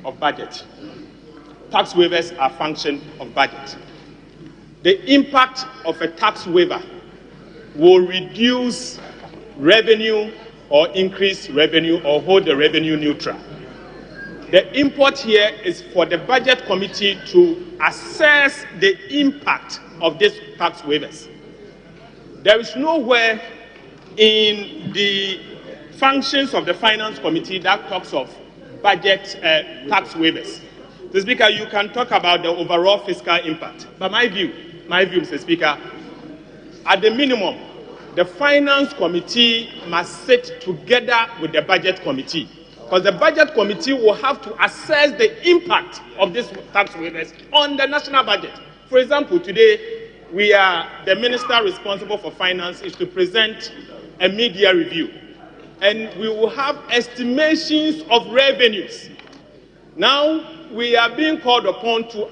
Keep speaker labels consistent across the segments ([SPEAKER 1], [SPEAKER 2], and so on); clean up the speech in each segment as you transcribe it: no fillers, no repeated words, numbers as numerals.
[SPEAKER 1] of budget. Tax waivers are a function of budget. The impact of a tax waiver will reduce revenue or increase revenue or hold the revenue neutral. The import here is for the budget committee to assess the impact of these tax waivers. There is nowhere in the functions of the finance committee that talks of budget tax waivers. Mr. Speaker, you can talk about the overall fiscal impact, but my view, Mr. Speaker, at the minimum, the finance committee must sit together with the budget committee, because the budget committee will have to assess the impact of these tax waivers on the national budget. For example, today, the minister responsible for finance is to present a media review, and we will have estimations of revenues. Now, we are being called upon to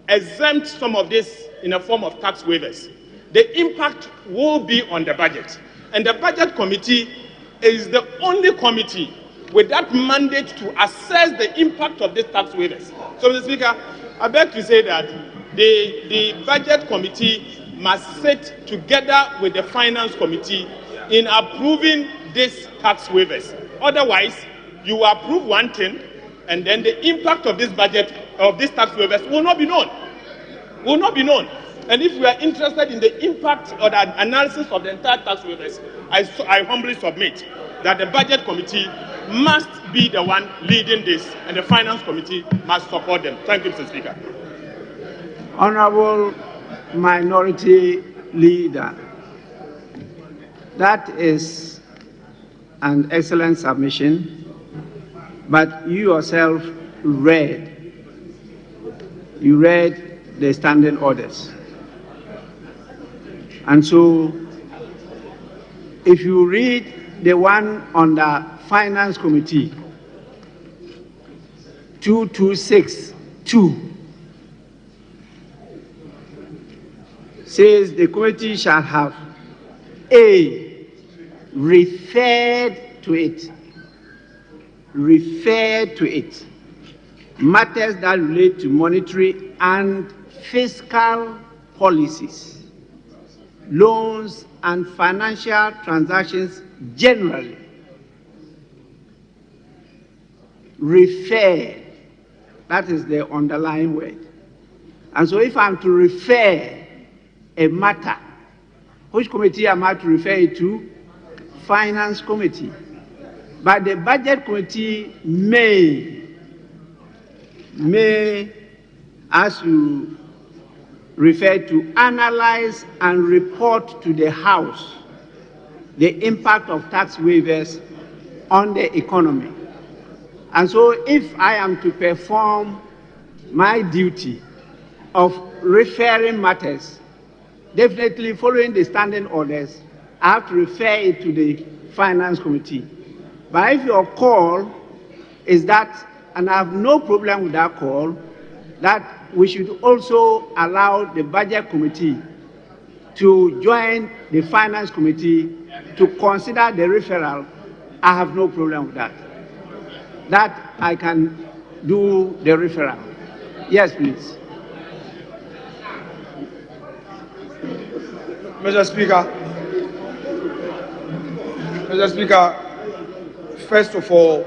[SPEAKER 1] exempt some of this in a form of tax waivers. The impact will be on the budget, and the budget committee is the only committee with that mandate to assess the impact of these tax waivers. So, Mr. Speaker, I beg to say that the budget committee must sit together with the finance committee in approving these tax waivers. Otherwise, you approve one thing, and then the impact of this budget, of these tax waivers, will not be known. Will not be known. And if we are interested in the impact or the analysis of the entire tax waivers, I humbly submit that the budget committee must be the one leading this, and the finance committee must support them. Thank you, Mr. Speaker.
[SPEAKER 2] Honorable Minority Leader, that is an excellent submission, but you yourself read the standing orders. And so, if you read the one on the Finance Committee, 2262, says the committee shall have A, referred to it, matters that relate to monetary and fiscal policies, loans and financial transactions generally. Refer, that is the underlying word. And so if I'm to refer a matter, which committee am I to refer it to? Finance Committee. But the Budget Committee may, as you refer to, analyze and report to the House the impact of tax waivers on the economy. And so if I am to perform my duty of referring matters, definitely following the standing orders, I have to refer it to the Finance Committee. But if your call is that, and I have no problem with that call, that we should also allow the Budget Committee to join the Finance Committee to consider the referral, I have no problem with that. That I can do the referral. Yes, please.
[SPEAKER 3] Mr. Speaker, first of all,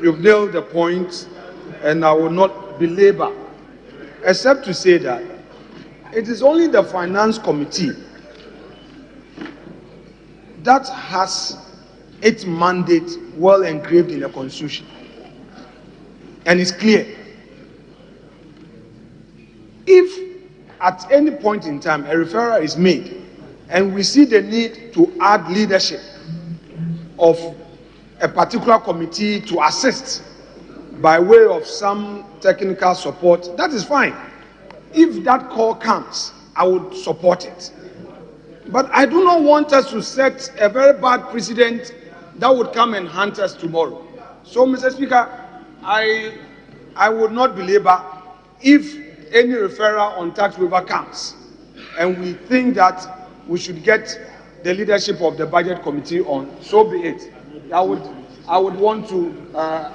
[SPEAKER 3] you've nailed the point, and I will not belabor, except to say that it is only the Finance Committee that has its mandate well engraved in the Constitution, and it's clear. If at any point in time a referral is made and we see the need to add leadership of a particular committee to assist by way of some technical support, that is fine. If that call comes, I would support it. But I do not want us to set a very bad precedent that would come and haunt us tomorrow. So, Mr. Speaker, I would not belabor. If any referral on tax waiver comes and we think that we should get the leadership of the Budget Committee on, so be it. I I would want to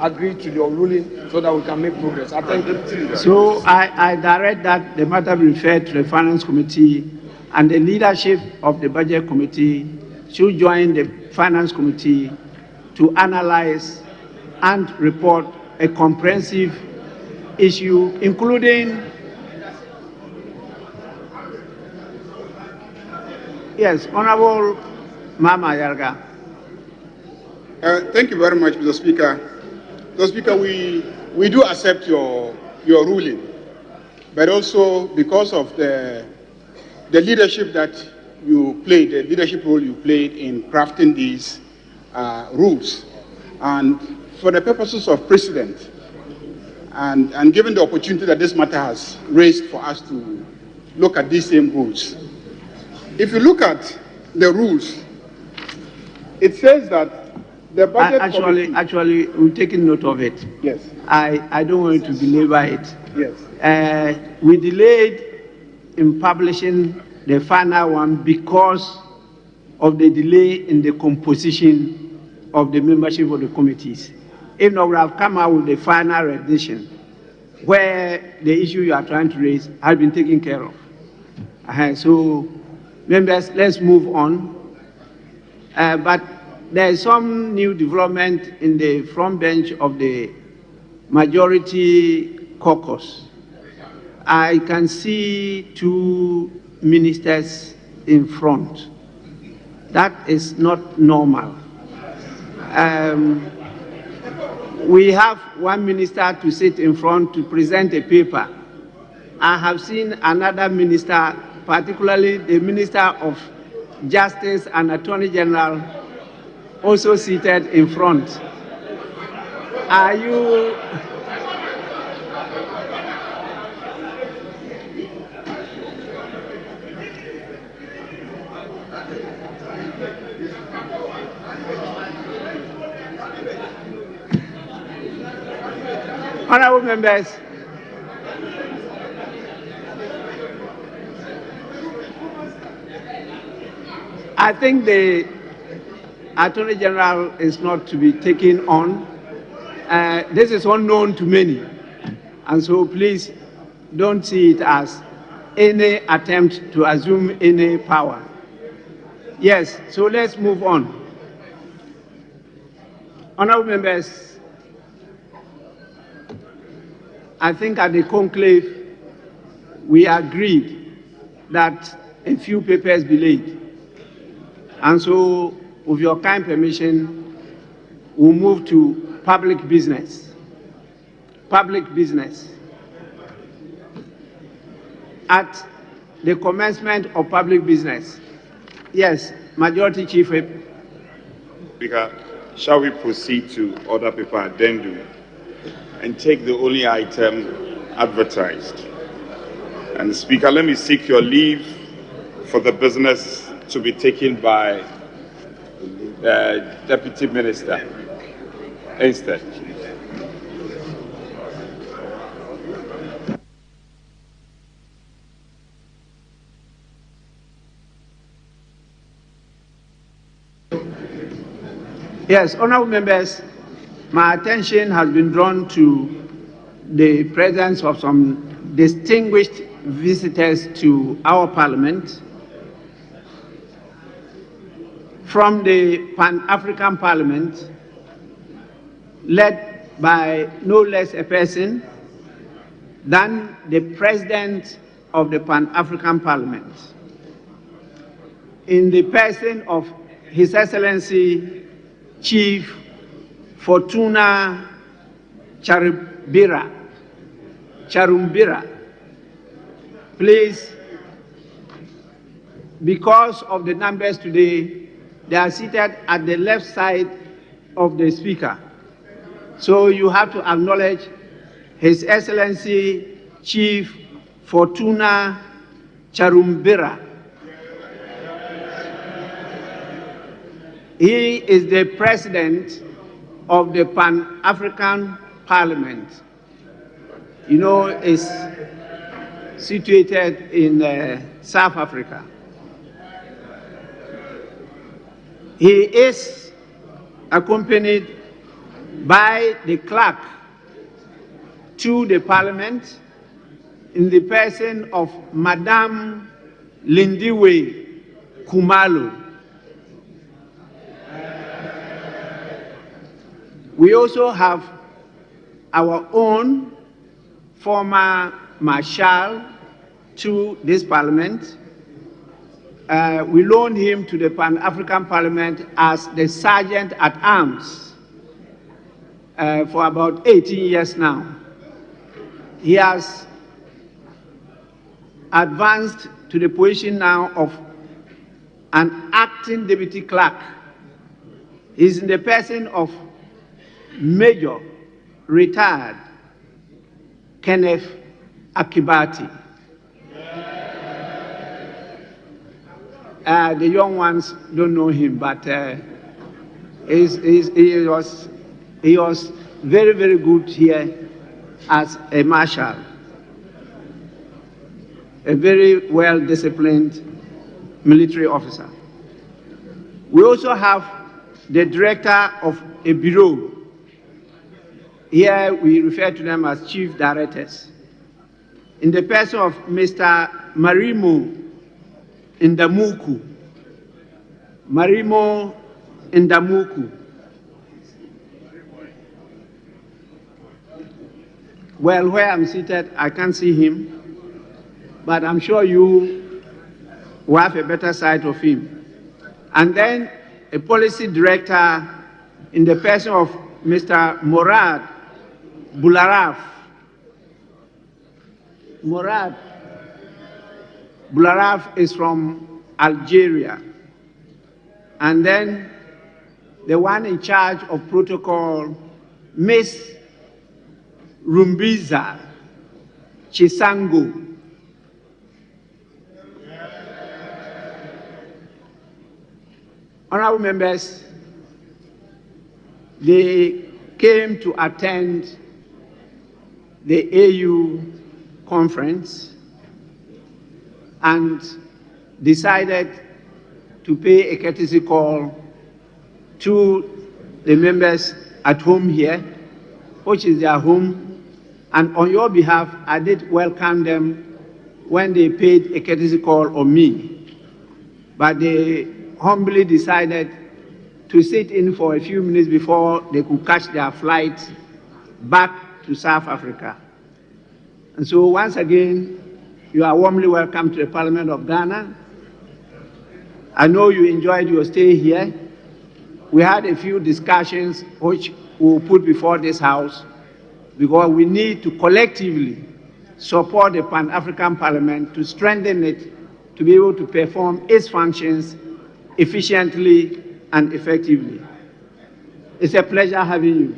[SPEAKER 3] agree to your ruling so that we can make progress. I thank you.
[SPEAKER 2] So I direct that the matter be referred to the Finance Committee, and the leadership of the Budget Committee should join the Finance Committee to analyze and report a comprehensive issue, including, yes, Honorable Mama Yarga.
[SPEAKER 4] Thank you very much, Mr. Speaker. Mr. Speaker, we do accept your ruling, but also because of the leadership that you played, the leadership role you played in crafting these rules, and for the purposes of precedent, and given the opportunity that this matter has raised for us to look at these same rules. If you look at the rules, it says that the budget
[SPEAKER 2] actually, we're taking note of it.
[SPEAKER 4] Yes.
[SPEAKER 2] I don't want to belabor it.
[SPEAKER 4] Yes.
[SPEAKER 2] We delayed in publishing the final one because of the delay in the composition of the membership of the committees. If not, we have come out with the final edition where the issue you are trying to raise has been taken care of. So, members, let's move on. But there is some new development in the front bench of the majority caucus. I can see 2 ministers in front. That is not normal. We have 1 minister to sit in front to present a paper. I have seen another minister, particularly the Minister of Justice and Attorney General, also seated in front. Are you... Honorable members, I think the Attorney General is not to be taken on. This is unknown to many, and so please don't see it as any attempt to assume any power. Yes, so let's move on. Honorable members, I think at the conclave, we agreed that a few papers be laid. And so, with your kind permission, we'll move to public business. Public business. At the commencement of public business, yes, Majority Chief Whip.
[SPEAKER 5] Speaker, shall we proceed to order paper addendum and take the only item advertised? And Speaker, let me seek your leave for the business to be taken by the Deputy Minister instead.
[SPEAKER 2] Yes, honorable members, my attention has been drawn to the presence of some distinguished visitors to our parliament from the Pan-African Parliament, led by no less a person than the President of the Pan-African Parliament, in the person of His Excellency Chief Fortuna Charumbira. Please, because of the numbers today, they are seated at the left side of the speaker. So you have to acknowledge His Excellency Chief Fortuna Charumbira. He is the president of the Pan-African Parliament. You know, it's situated in South Africa. He is accompanied by the clerk to the Parliament in the person of Madame Lindiwe Kumalo. We also have our own former Marshal to this Parliament. We loaned him to the Pan-African Parliament as the Sergeant at Arms for about 18 years now. He has advanced to the position now of an acting deputy clerk. He's in the person of Major retired Kenneth Akibati. The young ones don't know him, but he was very, very good here as a marshal, a very well-disciplined military officer. We also have the director of a bureau. Here we refer to them as chief directors, in the person of Mr. Marimo Ndamuku. Marimo Ndamuku. Well, where I'm seated, I can't see him, but I'm sure you will have a better sight of him. And then a policy director in the person of Mr. Morad Bularaf. Morad Bularaf is from Algeria. And then the one in charge of protocol, Miss Rumbiza Chisango. Honorable members, they came to attend the AU conference and decided to pay a courtesy call to the members at home here, which is their home, and on your behalf, I did welcome them when they paid a courtesy call on me. But they humbly decided to sit in for a few minutes before they could catch their flight back to South Africa. And so once again, you are warmly welcome to the Parliament of Ghana. I know you enjoyed your stay here. We had a few discussions which we'll put before this House because we need to collectively support the Pan-African Parliament to strengthen it to be able to perform its functions efficiently and effectively. It's a pleasure having you.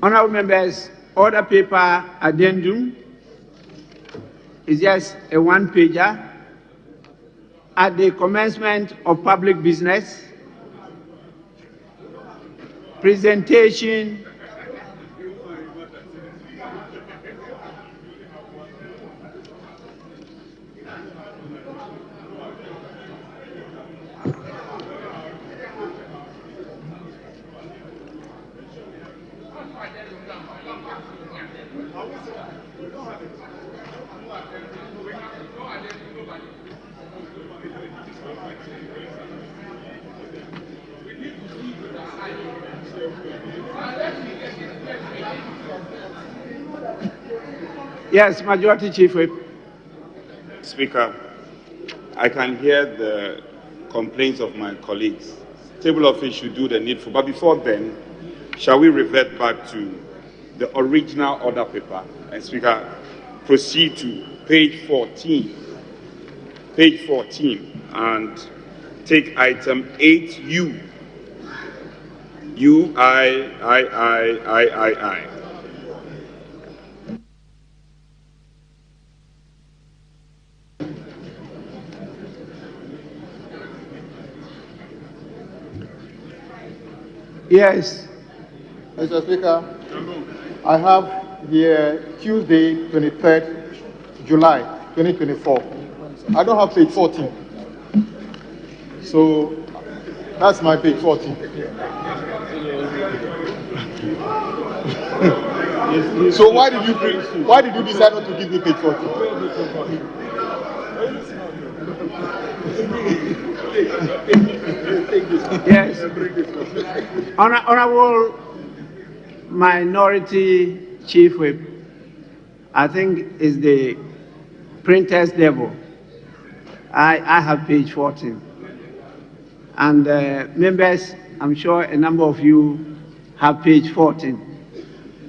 [SPEAKER 2] Honorable members, order paper addendum is just a one-pager. At the commencement of public business, presentation Yes, Majority Chief Whip.
[SPEAKER 5] Speaker, I can hear the complaints of my colleagues. Table office should do the needful, but before then, shall we revert back to the original order paper? And Speaker, proceed to page 14, and take item 8U. I.
[SPEAKER 2] Yes.
[SPEAKER 6] Mr. Speaker, I have here Tuesday, 23rd July 2024. I don't have page 14. So that's my page 14. So why did you decide not to give me page 14?
[SPEAKER 2] Yes. Honorable Minority Chief Whip, I think is the printer's devil. I have page 14. And members, I'm sure a number of you have page 14.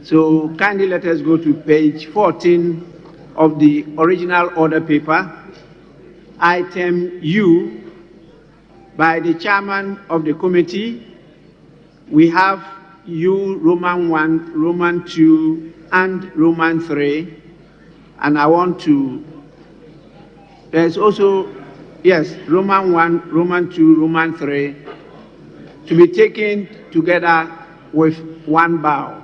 [SPEAKER 2] So kindly let us go to page 14 of the original order paper, item U, by the chairman of the committee. We have U Roman 1, Roman 2, and Roman 3. And I want to, there's also, yes, Roman 1, Roman 2, Roman 3, to be taken together with one bow.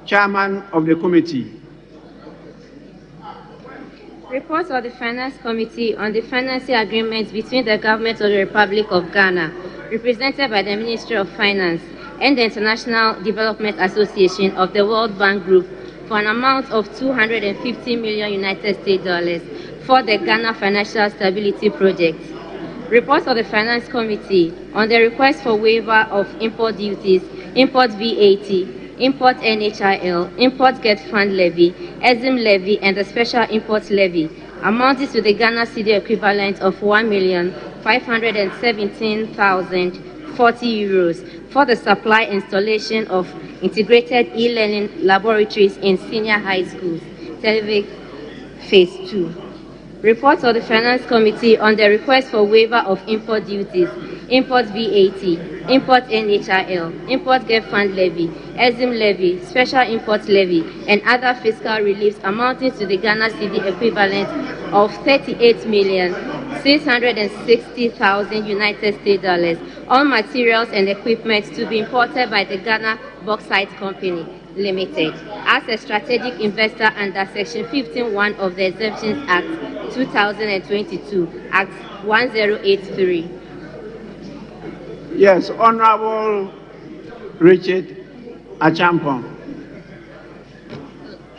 [SPEAKER 2] Chairman of the committee.
[SPEAKER 7] Report of the Finance Committee on the financing agreement between the Government of the Republic of Ghana, represented by the Ministry of Finance, and the International Development Association of the World Bank Group for an amount of $250 million United States dollars for the Ghana Financial Stability Project. Report of the Finance Committee on the request for waiver of import duties, import VAT, import NHIL, import get fund levy, EXIM levy, and the special import levy, amounting to the Ghana cedi equivalent of €1,517,040 for the supply installation of integrated e-learning laboratories in senior high schools, Televic Phase 2. Report of the Finance Committee on the request for waiver of import duties, import VAT, import NHIL, import get fund levy, EXIM levy, special import levy, and other fiscal reliefs amounting to the Ghana cedi equivalent of $38,660,000 United States dollars on materials and equipment to be imported by the Ghana Bauxite Company Limited as a strategic investor under Section 15(1) of the Exemptions Act 2022, Act 1083.
[SPEAKER 2] Yes, Honorable Richard Achampong.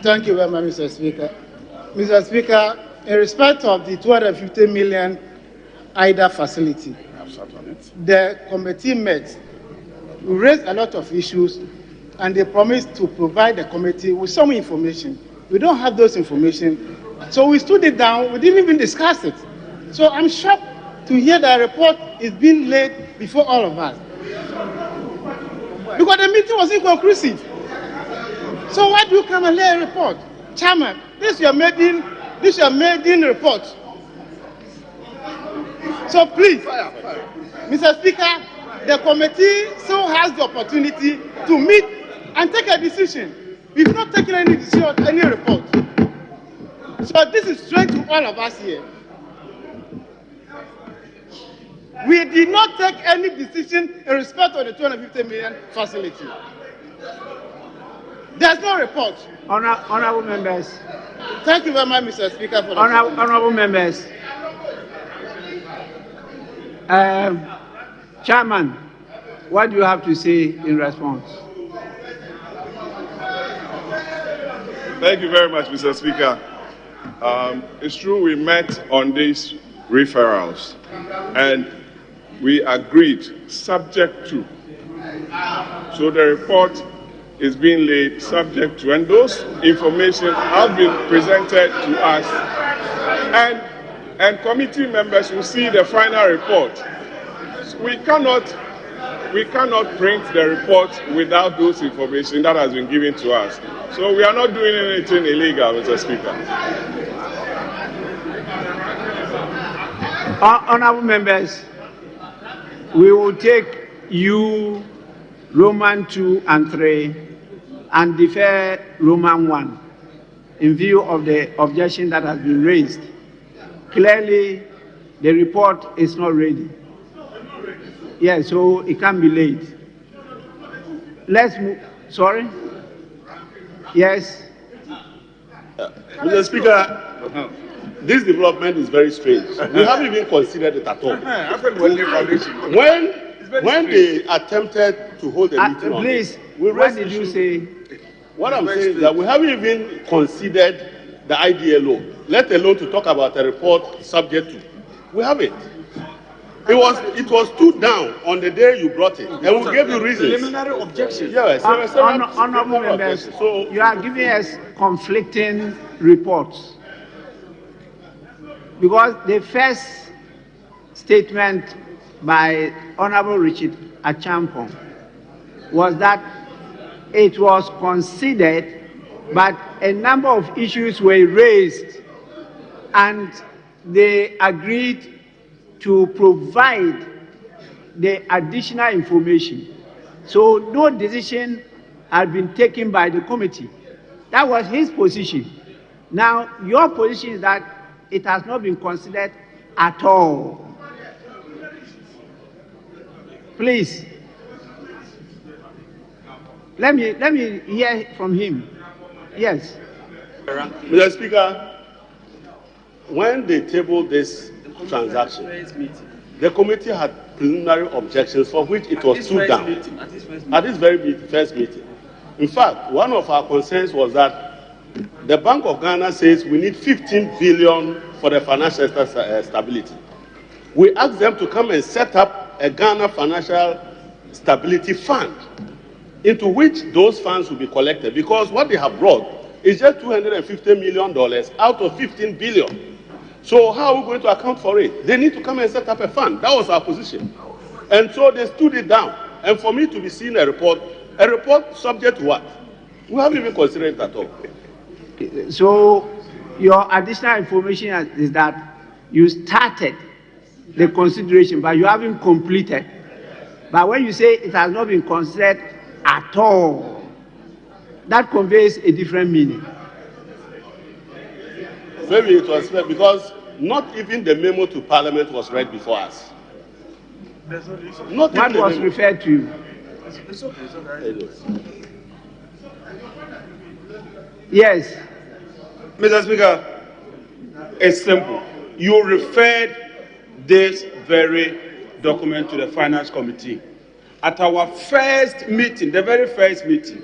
[SPEAKER 8] Thank you very much, Mr. Speaker. Mr. Speaker, in respect of the 250 million IDA facility, the committee met. We raised a lot of issues, and they promised to provide the committee with some information. We don't have those information, so we stood it down. We didn't even discuss it. So I'm shocked to hear that report is being laid before all of us, because the meeting was inconclusive. So why do you come and lay a report, Chairman? This is your maiden report. So please, Mr. Speaker, the committee still has the opportunity to meet and take a decision. We've not taken any decision on any report. So this is straight to all of us here. We did not take any decision in respect of the 250 million facility. There's no report.
[SPEAKER 2] Honorable members.
[SPEAKER 8] Thank you very much, Mr. Speaker. For
[SPEAKER 2] Honorable members. Chairman, what do you have to say in response?
[SPEAKER 5] Thank you very much, Mr. Speaker. It's true we met on these referrals and we agreed subject to. So the report is being laid subject to, and those information have been presented to us, and committee members will see the final report. So we cannot print the report without those information that has been given to us. So we are not doing anything illegal, Mr. Speaker.
[SPEAKER 2] Honorable members, we will take you Roman 2 and 3 and defer Roman 1 in view of the objection that has been raised. Clearly, the report is not ready. Yes, so it can be late. Let's move. Sorry? Yes.
[SPEAKER 9] Mr. Speaker, this development is very strange. We haven't even considered it at all. When they attempted to hold a meeting on
[SPEAKER 2] please,
[SPEAKER 9] it, we
[SPEAKER 2] what did you say?
[SPEAKER 9] What I'm saying is that we haven't even considered the IDLO, let alone to talk about a report subject to. We haven't. It was stood down on the day you brought it, and we gave you reasons.
[SPEAKER 3] Preliminary objections.
[SPEAKER 9] Yes,
[SPEAKER 2] Honorable members, so you are giving us conflicting reports. Because the first statement by Honorable Richard Achampong was that it was considered, but a number of issues were raised, and they agreed to provide the additional information. So no decision had been taken by the committee. That was his position. Now, your position is that it has not been considered at all. Please, let me hear from him. Yes.
[SPEAKER 9] Mr. Speaker, when they tabled this transaction, the committee had preliminary objections for which it was stood down at this very first meeting. In fact, one of our concerns was that the Bank of Ghana says we need 15 billion for the financial stability. We asked them to come and set up a Ghana Financial Stability Fund into which those funds will be collected, because what they have brought is just $250 million out of 15 billion. So how are we going to account for it? They need to come and set up a fund. That was our position. And so they stood it down. And for me to be seeing a report subject to what? We haven't even considered it at all.
[SPEAKER 2] So your additional information is that you started the consideration, but you haven't completed. But when you say it has not been considered at all, that conveys a different meaning.
[SPEAKER 9] Maybe it was because not even the memo to Parliament was read before us.
[SPEAKER 2] What was referred to?
[SPEAKER 9] It's okay.
[SPEAKER 2] Yes.
[SPEAKER 10] Mr. Speaker, it's simple. You referred this very document to the Finance Committee. At our first meeting, the very first meeting,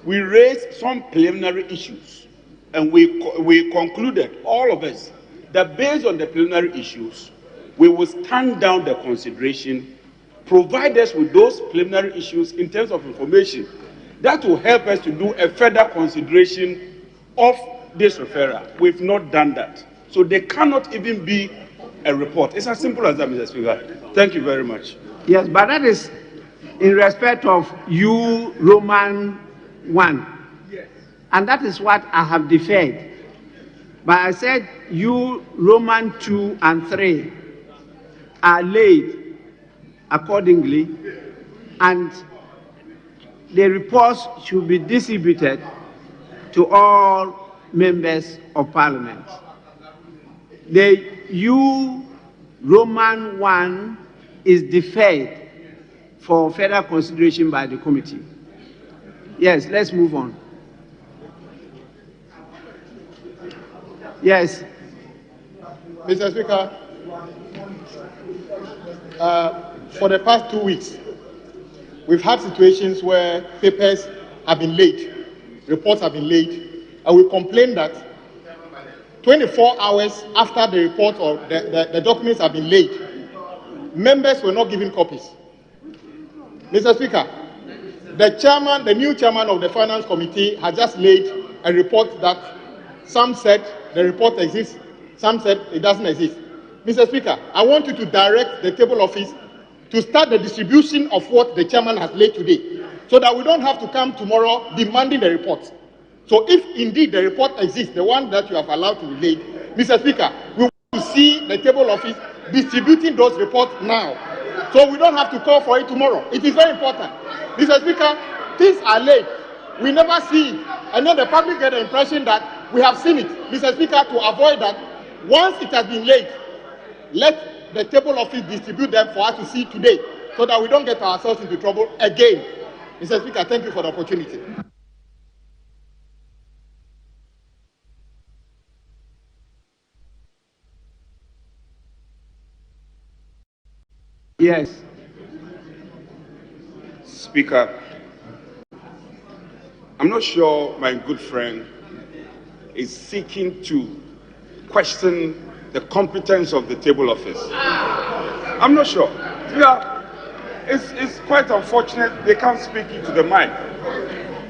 [SPEAKER 10] we raised some preliminary issues, and we concluded, all of us, that based on the preliminary issues, we will stand down the consideration, provide us with those preliminary issues in terms of information that will help us to do a further consideration of this referral. We've not done that. So there cannot even be a report. It's as simple as that, Mr. Speaker. Thank you very much.
[SPEAKER 2] Yes, but that is in respect of you, Roman 1. Yes. And that is what I have deferred. But I said you, Roman 2 and 3 are laid accordingly, and the reports should be distributed to all members of Parliament. The you, Roman 1 is deferred for further consideration by the committee. Yes, let's move on. Yes.
[SPEAKER 6] Mr. Speaker, for the past 2 weeks, we've had situations where papers have been late, reports have been late, and we complain that 24 hours after the report or the documents have been laid, members were not given copies. Mr. Speaker, the new chairman of the Finance Committee has just laid a report that some said the report exists, some said it doesn't exist. Mr. Speaker, I want you to direct the table office to start the distribution of what the chairman has laid today, so that we don't have to come tomorrow demanding the report. So if indeed the report exists, the one that you have allowed to be laid, Mr. Speaker, we want to see the table office distributing those reports now, so we don't have to call for it tomorrow. It is very important. Mr. Speaker, things are late. We never see it. I know the public get the impression that we have seen it. Mr. Speaker, to avoid that, once it has been laid, let the table office distribute them for us to see today, so that we don't get ourselves into trouble again. Mr. Speaker, thank you for the opportunity.
[SPEAKER 2] Yes.
[SPEAKER 5] Speaker, I'm not sure my good friend is seeking to question the competence of the table office. I'm not sure. Yeah, it's quite unfortunate they can't speak into the mic.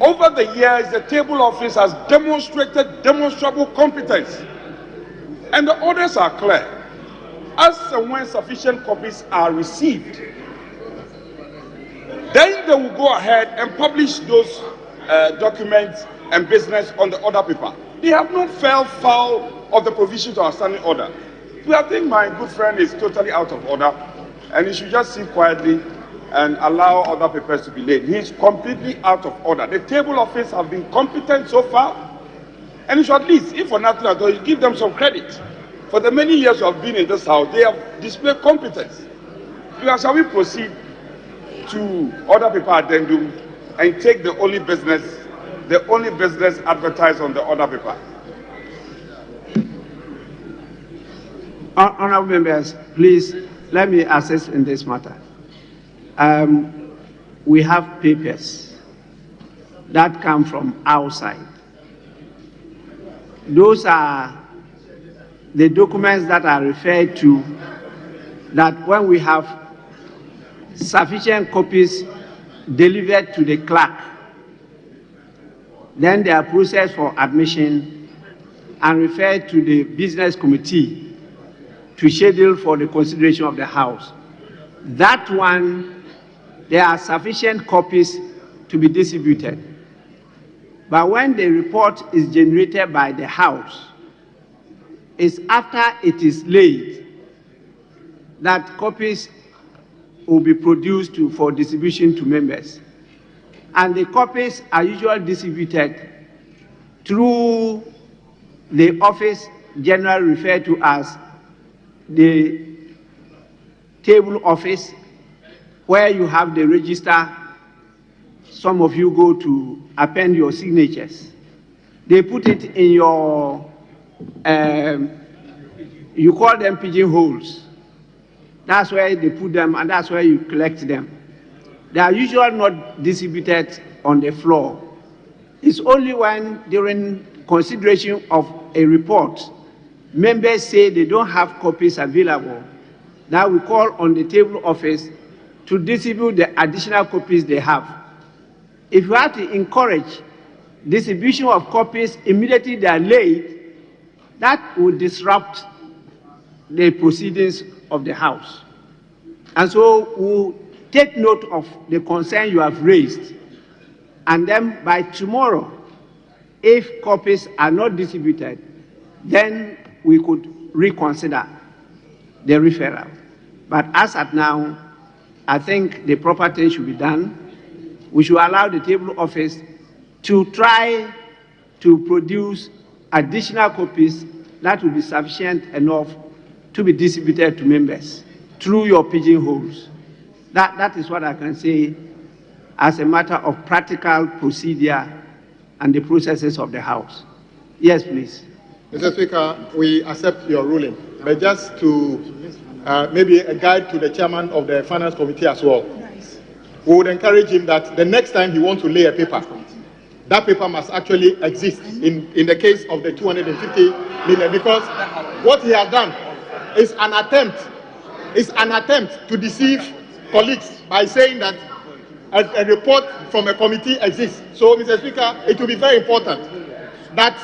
[SPEAKER 5] Over the years, the table office has demonstrated demonstrable competence, and the orders are clear. As and when sufficient copies are received, then they will go ahead and publish those documents and business on the order paper. They have not fell foul of the provisions of our standing order. So I think my good friend is totally out of order, and he should just sit quietly and allow other papers to be laid. He is completely out of order. The table office have been competent so far, and you should at least, if for nothing at all, you give them some credit. For the many years you have been in this house, they have displayed competence. Shall we proceed to order paper addendum and take the only business advertised on the order paper?
[SPEAKER 2] Honorable members, please let me assist in this matter. We have papers that come from outside. Those are the documents that are referred to, that when we have sufficient copies delivered to the clerk, then they are processed for admission and referred to the business committee to schedule for the consideration of the House. That one, there are sufficient copies to be distributed. But when the report is generated by the House, it's after it is laid that copies will be produced for distribution to members. And the copies are usually distributed through the office generally referred to as the table office, where you have the register. Some of you go to append your signatures. They put it in your, you call them pigeonholes. That's where they put them, and that's where you collect them. They are usually not distributed on the floor. It's only when, during consideration of a report, members say they don't have copies available, that we call on the table office to distribute the additional copies they have. If you have to encourage distribution of copies immediately they are laid, that will disrupt the proceedings of the House. And so we'll take note of the concern you have raised, and then by tomorrow, if copies are not distributed, then we could reconsider the referral. But as at now, I think the proper thing should be done. We should allow the table office to try to produce additional copies that will be sufficient enough to be distributed to members through your pigeonholes. That is what I can say as a matter of practical procedure and the processes of the House. Yes, please.
[SPEAKER 6] Mr. Speaker, we accept your ruling, but just to maybe a guide to the chairman of the Finance Committee as well. We would encourage him that the next time he wants to lay a paper, that paper must actually exist in the case of the 250 million, because what he has done is an attempt to deceive colleagues by saying that a report from a committee exists. So, Mr. Speaker, it will be very important that,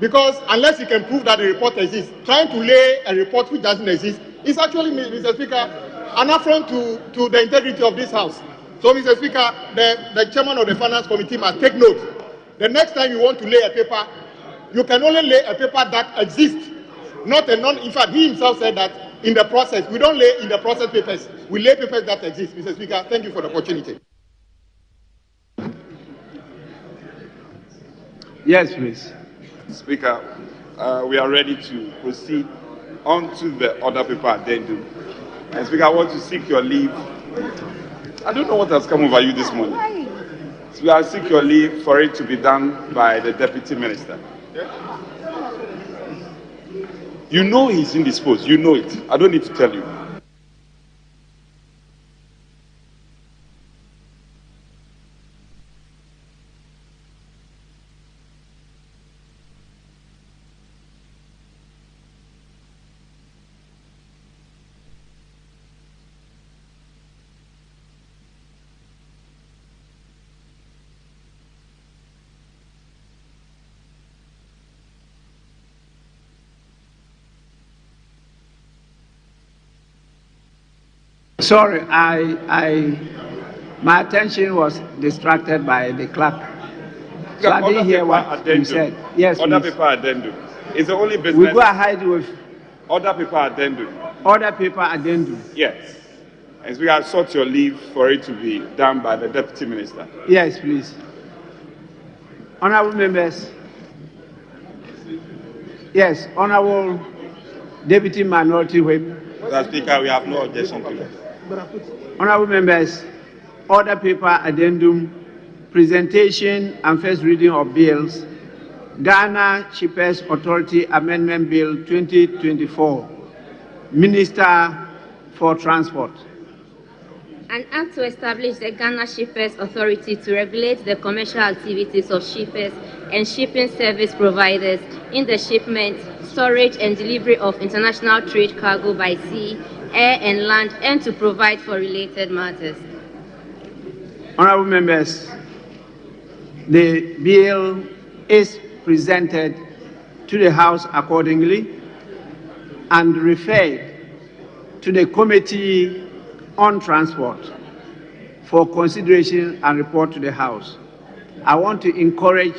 [SPEAKER 6] because unless you can prove that the report exists, trying to lay a report which doesn't exist is actually, Mr. Speaker, an affront to the integrity of this House. So, Mr. Speaker, the chairman of the Finance Committee must take note. The next time you want to lay a paper, you can only lay a paper that exists, not a non. In fact, he himself said that in the process, we don't lay in the process papers, we lay papers that exist. Mr. Speaker, thank you for the opportunity.
[SPEAKER 2] Yes, please.
[SPEAKER 5] Speaker, we are ready to proceed on to the order paper addendum. And Speaker, I want to seek your leave. I don't know what has come over you this morning. So I seek your leave for it to be done by the Deputy Minister. You know he's indisposed. You know it. I don't need to tell you.
[SPEAKER 2] Sorry, my attention was distracted by the clock. So I didn't hear what you said. Yes,
[SPEAKER 5] Other
[SPEAKER 2] please.
[SPEAKER 5] paper addendum. It's the only business.
[SPEAKER 2] We go ahead with
[SPEAKER 5] other paper addendum.
[SPEAKER 2] Other paper addendum.
[SPEAKER 5] Yes. And we have sought your leave for it to be done by the Deputy Minister.
[SPEAKER 2] Yes, please. Honorable members. Yes, Honorable Deputy Minority Whip.
[SPEAKER 5] Mr. Speaker, we have no objection to that.
[SPEAKER 2] Honorable members, order paper addendum, presentation and first reading of bills, Ghana Shippers Authority Amendment Bill 2024, Minister for Transport.
[SPEAKER 7] An act to establish the Ghana Shippers Authority to regulate the commercial activities of shippers and shipping service providers in the shipment, storage and delivery of international trade cargo by sea, air and land, and to provide for related matters.
[SPEAKER 2] Honorable members, the bill is presented to the House accordingly and referred to the Committee on Transport for consideration and report to the House. I want to encourage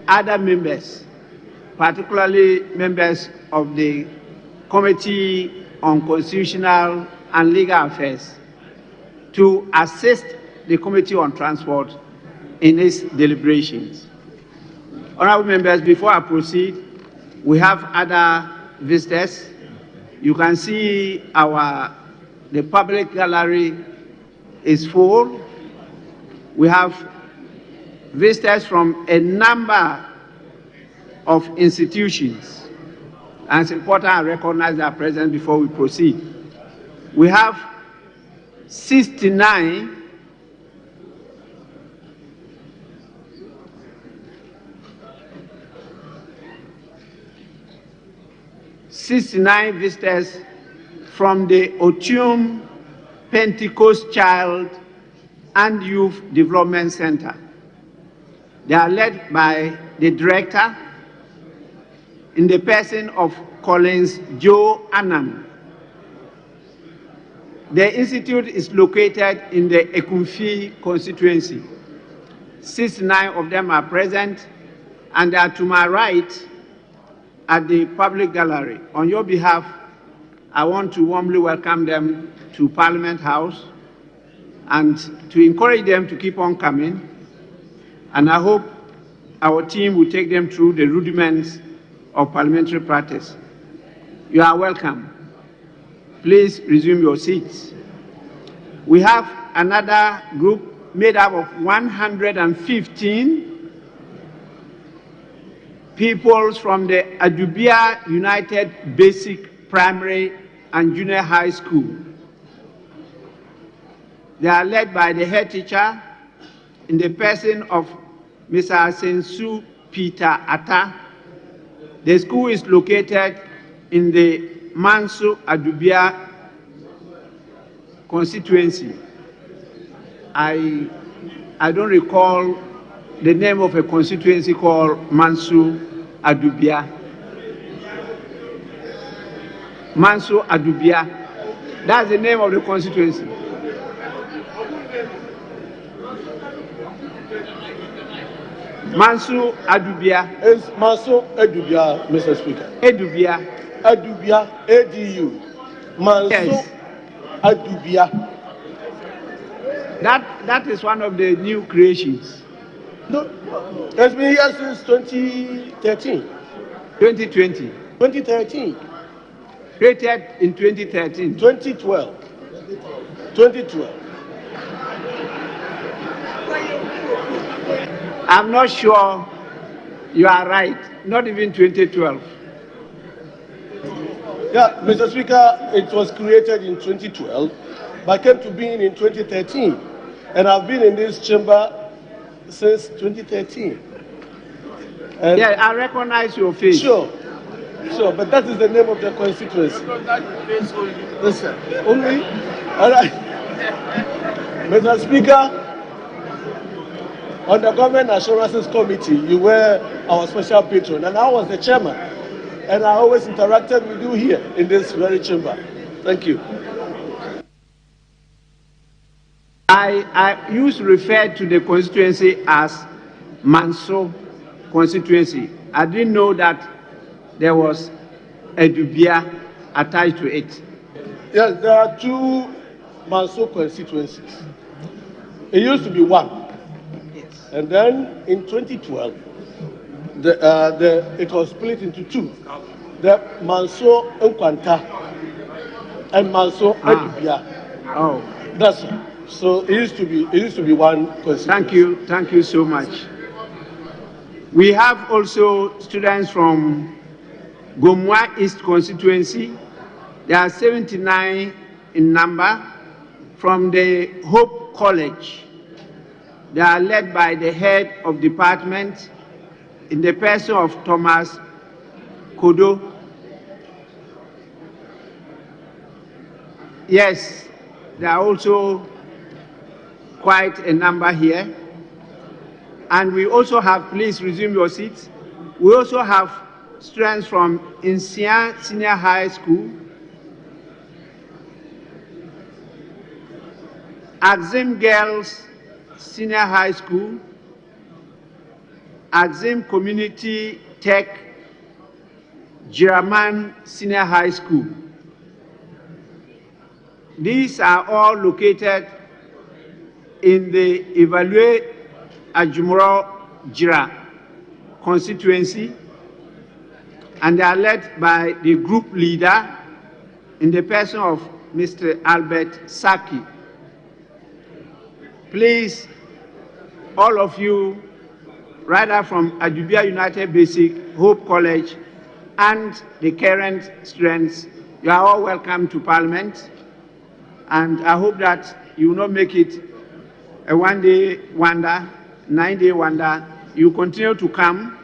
[SPEAKER 2] other members, particularly members of the Committee on Constitutional and Legal Affairs, to assist the Committee on Transport in its deliberations. Honorable members, before I proceed, we have other visitors. You can see the public gallery is full. We have visitors from a number of institutions, and it's important I recognize their presence before we proceed. We have 69 visitors from the APUUTOO Pentecost Child and Youth Development Center. They are led by the director in the person of Collins Joe Annan. The institute is located in the Ekumfi constituency. 69 of them are present, and they are to my right at the public gallery. On your behalf, I want to warmly welcome them to Parliament House and to encourage them to keep on coming. And I hope our team will take them through the rudiments of parliamentary practice. You are welcome. Please resume your seats. We have another group made up of 115 people from the Adubia United Basic Primary and Junior High School. They are led by the head teacher in the person of Mr. Sensu Peter Atta. The school is located in the Manso Adubia constituency. I don't recall the name of a constituency called Manso Adubia. Manso Adubia. That's the name of the constituency. Manso Adubia.
[SPEAKER 9] It's Manso Adubia, Mr. Speaker.
[SPEAKER 2] Adubia.
[SPEAKER 9] Adubia, ADU. Manso
[SPEAKER 2] Yes.
[SPEAKER 9] Adubia.
[SPEAKER 2] That is one of the new creations.
[SPEAKER 9] No, it's been here since 2013.
[SPEAKER 2] 2020.
[SPEAKER 9] 2013.
[SPEAKER 2] Created in 2013.
[SPEAKER 9] 2012. 2012.
[SPEAKER 2] I'm not sure you are right. Not even 2012.
[SPEAKER 9] Yeah, Mr. Speaker, it was created in 2012, but came to being in 2013. And I've been in this chamber since 2013. And
[SPEAKER 2] yeah, I recognize your face.
[SPEAKER 9] Sure, but that is the name of the constituency. Listen, only, all right. Mr. Speaker, on the Government Assurances Committee, you were our special patron, and I was the chairman. And I always interacted with you here in this very chamber. Thank you.
[SPEAKER 2] I used to refer to the constituency as Manso constituency. I didn't know that there was a Dubia attached to it.
[SPEAKER 11] Yes, there are two Manso constituencies. It used to be one. Yes. And then in 2012, it was split into two. The Manso Nkwanta and Manso Edubia.
[SPEAKER 2] Oh.
[SPEAKER 11] That's all. So it used to be one constituency.
[SPEAKER 2] Thank you so much. We have also students from Gomwa East constituency. There are 79 in number from the Hope College. They are led by the head of department in the person of Thomas Kodo. Yes, there are also quite a number here. And we also have, please resume your seats. We also have students from Insian Senior High School, Axim Girls Senior High School, Axim Community Tech, Jiraman Senior High School. These are all located in the Evaluate Ajumuro Jira constituency, and they are led by the group leader in the person of Mr. Albert Saki. Please, all of you, rather from Adubia United Basic, Hope College, and the current students, you are all welcome to Parliament, and I hope that you will not make it a one-day wonder, 9-day wonder. You continue to come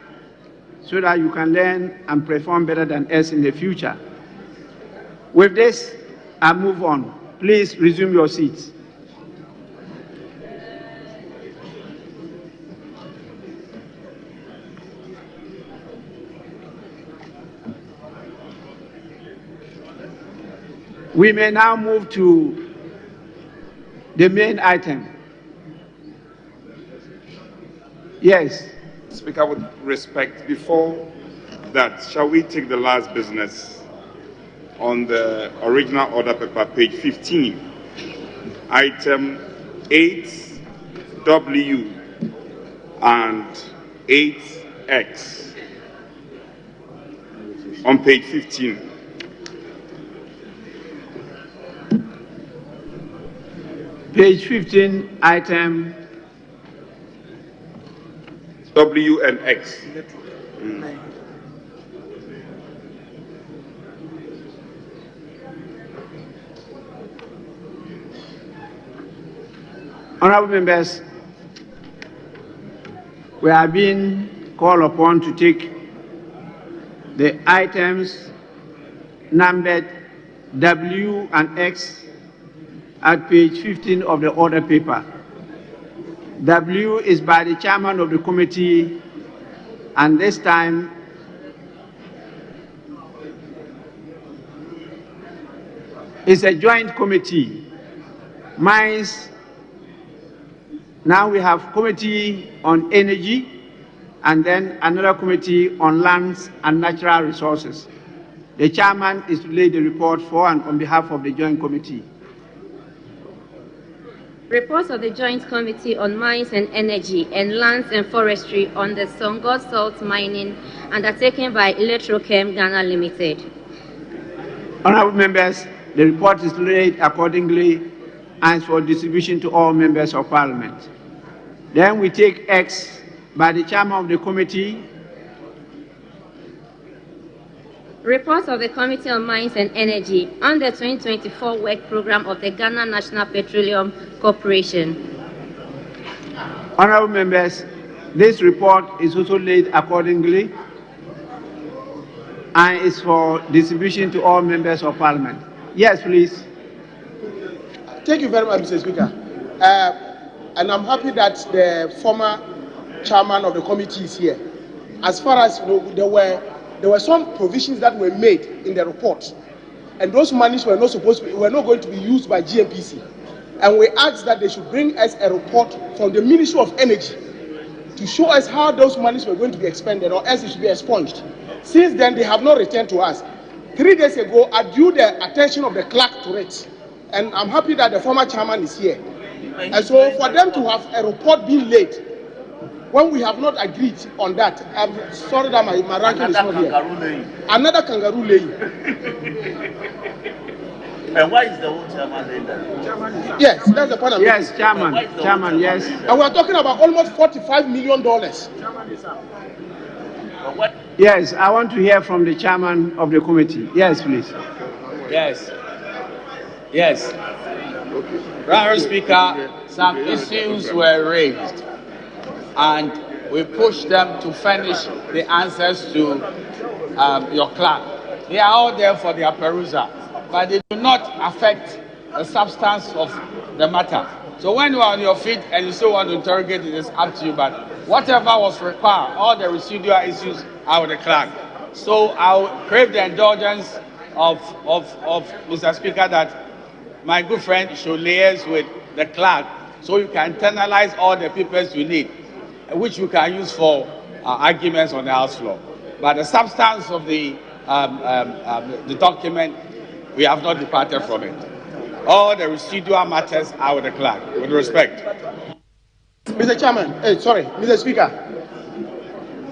[SPEAKER 2] so that you can learn and perform better than us in the future. With this, I move on. Please resume your seats. We may now move to the main item. Yes.
[SPEAKER 5] Speaker, with respect, before that, shall we take the last business on the original order paper, page 15, item 8W and 8X on page 15.
[SPEAKER 2] Page 15, item
[SPEAKER 5] W and X.
[SPEAKER 2] Honorable members, we are being called upon to take the items numbered W and X at page 15 of the order paper. W is by the chairman of the committee, and this time it's a joint committee. Mines, now we have committee on energy, and then another committee on lands and natural resources. The chairman is to lay the report for and on behalf of the joint committee.
[SPEAKER 7] Reports of the Joint Committee on Mines and Energy and Lands and Forestry on the Songo Salt Mining undertaken by Electrochem Ghana Limited.
[SPEAKER 2] Honorable members, the report is laid accordingly and for distribution to all members of Parliament. Then we take X by the chairman of the committee.
[SPEAKER 7] Reports of the Committee on Mines and Energy on the 2024 work program of the Ghana National Petroleum Corporation.
[SPEAKER 2] Honorable members, this report is also laid accordingly and is for distribution to all members of Parliament. Yes, please.
[SPEAKER 6] Thank you very much, Mr. Speaker. And I'm happy that the former chairman of the committee is here. As far as you know, there were some provisions that were made in the report, and those monies were not going to be used by GNPC. and we asked that they should bring us a report from the Ministry of Energy to show us how those monies were going to be expended, or else it should be expunged. Since then, they have not returned to us. 3 days ago, I drew the attention of the clerk to it, and I'm happy that the former chairman is here. And so for them to have a report being late, when we have not agreed on that, I'm sorry that my ranking is not here. Another kangaroo laying.
[SPEAKER 12] And why is the old chairman laying that?
[SPEAKER 6] Yes, that's the point I'm
[SPEAKER 2] Yes,
[SPEAKER 6] making.
[SPEAKER 2] Chairman, yes.
[SPEAKER 6] And we're talking about almost $45 million.
[SPEAKER 2] Yes, I want to hear from the chairman of the committee. Yes, please.
[SPEAKER 13] Yes. Honorable Speaker, some issues were raised, and we pushed them to furnish the answers to your clerk. They are all there for their perusal, but they do not affect the substance of the matter. So when you are on your feet and you still want to interrogate, it is up to you. But whatever was required, all the residual issues are with the clerk. So I will crave the indulgence of Mr. Speaker that my good friend should liaise with the clerk so you can internalize all the papers you need, which you can use for arguments on the House floor. But the substance of the document, we have not departed from it. All the residual matters are with the clerk, with respect.
[SPEAKER 6] Mr. Chairman, Mr. Speaker,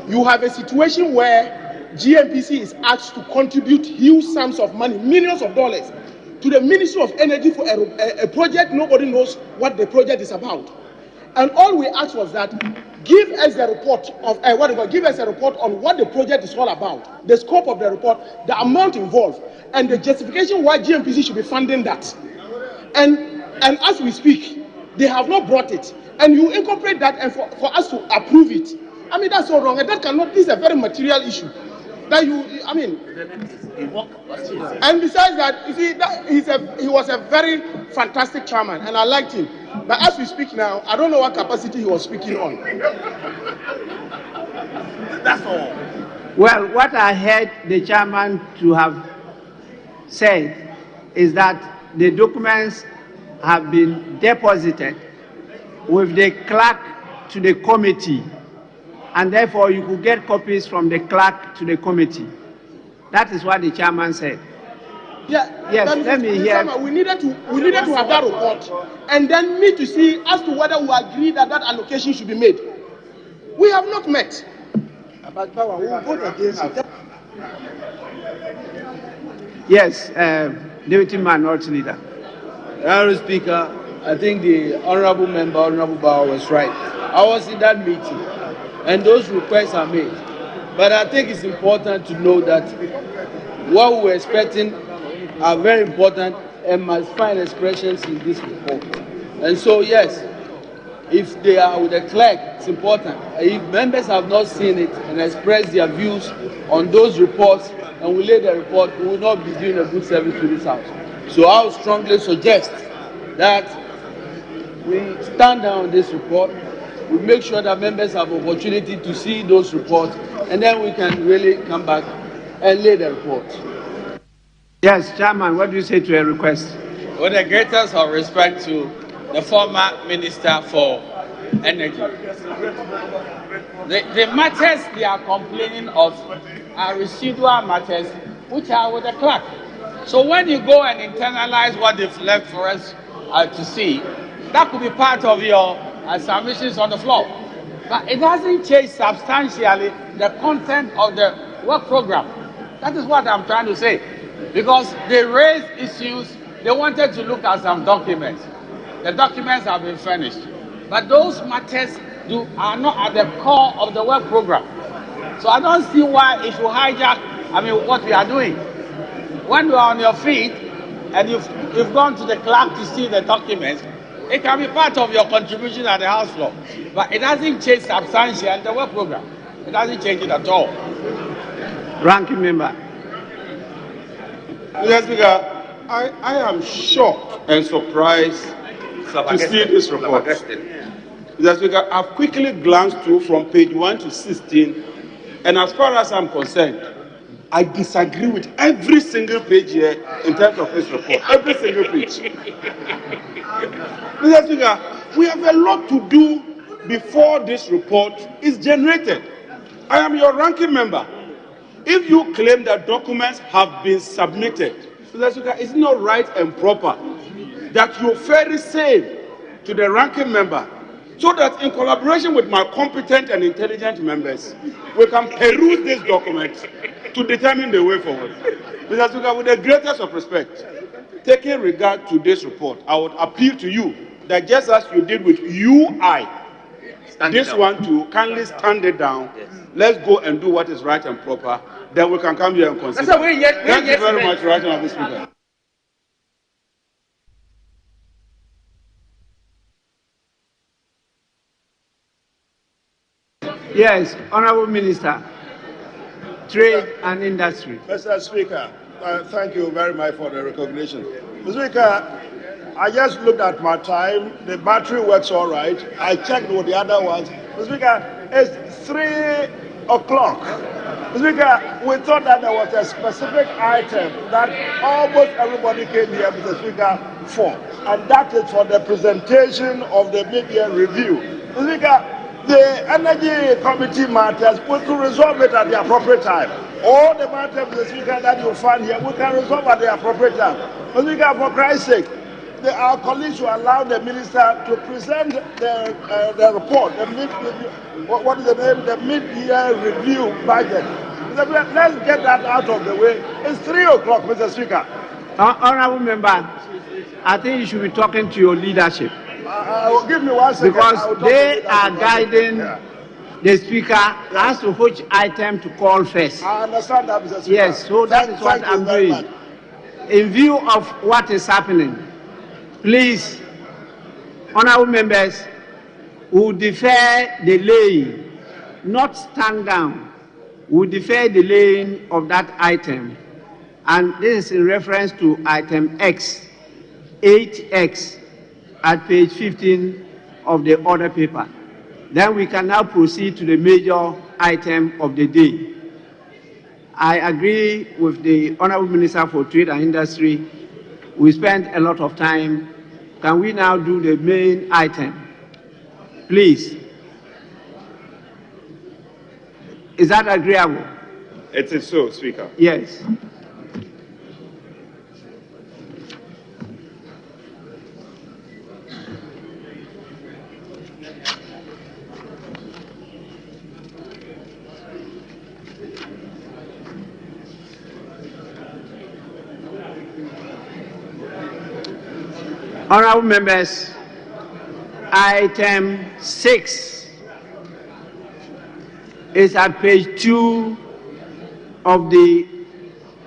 [SPEAKER 6] you have a situation where GMPC is asked to contribute huge sums of money, millions of dollars, to the Ministry of Energy for a project nobody knows what the project is about. And all we asked was that give us a report of give us a report on what the project is all about, the scope of the report, the amount involved, and the justification why GMPC should be funding that. And as we speak, they have not brought it. And you incorporate that, and for us to approve it. I mean, that's so wrong, and that cannot. This is a very material issue. That and besides that, you see, he was a very fantastic chairman, and I liked him. But as we speak now, I don't know what capacity he was speaking on.
[SPEAKER 12] That's all.
[SPEAKER 2] Well, what I heard the chairman to have said is that the documents have been deposited with the clerk to the committee, and therefore you could get copies from the clerk to the committee. That is what the chairman said.
[SPEAKER 6] Yeah,
[SPEAKER 2] yes, let me hear.
[SPEAKER 6] Chairman, we needed to have that report, and then meet to see as to whether we agree that that allocation should be made. We have not met.
[SPEAKER 8] But power, we will vote against it.
[SPEAKER 2] Yes, Deputy Minority Leader.
[SPEAKER 14] Honorable Speaker, I think the Honorable Member, Honorable Powell, was right. I was in that meeting, and those requests are made. But I think it's important to know that what we're expecting are very important and must find expressions in this report. And so, yes, if they are with the clerk, it's important. If members have not seen it and expressed their views on those reports, and we lay the report, we will not be doing a good service to this House. So I would strongly suggest that we stand down on this report, we make sure that members have opportunity to see those reports, and then we can really come back and lay the report.
[SPEAKER 2] Yes, Chairman, what do you say to a request?
[SPEAKER 13] With the greatest of respect to the former Minister for Energy, the matters they are complaining of are residual matters which are with the clerk. So when you go and internalize what they've left for us to see, that could be part of your submissions on the floor. But it doesn't change substantially the content of the work program. That is what I'm trying to say. Because they raised issues, they wanted to look at some documents. The documents have been furnished. But those matters are not at the core of the work program. So I don't see why it should hijack, what we are doing. When you are on your feet and you've gone to the clerk to see the documents, it can be part of your contribution at the House floor. But it doesn't change substantially the work program. It doesn't change it at all.
[SPEAKER 2] Ranking member.
[SPEAKER 10] Mr. Speaker, I am shocked and surprised to see this report. Mr. Speaker, I've quickly glanced through from page 1 to 16, and as far as I'm concerned, I disagree with every single page here in terms of this report. Every single page. Mr. Speaker, we have a lot to do before this report is generated. I am your ranking member. If you claim that documents have been submitted, Mr. Speaker, it's not right and proper that you ferry same to the ranking member so that in collaboration with my competent and intelligent members, we can peruse this document to determine the way forward. Mr. Speaker, with the greatest of respect, taking regard to this report, I would appeal to you that just as you did with UI, this one to kindly stand it down. Yes. Let's go and do what is right and proper. Then we can come here and consider. Thank you very much, Right Honourable Speaker.
[SPEAKER 2] Yes, Honourable Minister, Trade and Industry.
[SPEAKER 15] Mr. Speaker, thank you very much for the recognition. Mr. Speaker, I just looked at my time. The battery works all right. I checked with the other ones. Mr. Speaker, it's 3 o'clock. Mr. Speaker, we thought that there was a specific item that almost everybody came here, Mr. Speaker, for, and that is for the presentation of the mid-year review. Mr. Speaker, the Energy Committee matters, we could resolve it at the appropriate time. All the matters, Mr. Speaker, that you find here, we can resolve at the appropriate time. Mr. Speaker, for Christ's sake, our colleagues will allow the minister to present the report, the mid-year review budget. Let's get that out of the way. It's 3 o'clock, Mr. Speaker.
[SPEAKER 2] Honourable Member, I think you should be talking to your leadership.
[SPEAKER 15] Give me 1 second.
[SPEAKER 2] Because they are guiding the Speaker as to which item to call first.
[SPEAKER 15] I understand that, Mr. Speaker.
[SPEAKER 2] Yes, so that is what I'm doing. In view of what is happening, please, honourable members, who defer the laying, not stand down, who defer the laying of that item. And this is in reference to item X, 8X, at page 15 of the order paper. Then we can now proceed to the major item of the day. I agree with the Honourable Minister for Trade and Industry. We spent a lot of time. Can we now do the main item? Please. Is that agreeable?
[SPEAKER 5] It is so, Speaker.
[SPEAKER 2] Yes. Honourable members, item 6 is at page 2 of the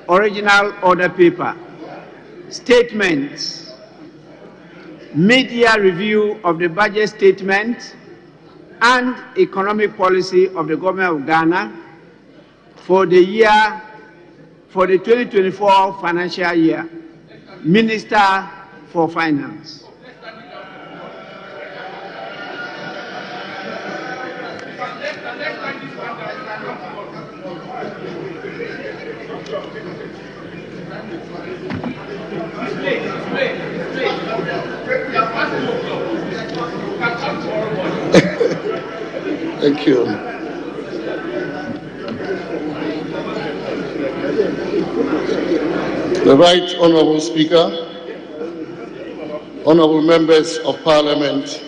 [SPEAKER 2] original order paper. Statements. Mid-year review of the budget statement and economic policy of the government of Ghana for the 2024 financial year. Minister for Finance.
[SPEAKER 11] Thank you. The Right Honourable Speaker, honourable members of Parliament,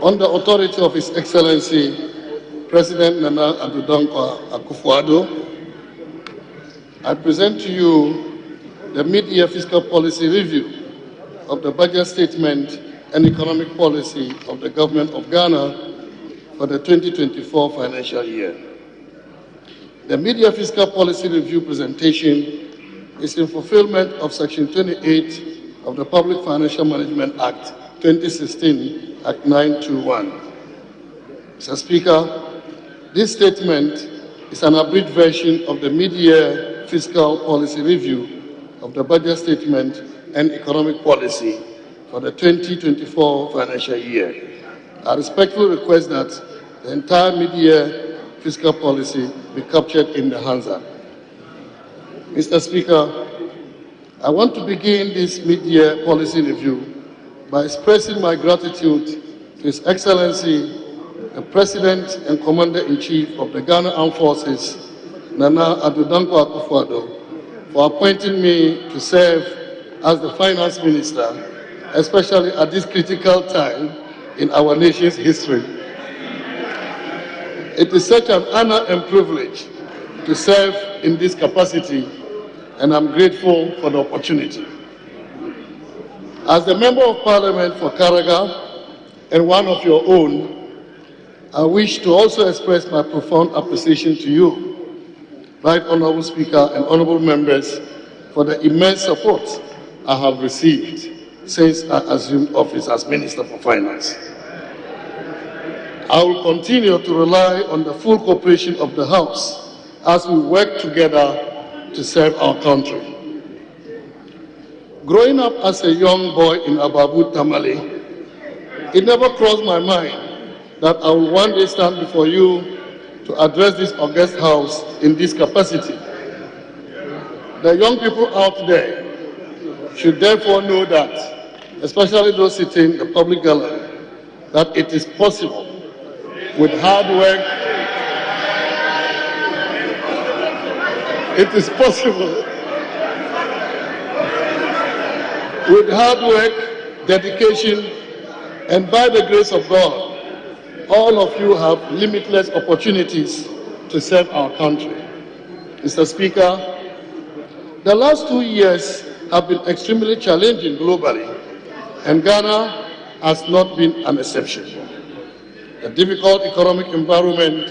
[SPEAKER 11] on the authority of His Excellency President Nana Addo Akufo-Addo, I present to you the mid-year fiscal policy review of the budget statement and economic policy of the Government of Ghana for the 2024 financial year. The mid-year fiscal policy review presentation is in fulfillment of Section 28 of the Public Financial Management Act 2016, Act 921. Mr. Speaker, this statement is an abridged version of the mid-year fiscal policy review of the budget statement and economic policy for the 2024 financial year. I respectfully request that the entire mid-year fiscal policy be captured in the Hansa. Mr. Speaker, I want to begin this mid-year policy review by expressing my gratitude to His Excellency, the President and Commander-in-Chief of the Ghana Armed Forces, Nana Addo Akufo-Addo, for appointing me to serve as the Finance Minister, especially at this critical time in our nation's history. It is such an honor and privilege to serve in this capacity, and I'm grateful for the opportunity. As the Member of Parliament for Karaga and one of your own, I wish to also express my profound appreciation to you, Right Honourable Speaker and Honourable Members, for the immense support I have received since I assumed office as Minister for Finance. I will continue to rely on the full cooperation of the House as we work together to serve our country. Growing up as a young boy in Ababu, Tamale, it never crossed my mind that I will one day stand before you to address this august House in this capacity. The young people out there should therefore know that, especially those sitting in the public gallery, that it is possible with hard work. It is possible with hard work, dedication, and by the grace of God, all of you have limitless opportunities to serve our country. Mr. Speaker, the last 2 years have been extremely challenging globally, and Ghana has not been an exception. The difficult economic environment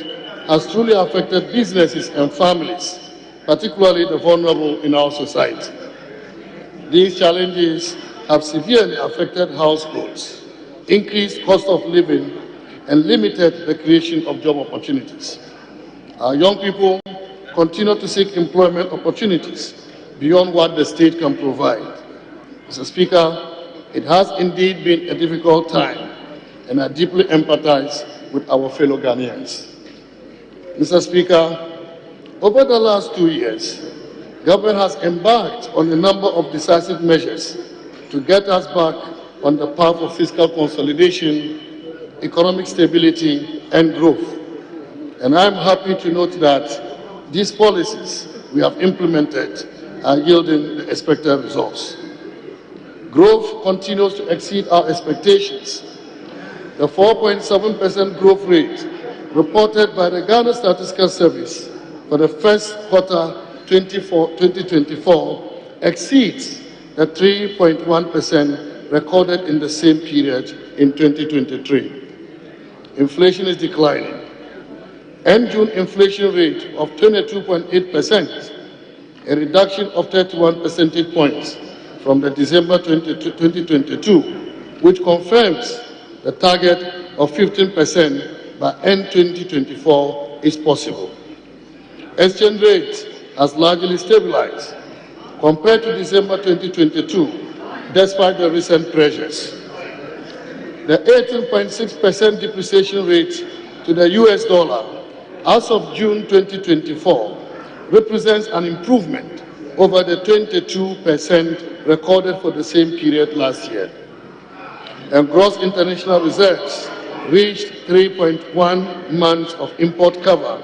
[SPEAKER 11] has truly affected businesses and families, particularly the vulnerable in our society. These challenges have severely affected households, increased cost of living, and limited the creation of job opportunities. Our young people continue to seek employment opportunities beyond what the state can provide. Mr. Speaker, it has indeed been a difficult time, and I deeply empathize with our fellow Ghanaians. Mr. Speaker, over the last 2 years, government has embarked on a number of decisive measures to get us back on the path of fiscal consolidation, economic stability, and growth. And I'm happy to note that these policies we have implemented are yielding the expected results. Growth continues to exceed our expectations. The 4.7% growth rate reported by the Ghana Statistical Service for the first quarter 2024 exceeds the 3.1% recorded in the same period in 2023. Inflation is declining. End June inflation rate of 22.8%, a reduction of 31 percentage points from the December 2022, which confirms the target of 15% by end 2024 is possible. Exchange rate has largely stabilized compared to December 2022, despite the recent pressures. The 18.6% depreciation rate to the US dollar as of June 2024 represents an improvement over the 22% recorded for the same period last year. And gross international reserves reached 3.1 months of import cover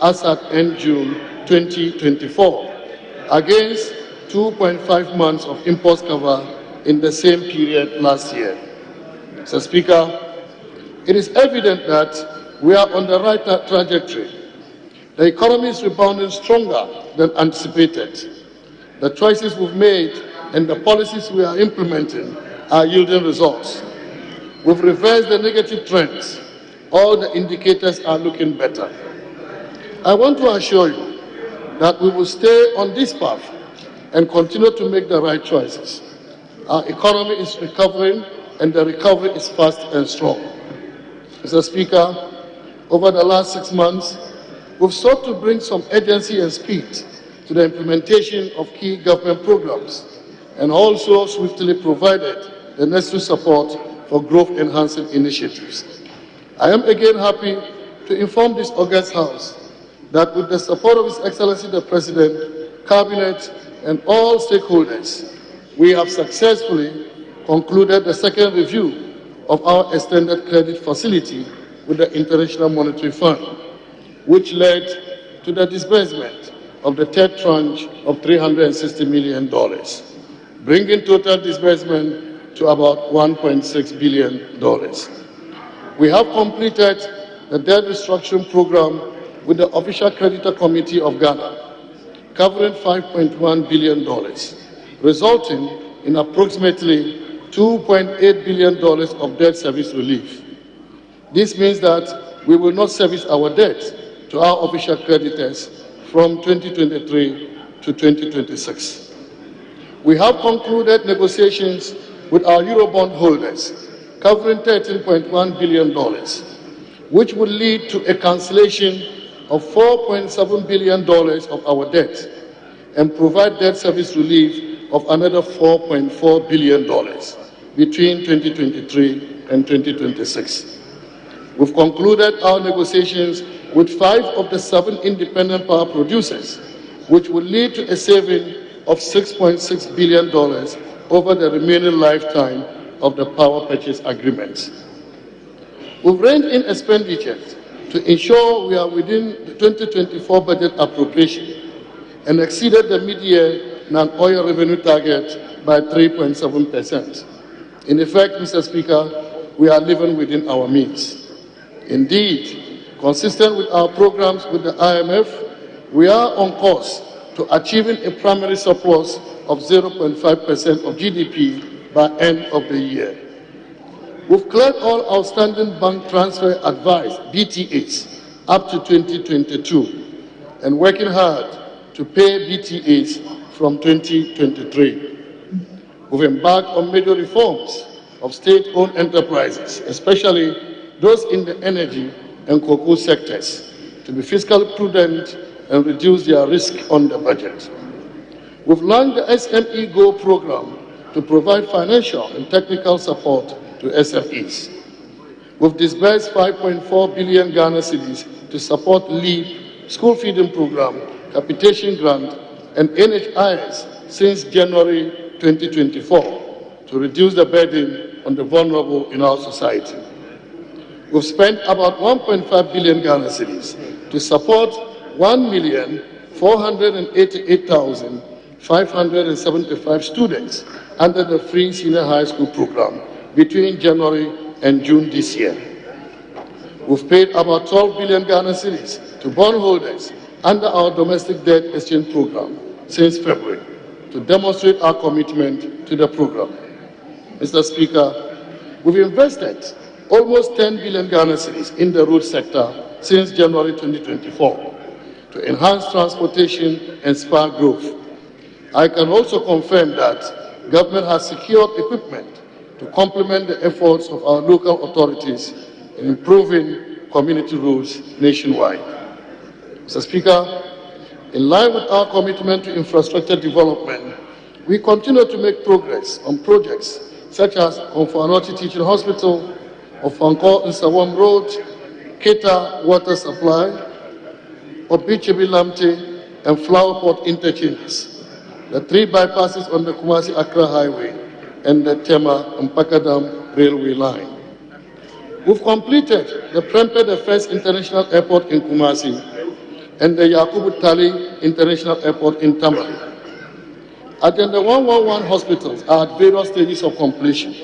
[SPEAKER 11] as at end June 2024, against 2.5 months of import cover in the same period last year. Mr. Speaker, it is evident that we are on the right trajectory. The economy is rebounding stronger than anticipated. The choices we've made and the policies we are implementing are yielding results. We've reversed the negative trends. All the indicators are looking better. I want to assure you that we will stay on this path and continue to make the right choices. Our economy is recovering, and the recovery is fast and strong. Mr. Speaker, over the last 6 months, we've sought to bring some urgency and speed to the implementation of key government programs, and also swiftly provided the necessary support for growth-enhancing initiatives. I am again happy to inform this august House that with the support of His Excellency the President, Cabinet, and all stakeholders, we have successfully concluded the second review of our extended credit facility with the International Monetary Fund, which led to the disbursement of the third tranche of $360 million, bringing total disbursement to about $1.6 billion. We have completed the debt restructuring program with the Official Creditor Committee of Ghana, covering $5.1 billion, resulting in approximately $2.8 billion of debt service relief. This means that we will not service our debt to our official creditors from 2023 to 2026. We have concluded negotiations with our Eurobond holders, covering $13.1 billion, which would lead to a cancellation of $4.7 billion of our debt and provide debt service relief of another $4.4 billion between 2023 and 2026. We've concluded our negotiations with 5 of the 7 independent power producers, which will lead to a saving of $6.6 billion over the remaining lifetime of the power purchase agreements. We've reined in expenditures to ensure we are within the 2024 budget appropriation and exceeded the mid-year non-oil revenue target by 3.7%. In effect, Mr. Speaker, we are living within our means. Indeed, consistent with our programs with the IMF, we are on course to achieving a primary surplus of 0.5% of GDP by end of the year. We've cleared all outstanding bank transfer advice, BTAs, up to 2022, and working hard to pay BTAs from 2023. We've embarked on major reforms of state-owned enterprises, especially those in the energy and cocoa sectors, to be fiscally prudent and reduce their risk on the budget. We've launched the SME Go program to provide financial and technical support to SMEs. We've disbursed 5.4 billion Ghana cedis to support LEAP, school feeding program, capitation grant, and NHIS since January 2024 to reduce the burden on the vulnerable in our society. We've spent about 1.5 billion Ghana cedis to support 1,488,575 students under the free senior high school program between January and June this year. We've paid about 12 billion Ghana cedis to bondholders under our domestic debt exchange program since February to demonstrate our commitment to the program. Mr. Speaker, we've invested almost 10 billion Ghana cedis in the road sector since January 2024 to enhance transportation and spur growth. I can also confirm that government has secured equipment to complement the efforts of our local authorities in improving community roads nationwide. Mr. Speaker, in line with our commitment to infrastructure development, we continue to make progress on projects such as Onfanoti Teaching Hospital, Ofanko Nsawam Road, Keta Water Supply, Obichebi Lamte, and Flower Pot interchanges, the 3 bypasses on the Kumasi-Accra Highway, and the Tema-Mpakadam Railway Line. We've completed the Prempeh the First International Airport in Kumasi and the Yakubu Tali International Airport in Tamale. Agenda 111 hospitals are at various stages of completion.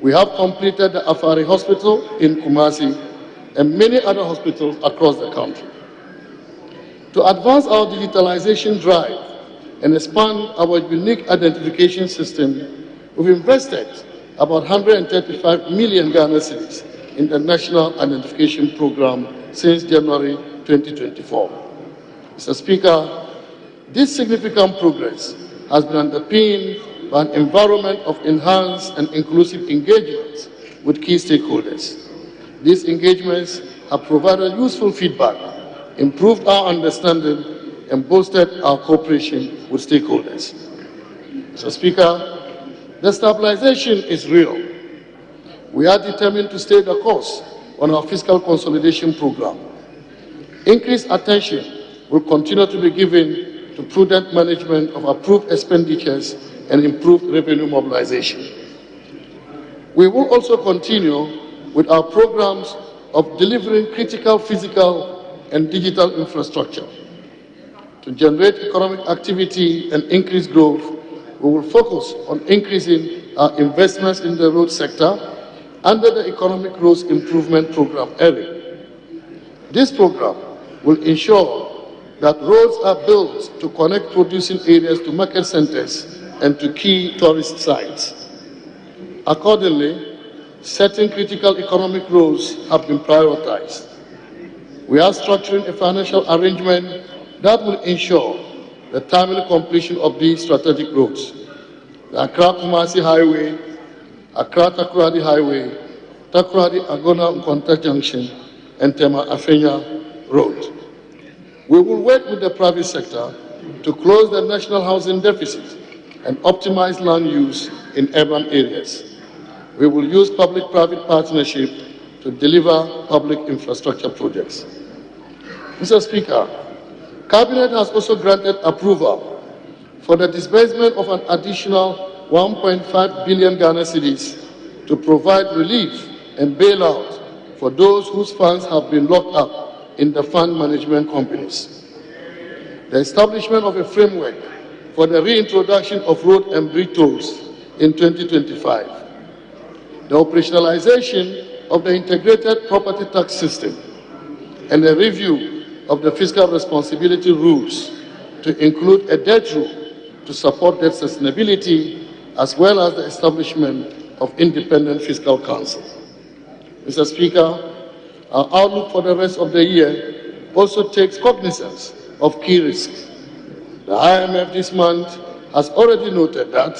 [SPEAKER 11] We have completed the Afari Hospital in Kumasi and many other hospitals across the country. To advance our digitalization drive and expand our unique identification system, we've invested about 135 million Ghana cedis in the National Identification Program since January 2024. Mr. Speaker, this significant progress has been underpinned by an environment of enhanced and inclusive engagement with key stakeholders. These engagements have provided useful feedback, improved our understanding, and boosted our cooperation with stakeholders. Mr. Speaker, the stabilization is real. We are determined to stay the course on our fiscal consolidation program. Increased attention will continue to be given to prudent management of approved expenditures and improved revenue mobilization. We will also continue with our programs of delivering critical physical and digital infrastructure. To generate economic activity and increase growth, we will focus on increasing our investments in the road sector under the Economic Growth Improvement Program area. This program will ensure that roads are built to connect producing areas to market centers and to key tourist sites. Accordingly, certain critical economic roads have been prioritized. We are structuring a financial arrangement that will ensure the timely completion of these strategic roads: the Accra-Kumasi Highway, Accra-Takoradi Highway, Takoradi-Agona-Nkwanta Junction, and Tema-Afenya Road. We will work with the private sector to close the national housing deficit and optimize land use in urban areas. We will use public-private partnership to deliver public infrastructure projects. Mr. Speaker, Cabinet has also granted approval for the disbursement of an additional 1.5 billion Ghana cedis to provide relief and bailout for those whose funds have been locked up in the fund management companies. The establishment of a framework for the reintroduction of road and bridge tolls in 2025. The operationalization of the integrated property tax system and a review of the fiscal responsibility rules to include a debt rule to support debt sustainability, as well as the establishment of independent fiscal council. Mr. Speaker, our outlook for the rest of the year also takes cognizance of key risks. The IMF this month has already noted that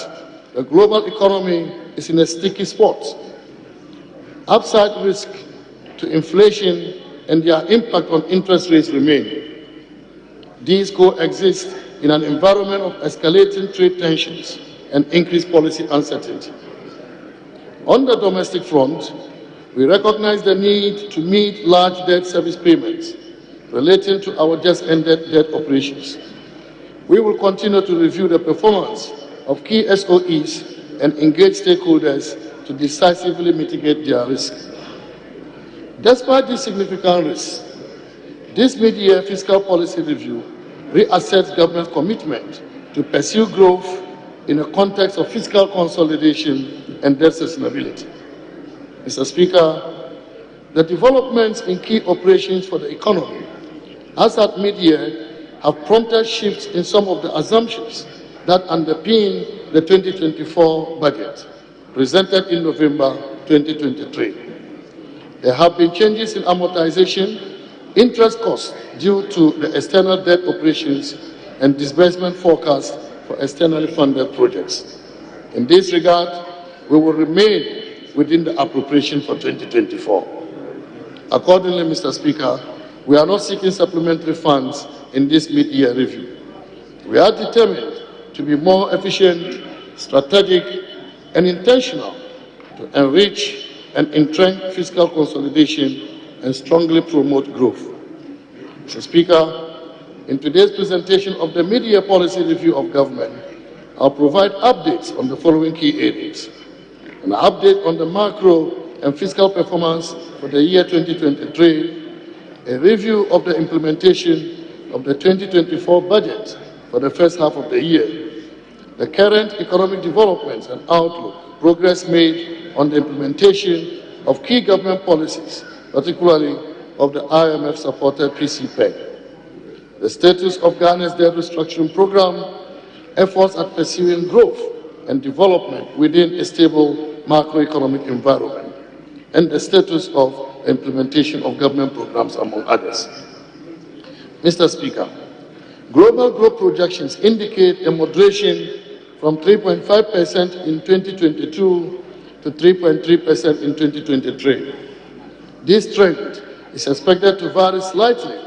[SPEAKER 11] the global economy is in a sticky spot. Upside risk to inflation and their impact on interest rates remain. These coexist in an environment of escalating trade tensions and increased policy uncertainty. On the domestic front, we recognize the need to meet large debt service payments relating to our just-ended debt operations. We will continue to review the performance of key SOEs and engage stakeholders to decisively mitigate their risk. Despite these significant risks, this mid-year fiscal policy review reassesses government's commitment to pursue growth in a context of fiscal consolidation and debt sustainability. Mr. Speaker, the developments in key operations for the economy, as at mid-year, have prompted shifts in some of the assumptions that underpin the 2024 budget, presented in November 2023. There have been changes in amortization, interest costs due to the external debt operations, and disbursement forecast for externally funded projects. In this regard, we will remain within the appropriation for 2024. Accordingly, Mr. Speaker, we are not seeking supplementary funds in this mid-year review. We are determined to be more efficient, strategic, and intentional to enrich and entrench fiscal consolidation and strongly promote growth. Mr. Speaker, in today's presentation of the mid-year policy review of government, I'll provide updates on the following key areas: an update on the macro and fiscal performance for the year 2023, a review of the implementation of the 2024 budget for the first half of the year, the current economic developments and outlook, progress made on the implementation of key government policies, particularly of the IMF-supported PCPEG, the status of Ghana's debt restructuring program, efforts at pursuing growth and development within a stable macroeconomic environment, and the status of implementation of government programs, among others. Mr. Speaker, global growth projections indicate a moderation from 3.5% in 2022 to 3.3% in 2023. This trend is expected to vary slightly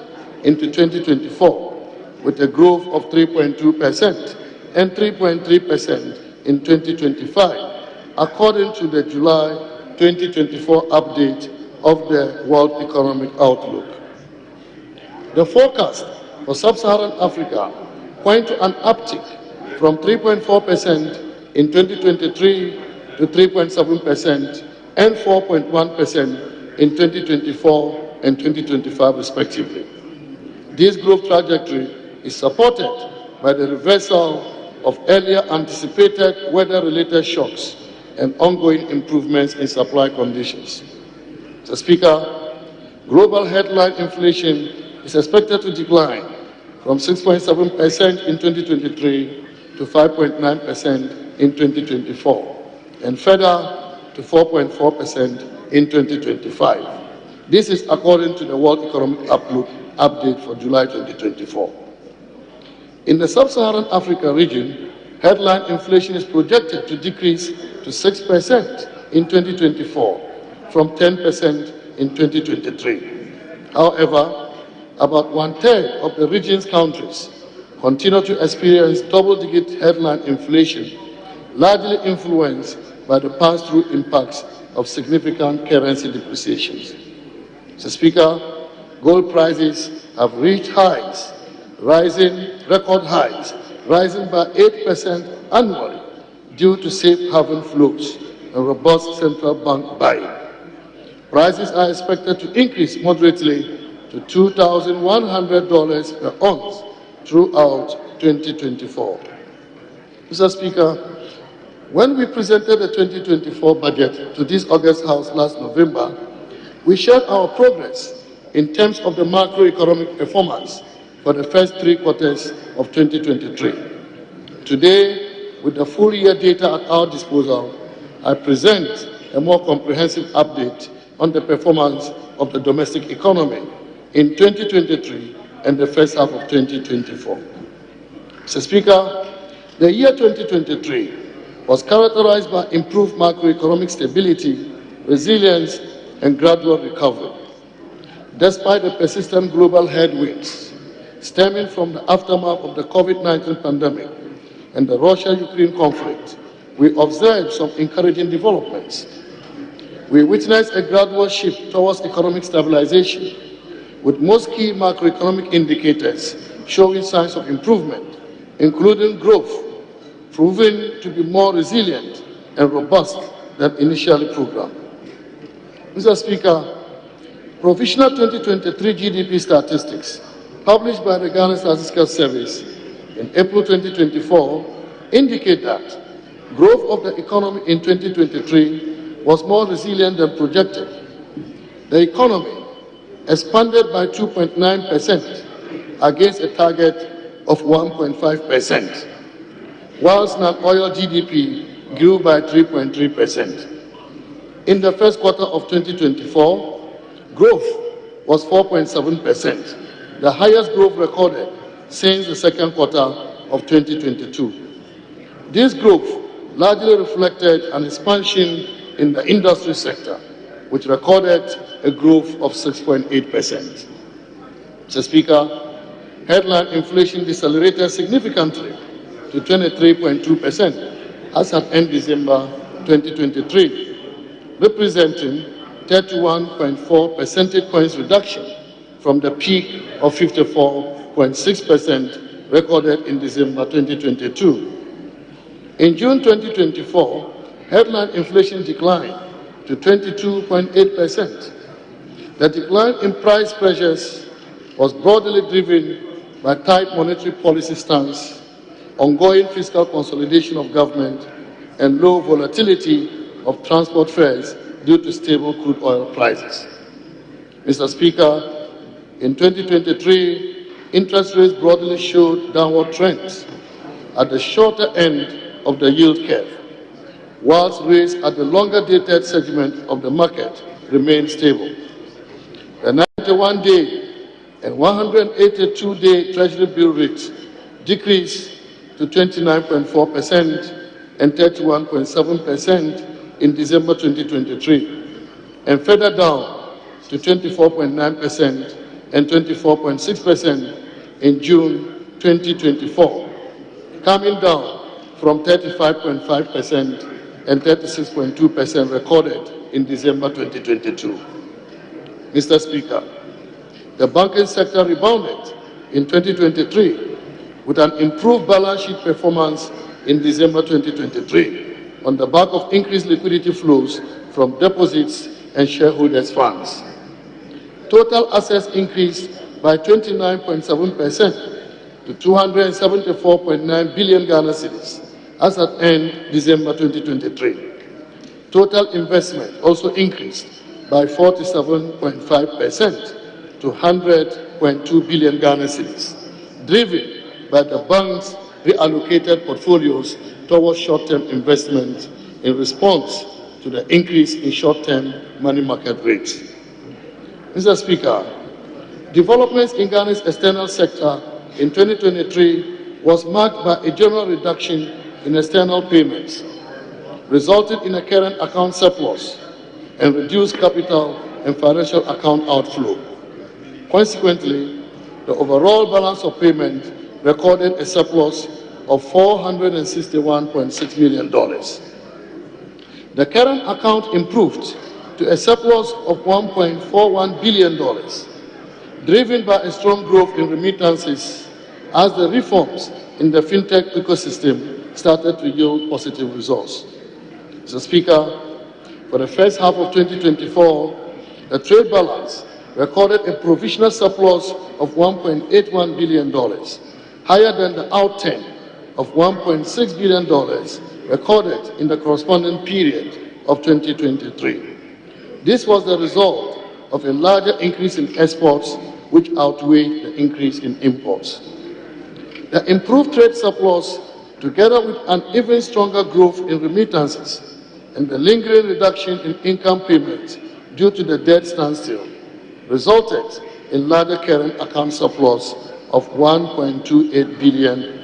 [SPEAKER 11] into 2024, with a growth of 3.2% and 3.3% in 2025, according to the July 2024 update of the World Economic Outlook. The forecast for sub-Saharan Africa point to an uptick from 3.4% in 2023 to 3.7% and 4.1% in 2024 and 2025 respectively. This growth trajectory is supported by the reversal of earlier anticipated weather-related shocks and ongoing improvements in supply conditions. Mr. Speaker, global headline inflation is expected to decline from 6.7% in 2023 to 5.9% in 2024, and further to 4.4% in 2025. This is according to the World Economic Outlook update for July 2024. In the sub-Saharan Africa region, headline inflation is projected to decrease to 6% in 2024 from 10% in 2023. However, about one-third of the region's countries continue to experience double-digit headline inflation, largely influenced by the pass-through impacts of significant currency depreciations. Mr. Speaker, gold prices have reached record highs, rising by 8% annually due to safe haven flows and robust central bank buying. Prices are expected to increase moderately to $2,100 per ounce throughout 2024. Mr. Speaker, when we presented the 2024 budget to this August House last November, we shared our progress in terms of the macroeconomic performance for the first 3 quarters of 2023. Today, with the full year data at our disposal, I present a more comprehensive update on the performance of the domestic economy in 2023 and the first half of 2024. Mr. Speaker, the year 2023 was characterized by improved macroeconomic stability, resilience, and gradual recovery. Despite the persistent global headwinds stemming from the aftermath of the COVID-19 pandemic and the Russia-Ukraine conflict, we observed some encouraging developments. We witnessed a gradual shift towards economic stabilization, with most key macroeconomic indicators showing signs of improvement, including growth, proving to be more resilient and robust than initially programmed. Mr. Speaker, provisional 2023 GDP statistics published by the Ghana Statistical Service in April 2024 indicate that growth of the economy in 2023 was more resilient than projected. The economy expanded by 2.9% against a target of 1.5%, whilst non-oil GDP grew by 3.3%. In the first quarter of 2024, growth was 4.7%, the highest growth recorded since the second quarter of 2022. This growth largely reflected an expansion in the industry sector, which recorded a growth of 6.8%. Mr. Speaker, headline inflation decelerated significantly to 23.2% as at end December 2023, representing 31.4 percentage points reduction from the peak of 54.6% recorded in December 2022. In June 2024, headline inflation declined to 22.8%. The decline in price pressures was broadly driven by tight monetary policy stance, ongoing fiscal consolidation of government, and low volatility of transport fares due to stable crude oil prices. Mr. Speaker, in 2023, interest rates broadly showed downward trends at the shorter end of the yield curve, whilst rates at the longer-dated segment of the market remained stable. The 91-day and 182-day Treasury bill rates decreased to 29.4% and 31.7% in December 2023, and further down to 24.9% and 24.6% in June 2024, coming down from 35.5% and 36.2% recorded in December 2022. Mr. Speaker, the banking sector rebounded in 2023 with an improved balance sheet performance in December 2023 on the back of increased liquidity flows from deposits and shareholders' funds. Total assets increased by 29.7% to 274.9 billion Ghana cedis as at end December 2023. Total investment also increased by 47.5% to 100.2 billion Ghana cedis, driven by the bank's reallocated portfolios towards short-term investment in response to the increase in short-term money market rates. Mr. Speaker, developments in Ghana's external sector in 2023 was marked by a general reduction in external payments, resulting in a current account surplus and reduced capital and financial account outflow. Consequently, the overall balance of payment recorded a surplus of $461.6 million. The current account improved to a surplus of $1.41 billion, driven by a strong growth in remittances as the reforms in the fintech ecosystem started to yield positive results. Mr. Speaker, for the first half of 2024, the trade balance recorded a provisional surplus of $1.81 billion, higher than the outturn of $1.6 billion recorded in the corresponding period of 2023. This was the result of a larger increase in exports, which outweighed the increase in imports. The improved trade surplus, together with an even stronger growth in remittances and the lingering reduction in income payments due to the debt standstill, resulted in larger current account surplus of $1.28 billion,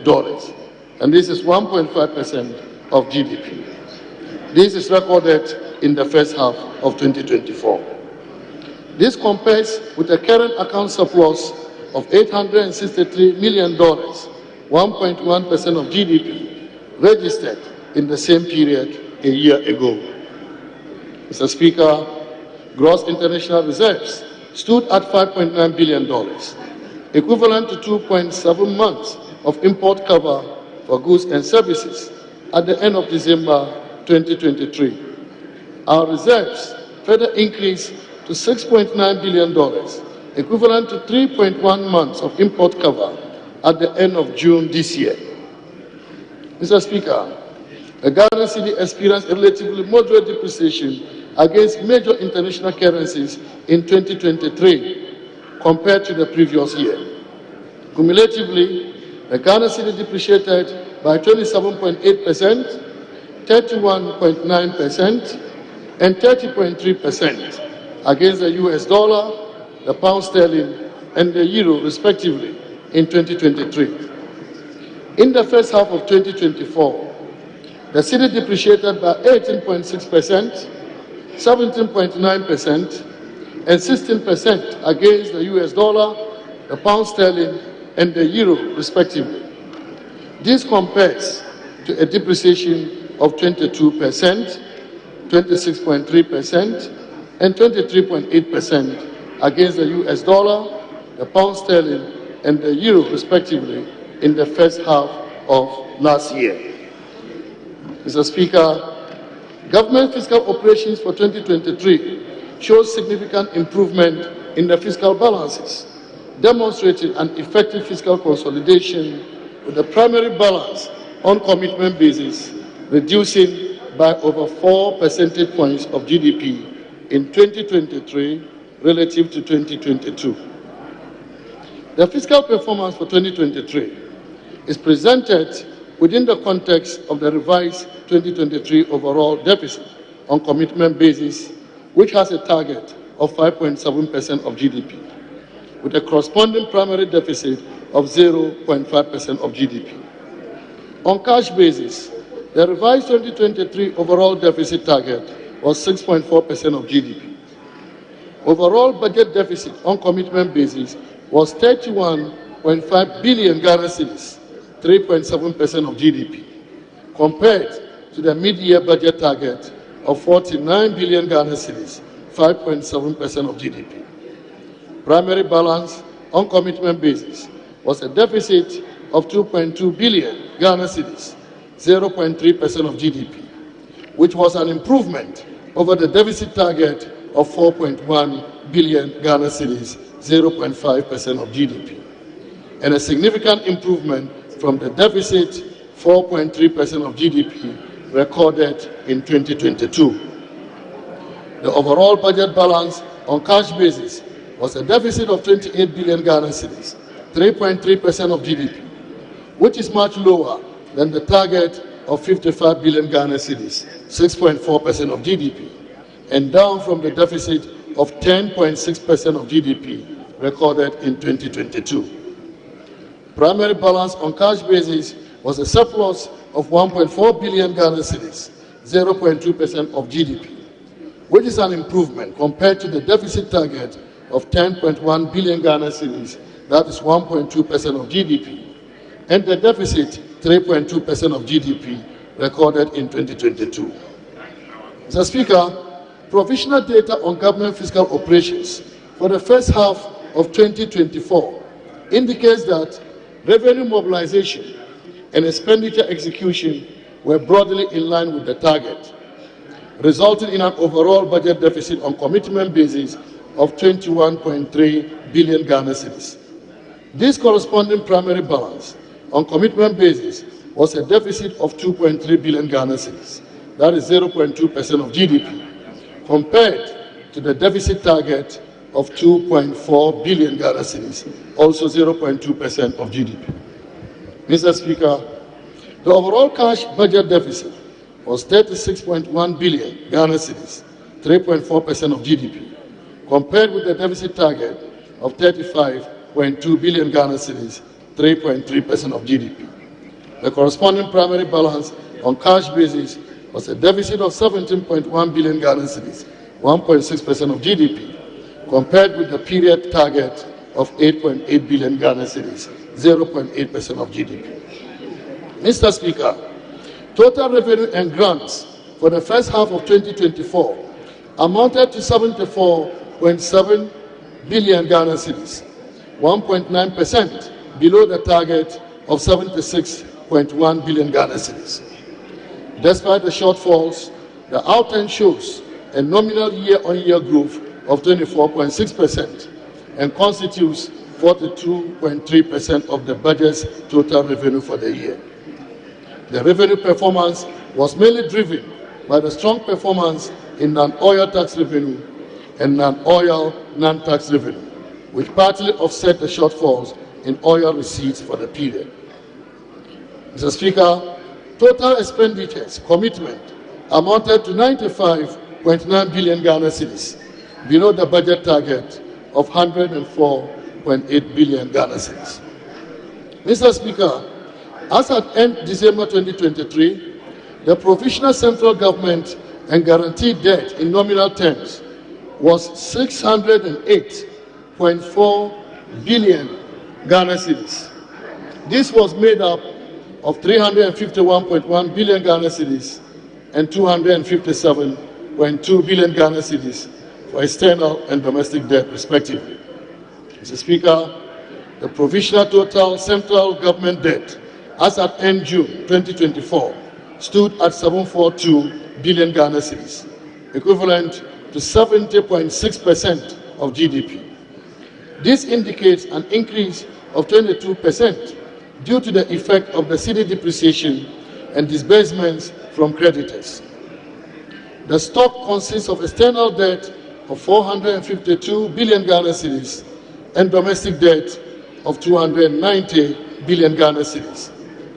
[SPEAKER 11] and this is 1.5% of GDP. This is recorded in the first half of 2024. This compares with a current account surplus of $863 million, 1.1% of GDP, registered in the same period a year ago. Mr. Speaker, gross international reserves stood at $5.9 billion, equivalent to 2.7 months of import cover for goods and services at the end of December 2023. Our reserves further increased to $6.9 billion, equivalent to 3.1 months of import cover at the end of June this year. Mr. Speaker, the Ghana cedi experienced a relatively moderate depreciation against major international currencies in 2023 compared to the previous year. Cumulatively, the Ghana cedi depreciated by 27.8%, 31.9%, and 30.3% against the US dollar, the pound sterling, and the euro, respectively, in 2023. In the first half of 2024, the cedi depreciated by 18.6%, 17.9%, and 16% against the US dollar, the pound sterling, and the euro, respectively. This compares to a depreciation of 22%, 26.3%, and 23.8% against the US dollar, the pound sterling, and the euro, respectively, in the first half of last year. Mr. Speaker, government fiscal operations for 2023 show significant improvement in the fiscal balances, demonstrating an effective fiscal consolidation with the primary balance on commitment basis reducing by over 4 percentage points of GDP in 2023 relative to 2022. The fiscal performance for 2023 is presented within the context of the revised 2023 overall deficit on commitment basis, which has a target of 5.7% of GDP, with a corresponding primary deficit of 0.5% of GDP. On cash basis, the revised 2023 overall deficit target was 6.4% of GDP. Overall budget deficit on commitment basis was 31.5 billion Ghana cedis, 3.7% of GDP, compared to the mid-year budget target of 49 billion Ghana cedis, 5.7% of GDP. primary balance on commitment basis was a deficit of 2.2 billion Ghana cedis, 0.3% of GDP, which was an improvement over the deficit target of 4.1 billion Ghana cedis, 0.5% of GDP, and a significant improvement from the deficit 4.3% of GDP recorded in 2022. The overall budget balance on cash basis was a deficit of 28 billion Ghana cedis, 3.3% of GDP, which is much lower than the target of 55 billion Ghana cedis, 6.4% of GDP, and down from the deficit of 10.6% of GDP recorded in 2022. Primary balance on cash basis was a surplus of 1.4 billion Ghana cedis, 0.2% of GDP, which is an improvement compared to the deficit target of 10.1 billion Ghana cedis, that is 1.2% of GDP, and the deficit 3.2% of GDP recorded in 2022. Mr. Speaker, provisional data on government fiscal operations for the first half of 2024 indicates that revenue mobilization and expenditure execution were broadly in line with the target, resulting in an overall budget deficit on commitment basis of 21.3 billion Ghana cedis. This corresponding primary balance on commitment basis was a deficit of 2.3 billion Ghana cedis, that is 0.2% of GDP, compared to the deficit target of 2.4 billion Ghana cedis, also 0.2% of GDP. Mr. Speaker, the overall cash budget deficit was 36.1 billion Ghana cedis, 3.4% of GDP, compared with the deficit target of 35.2 billion Ghana cedis, 3.3% of GDP. The corresponding primary balance on cash basis was a deficit of 17.1 billion Ghana cedis, 1.6% of GDP, compared with the period target of 8.8 billion Ghana cedis, 0.8% of GDP. Mr. Speaker, total revenue and grants for the first half of 2024 amounted to 74.7 billion Ghana cedis, 1.9% below the target of 76.1 billion Ghana cedis. Despite the shortfalls, the outturn shows a nominal year-on-year growth of 24.6% and constitutes 42.3% of the budget's total revenue for the year. The revenue performance was mainly driven by the strong performance in non-oil tax revenue and non-oil non-tax revenue, which partly offset the shortfalls in oil receipts for the period. Mr. Speaker, total expenditures commitment amounted to 95.9 billion Ghana cedis, below the budget target of 104.8 billion Ghana cedis. Mr. Speaker, as at end December 2023, the provisional central government and guaranteed debt in nominal terms was 608.4 billion Ghana cedis. This was made up of 351.1 billion Ghana cedis and 257.2 billion Ghana cedis for external and domestic debt, respectively. Mr. Speaker, the provisional total central government debt as at end June 2024 stood at 742 billion Ghana cedis, equivalent to 70.6% of GDP. This indicates an increase of 22% due to the effect of the cedi depreciation and disbursements from creditors. The stock consists of external debt of 452 billion Ghana cedis and domestic debt of 290 billion Ghana cedis,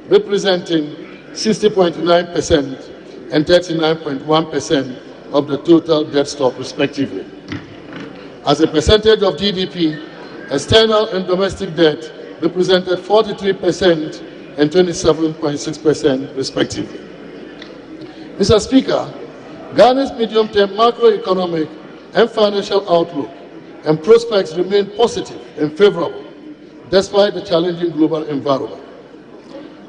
[SPEAKER 11] representing 60.9% and 39.1% of the total debt stock, respectively. As a percentage of GDP, external and domestic debt represented 43% and 27.6%, respectively. Mr. Speaker, Ghana's medium-term macroeconomic and financial outlook and prospects remain positive and favorable despite the challenging global environment.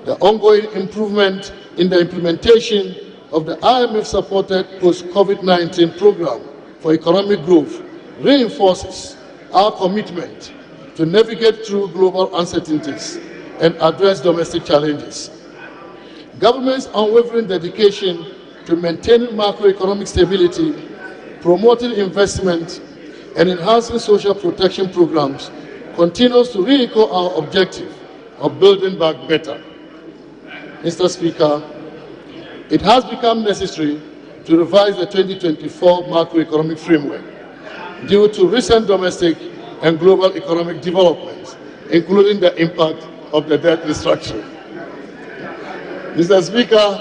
[SPEAKER 11] The ongoing improvement in the implementation of the IMF-supported post-COVID-19 program for economic growth reinforces our commitment to navigate through global uncertainties and address domestic challenges. Government's unwavering dedication to maintaining macroeconomic stability, promoting investment, and enhancing social protection programs continues to re-echo our objective of building back better. Mr. Speaker, it has become necessary to revise the 2024 macroeconomic framework due to recent domestic and global economic developments, including the impact of the debt restructuring. Mr. Speaker,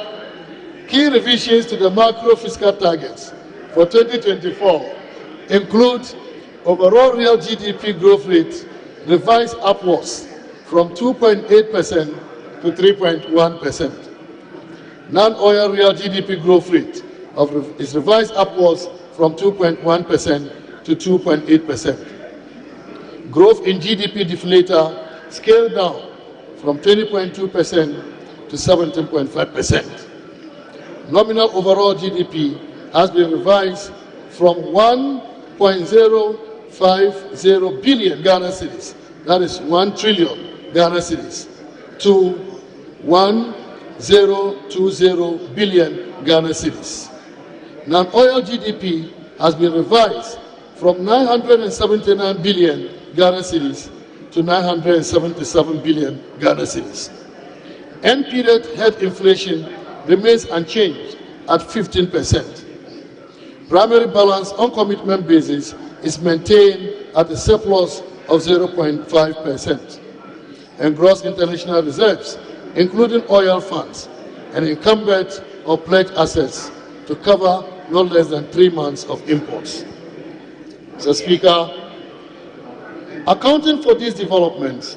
[SPEAKER 11] key revisions to the macro fiscal targets for 2024 include overall real GDP growth rate revised upwards from 2.8% to 3.1%. Non-oil real GDP growth rate is revised upwards from 2.1% to 2.8%. Growth in GDP deflator scaled down from 20.2% to 17.5%. Nominal overall GDP has been revised from 1.050 billion Ghana cedis, that is 1 trillion Ghana cedis, to 1.020 billion Ghana cedis. Non-oil GDP has been revised from 979 billion Ghana cedis to 977 billion Ghana cedis. End-period head inflation remains unchanged at 15%. Primary balance on commitment basis is maintained at a surplus of 0.5%. And gross international reserves, including oil funds and incumbent or pledged assets, to cover no less than 3 months of imports. Mr. Speaker, accounting for these developments,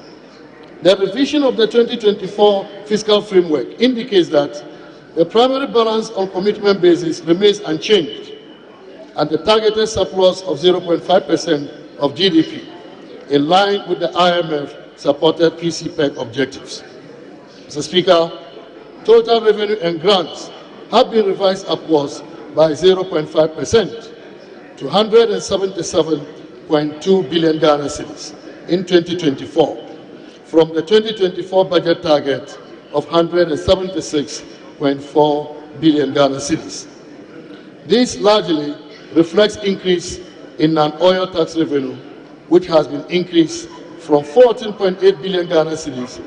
[SPEAKER 11] the revision of the 2024 fiscal framework indicates that the primary balance on commitment basis remains unchanged at the targeted surplus of 0.5% of GDP, in line with the IMF-supported PCPEC objectives. Mr. Speaker, total revenue and grants have been revised upwards by 0.5% to 177.2 billion Ghana cedis in 2024, from the 2024 budget target of 176.4 billion Ghana cedis. This largely reflects increase in non-oil tax revenue, which has been increased from 14.8 billion Ghana cedis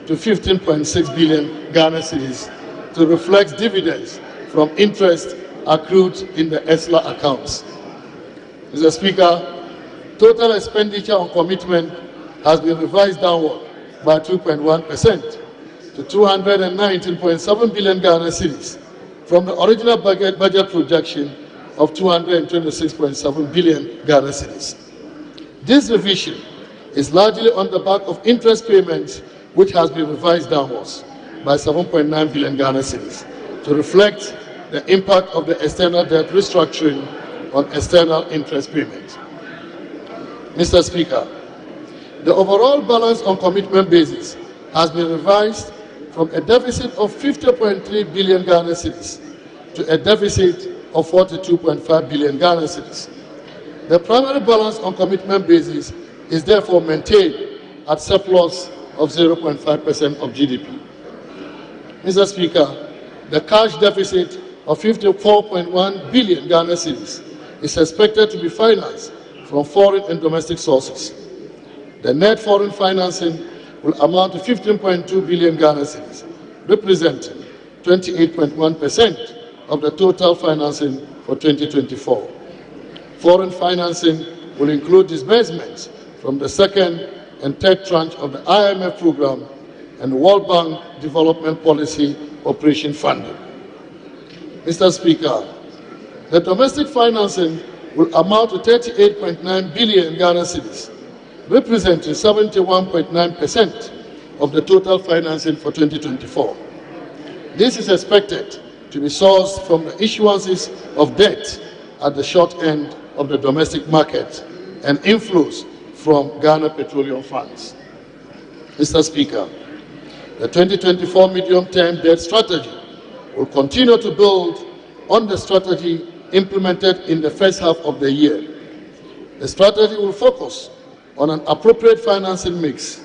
[SPEAKER 11] to 15.6 billion Ghana cedis to reflect dividends from interest accrued in the ESLA accounts. Mr. Speaker, total expenditure on commitment has been revised downward by 2.1% to 219.7 billion Ghana cedis from the original budget projection of 226.7 billion Ghana cedis. This revision is largely on the back of interest payments, which has been revised downwards by 7.9 billion Ghana cedis to reflect the impact of the external debt restructuring on external interest payments. Mr. Speaker, the overall balance on commitment basis has been revised from a deficit of 50.3 billion Ghana cedis to a deficit of 42.5 billion Ghana cedis. The primary balance on commitment basis is therefore maintained at surplus of 0.5% of GDP. Mr. Speaker, the cash deficit of 54.1 billion Ghana cedis is expected to be financed from foreign and domestic sources. The net foreign financing will amount to 15.2 billion Ghana cedis, representing 28.1% of the total financing for 2024. Foreign financing will include disbursements from the second and third tranche of the IMF program and World Bank Development Policy Operation Funding. Mr. Speaker, the domestic financing will amount to 38.9 billion Ghana cedis, representing 71.9% of the total financing for 2024. This is expected to be sourced from the issuances of debt at the short end of the domestic market and inflows from Ghana Petroleum Funds. Mr. Speaker, the 2024 medium-term debt strategy will continue to build on the strategy implemented in the first half of the year. The strategy will focus on an appropriate financing mix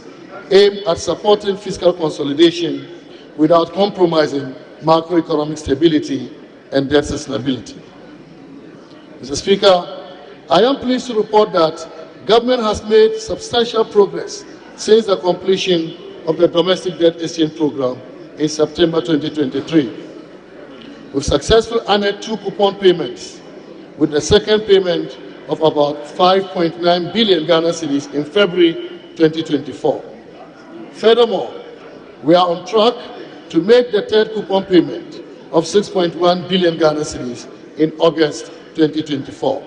[SPEAKER 11] aimed at supporting fiscal consolidation without compromising macroeconomic stability and debt sustainability. Mr. Speaker, I am pleased to report that government has made substantial progress since the completion of the domestic debt exchange program in September 2023. We've successfully honored 2 coupon payments, with the second payment of about 5.9 billion Ghana cedis in February 2024. Furthermore, we are on track to make the third coupon payment of 6.1 billion Ghana cedis in August 2024.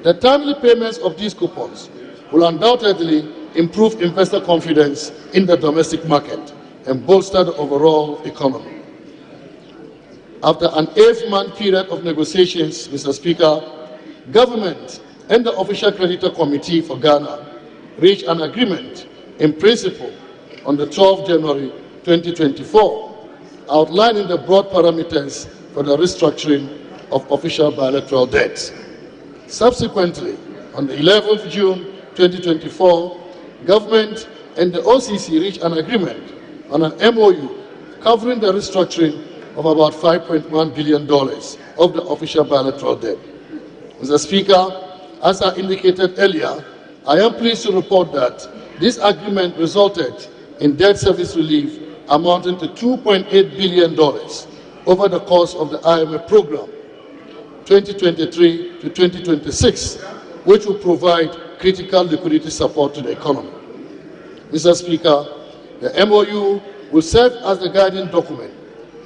[SPEAKER 11] The timely payments of these coupons will undoubtedly improve investor confidence in the domestic market and bolster the overall economy. After an 8-month period of negotiations, Mr. Speaker, government and the Official Creditor Committee for Ghana reached an agreement in principle on the 12th January 2024, outlining the broad parameters for the restructuring of official bilateral debt. Subsequently, on the 11th June 2024, government and the OCC reached an agreement on an MOU covering the restructuring of about $5.1 billion of the official bilateral debt. Mr. Speaker, as I indicated earlier, I am pleased to report that this agreement resulted in debt service relief amounting to $2.8 billion over the course of the IMF program 2023 to 2026, which will provide critical liquidity support to the economy. Mr. Speaker, the MOU will serve as the guiding document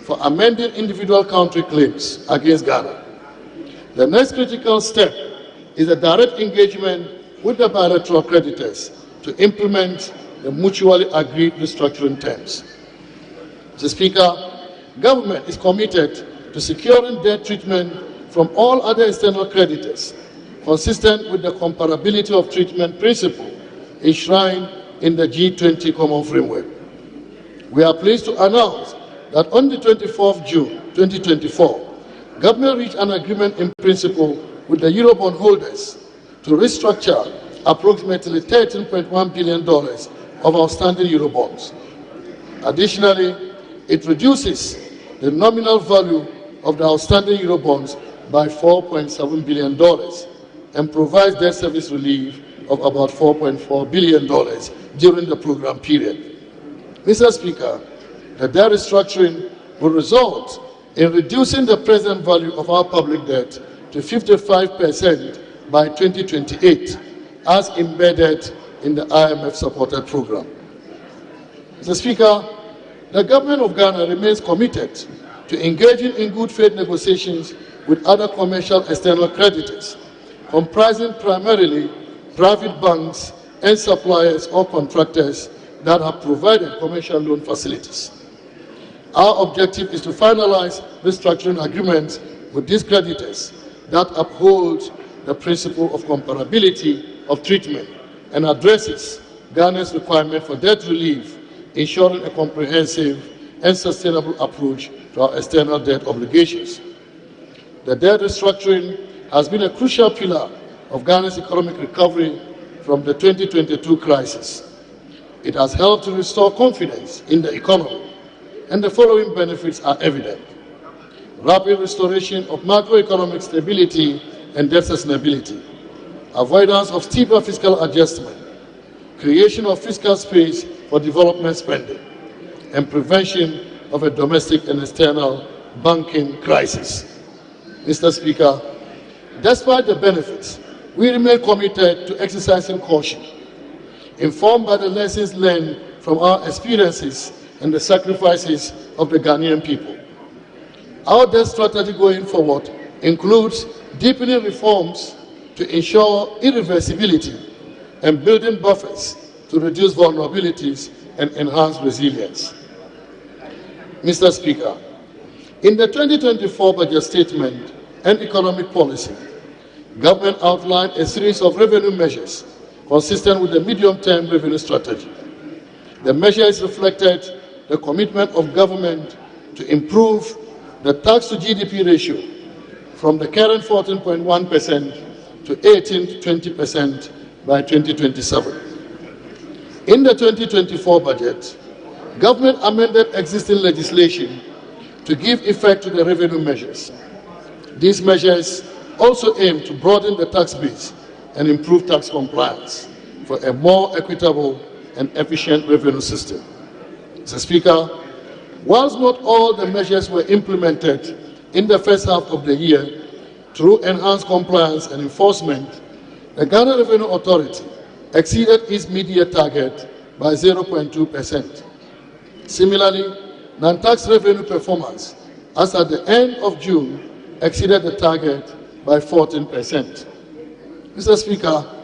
[SPEAKER 11] for amending individual country claims against Ghana. The next critical step is a direct engagement with the bilateral creditors to implement the mutually agreed restructuring terms. Mr. Speaker, government is committed to securing debt treatment from all other external creditors, consistent with the comparability of treatment principle enshrined in the G20 Common Framework. We are pleased to announce that on the 24th June 2024, government reached an agreement in principle with the Eurobond holders to restructure approximately $13.1 billion of outstanding Eurobonds. Additionally, it reduces the nominal value of the outstanding Eurobonds by $4.7 billion and provides debt service relief of about $4.4 billion during the program period. Mr. Speaker, the debt restructuring will result in reducing the present value of our public debt to 55% by 2028, as embedded in the IMF-supported program. Mr. Speaker, the government of Ghana remains committed to engaging in good faith negotiations with other commercial external creditors, comprising primarily private banks and suppliers or contractors that have provided commercial loan facilities. Our objective is to finalize restructuring agreements with these creditors that uphold the principle of comparability of treatment and addresses Ghana's requirement for debt relief, ensuring a comprehensive and sustainable approach to our external debt obligations. The debt restructuring has been a crucial pillar of Ghana's economic recovery from the 2022 crisis. It has helped to restore confidence in the economy, and the following benefits are evident: rapid restoration of macroeconomic stability and debt sustainability, avoidance of steeper fiscal adjustment, creation of fiscal space for development spending, and prevention of a domestic and external banking crisis. Mr. Speaker, despite the benefits, we remain committed to exercising caution, informed by the lessons learned from our experiences and the sacrifices of the Ghanaian people. Our debt strategy going forward includes deepening reforms to ensure irreversibility and building buffers to reduce vulnerabilities and enhance resilience. Mr. Speaker, in the 2024 budget statement and economic policy, government outlined a series of revenue measures consistent with the medium-term revenue strategy. The measures reflected the commitment of government to improve the tax-to-GDP ratio from the current 14.1% to 18 to 20% by 2027. In the 2024 budget, government amended existing legislation to give effect to the revenue measures. These measures also aim to broaden the tax base and improve tax compliance for a more equitable and efficient revenue system. Mr. Speaker, whilst not all the measures were implemented in the first half of the year through enhanced compliance and enforcement, the Ghana Revenue Authority exceeded its mid-year target by 0.2%. Similarly, non-tax revenue performance, as at the end of June, exceeded the target by 14%. Mr. Speaker,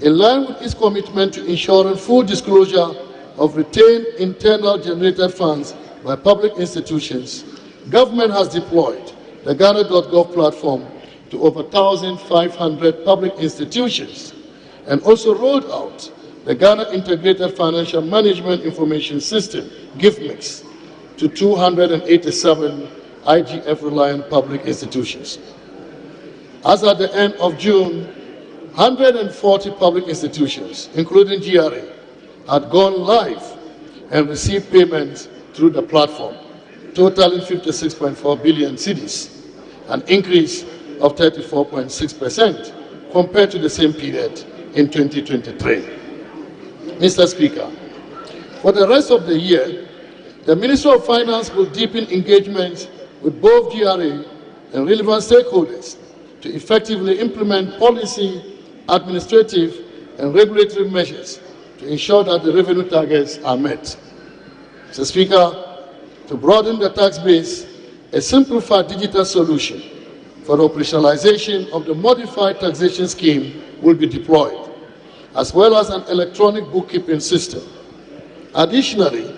[SPEAKER 11] in line with its commitment to ensuring full disclosure of retained internal generated funds by public institutions, government has deployed the Ghana.gov platform to over 1,500 public institutions and also rolled out the Ghana Integrated Financial Management Information System, GIFMIX, to 287 IGF-reliant public institutions. As at the end of June, 140 public institutions, including GRA, had gone live and received payments through the platform, totaling 56.4 billion cedis, an increase of 34.6% compared to the same period in 2023. Mr. Speaker, for the rest of the year, the Ministry of Finance will deepen engagement with both GRA and relevant stakeholders to effectively implement policy, administrative, and regulatory measures to ensure that the revenue targets are met. Mr. Speaker, to broaden the tax base, a simplified digital solution for the operationalization of the modified taxation scheme will be deployed, as well as an electronic bookkeeping system. Additionally,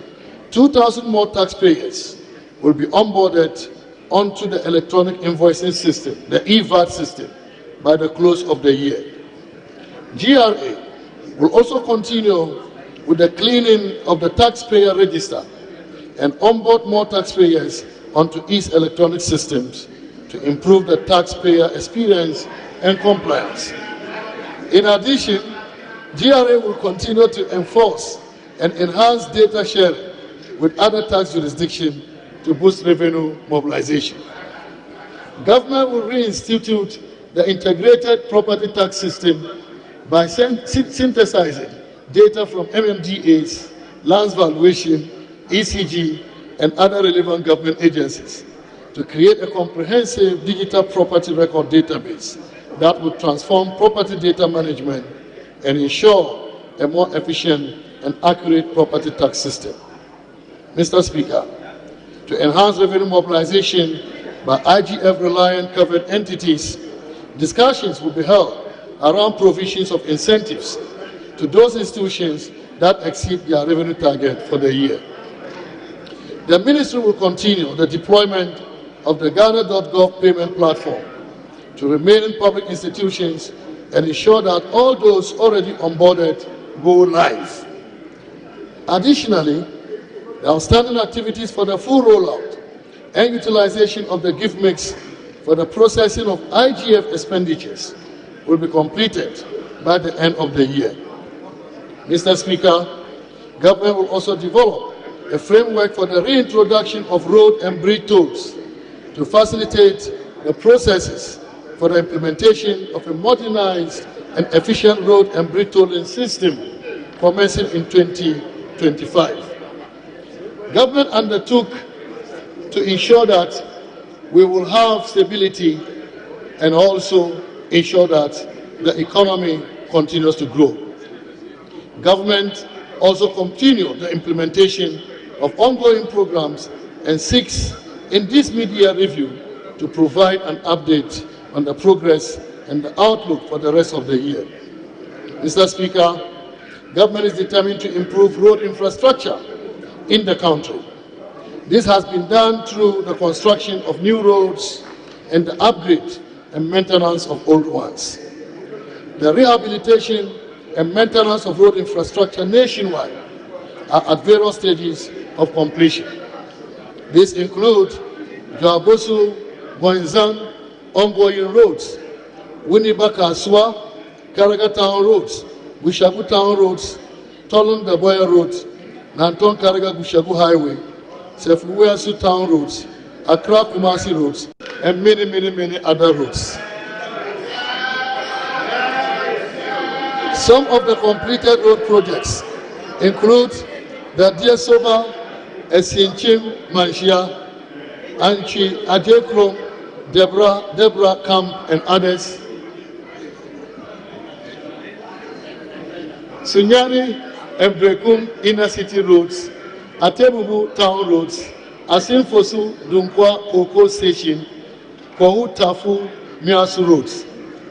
[SPEAKER 11] 2,000 more taxpayers will be onboarded onto the electronic invoicing system, the EVAT system, by the close of the year. GRA will also continue with the cleaning of the taxpayer register and onboard more taxpayers onto its electronic systems to improve the taxpayer experience and compliance. In addition, GRA will continue to enforce and enhance data sharing with other tax jurisdictions to boost revenue mobilization. Government will reinstitute the integrated property tax system by synthesizing data from MMDAs, lands valuation, ECG, and other relevant government agencies to create a comprehensive digital property record database that will transform property data management and ensure a more efficient and accurate property tax system. Mr. Speaker, to enhance revenue mobilization by IGF-reliant covered entities, discussions will be held around provisions of incentives to those institutions that exceed their revenue target for the year. The Ministry will continue the deployment of the Ghana.gov payment platform to remaining public institutions and ensure that all those already onboarded go live. Additionally, the outstanding activities for the full rollout and utilization of the GIFMIX for the processing of IGF expenditures will be completed by the end of the year. Mr. Speaker, government will also develop a framework for the reintroduction of road and bridge tolls to facilitate the processes for the implementation of a modernized and efficient road and bridge tolling system commencing in 2025. Government undertook to ensure that we will have stability and also ensure that the economy continues to grow. Government also continued the implementation of ongoing programs and seeks in this mid-year review to provide an update on the progress and the outlook for the rest of the year. Mr. Speaker, government is determined to improve road infrastructure in the country. This has been done through the construction of new roads and the upgrade and maintenance of old ones. The rehabilitation and maintenance of road infrastructure nationwide are at various stages of completion. These include Jabosu, Boinzan, ongoing roads, Winneba Kaswa, Karagatown roads, Gushagu Town Roads, Tolun Daboya Road, Nanton Karaga Gushagu Highway, Sefuweasu Town Roads, Accra Kumasi Roads, and many other roads. Some of the completed road projects include the Diasoba, Esienchim, Manshia, Anchi, Adekrom, Deborah Camp, and others. Sunyani and Brekum Inner City Roads, Atebubu Town Roads, Asinfosu Dunkwa Koko Station, Kohu Tafu Miasu Roads.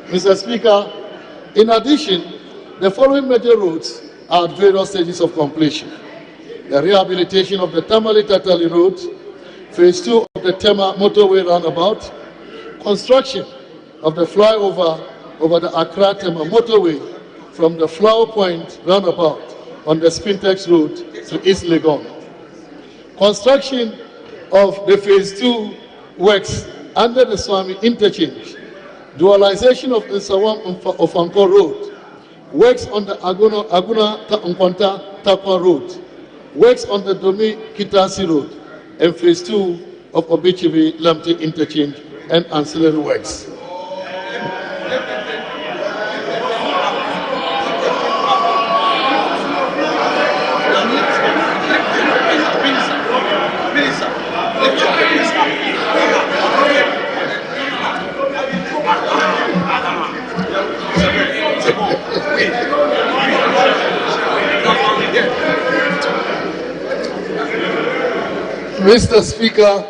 [SPEAKER 11] Mr. Speaker, in addition, the following major roads are at various stages of completion. The rehabilitation of the Tamale-Tatali Road, Phase 2 of the Tema Motorway Roundabout, construction of the flyover over the Accra-Tema Motorway from the Flower Point Roundabout on the Spintex Road to East Legon. Construction of the Phase 2 works under the Swami Interchange, dualization of Nsawam Ofanko Road, works on the Aguna Nkwanta Takwa Road, works on the Domi Kitasi Road, and Phase 2 of Obichibi Lamte Interchange and ancillary works. Mr. Speaker,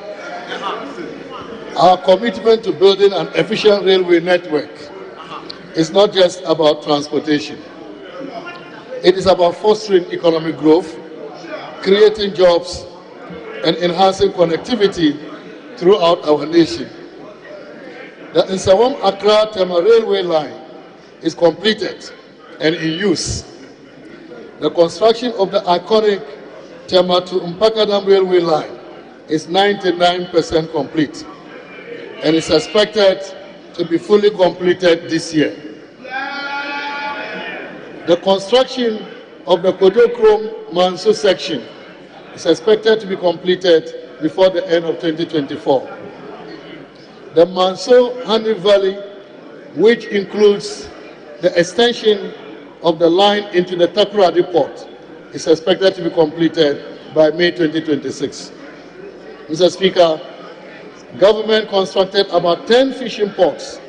[SPEAKER 11] our commitment to building an efficient railway network is not just about transportation. It is about fostering economic growth, creating jobs, and enhancing connectivity throughout our nation. The Nsawam Accra Tema railway line is completed and in use. The construction of the iconic Tema to Mpakadam railway line is 99% complete and is expected to be fully completed this year. The construction of the Kodokrom Manso section is expected to be completed before the end of 2024. The Manso Honey Valley, which includes the extension of the line into the Takoradi port, is expected to be completed by May 2026. Mr. Speaker, government constructed about 10 fishing ports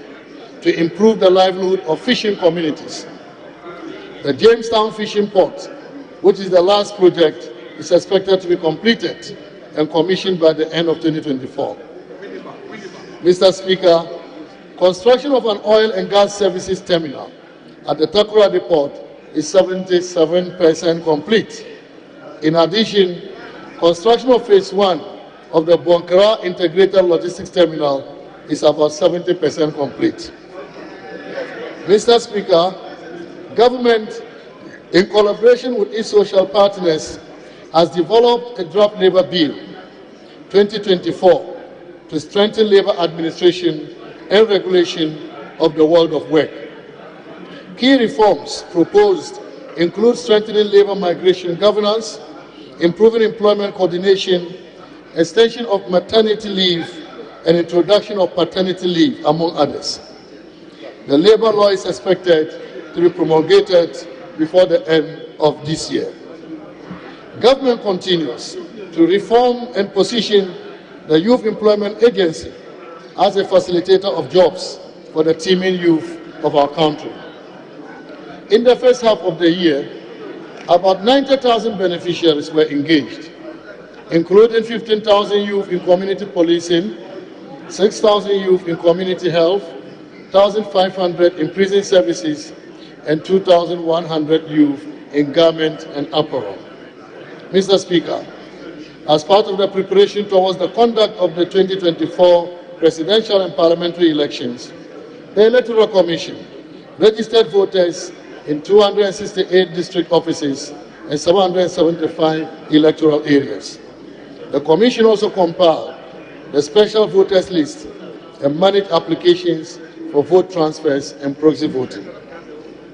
[SPEAKER 11] to improve the livelihood of fishing communities. The Jamestown Fishing Port, which is the last project, is expected to be completed and commissioned by the end of 2024. Mr. Speaker, construction of an oil and gas services terminal at the Takoradi port is 77% complete. In addition, construction of Phase 1 of the Bonkara Integrated Logistics Terminal is about 70% complete. Mr. Speaker, government, in collaboration with its social partners, has developed a draft labor bill 2024 to strengthen labor administration and regulation of the world of work. Key reforms proposed include strengthening labor migration governance, improving employment coordination, extension of maternity leave, and introduction of paternity leave, among others. The labor law is expected to be promulgated before the end of this year. Government continues to reform and position the Youth Employment Agency as a facilitator of jobs for the teeming youth of our country. In the first half of the year, about 90,000 beneficiaries were engaged, including 15,000 youth in community policing, 6,000 youth in community health, 1,500 in prison services, and 2,100 youth in garment and apparel. Mr. Speaker, as part of the preparation towards the conduct of the 2024 presidential and parliamentary elections, the Electoral Commission registered voters in 268 district offices and 775 electoral areas. The Commission also compiled the special voters list and managed applications for vote transfers and proxy voting.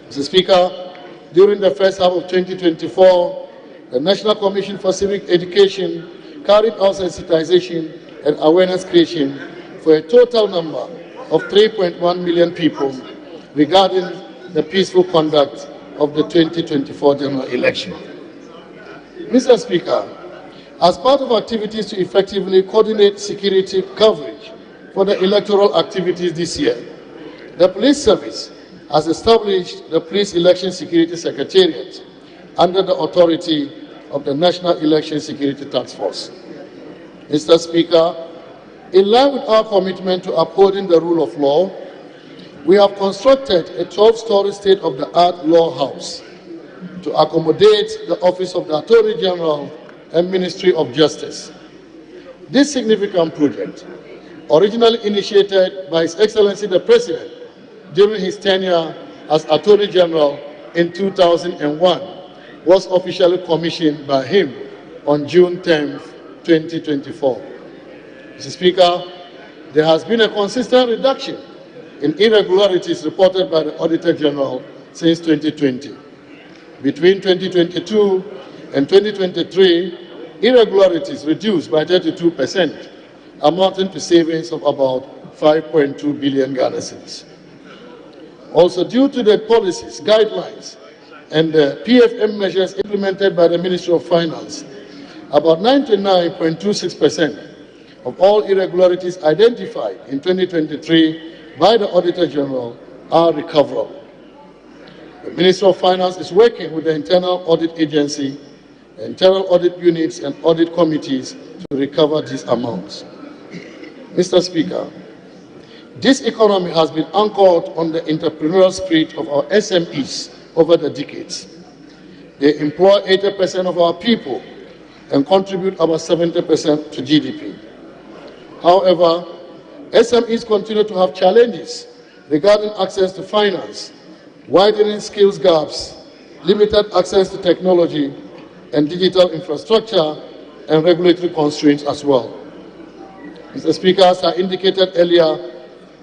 [SPEAKER 11] Mr. Speaker, during the first half of 2024, the National Commission for Civic Education carried out sensitization and awareness creation for a total number of 3.1 million people regarding the peaceful conduct of the 2024 general election. Mr. Speaker, as part of activities to effectively coordinate security coverage for the electoral activities this year, the Police Service has established the Police Election Security Secretariat under the authority of the National Election Security Task Force. Mr. Speaker, in line with our commitment to upholding the rule of law, we have constructed a 12-story state-of-the-art law house to accommodate the Office of the Attorney General and Ministry of Justice. This significant project, originally initiated by His Excellency the President during his tenure as Attorney General in 2001, was officially commissioned by him on June 10, 2024. Mr. Speaker, there has been a consistent reduction in irregularities reported by the Auditor General since 2020. Between 2022 and 2023, irregularities reduced by 32%, amounting to savings of about 5.2 billion Ghana cedis. Also, due to the policies, guidelines, and the PFM measures implemented by the Ministry of Finance, about 99.26% of all irregularities identified in 2023 by the Auditor General are recoverable. The Ministry of Finance is working with the Internal Audit Agency, the internal audit units, and audit committees to recover these amounts. Mr. Speaker, this economy has been anchored on the entrepreneurial spirit of our SMEs over the decades. They employ 80% of our people and contribute about 70% to GDP. However, SMEs continue to have challenges regarding access to finance, widening skills gaps, limited access to technology and digital infrastructure, and regulatory constraints as well. Mr. Speaker, as I indicated earlier,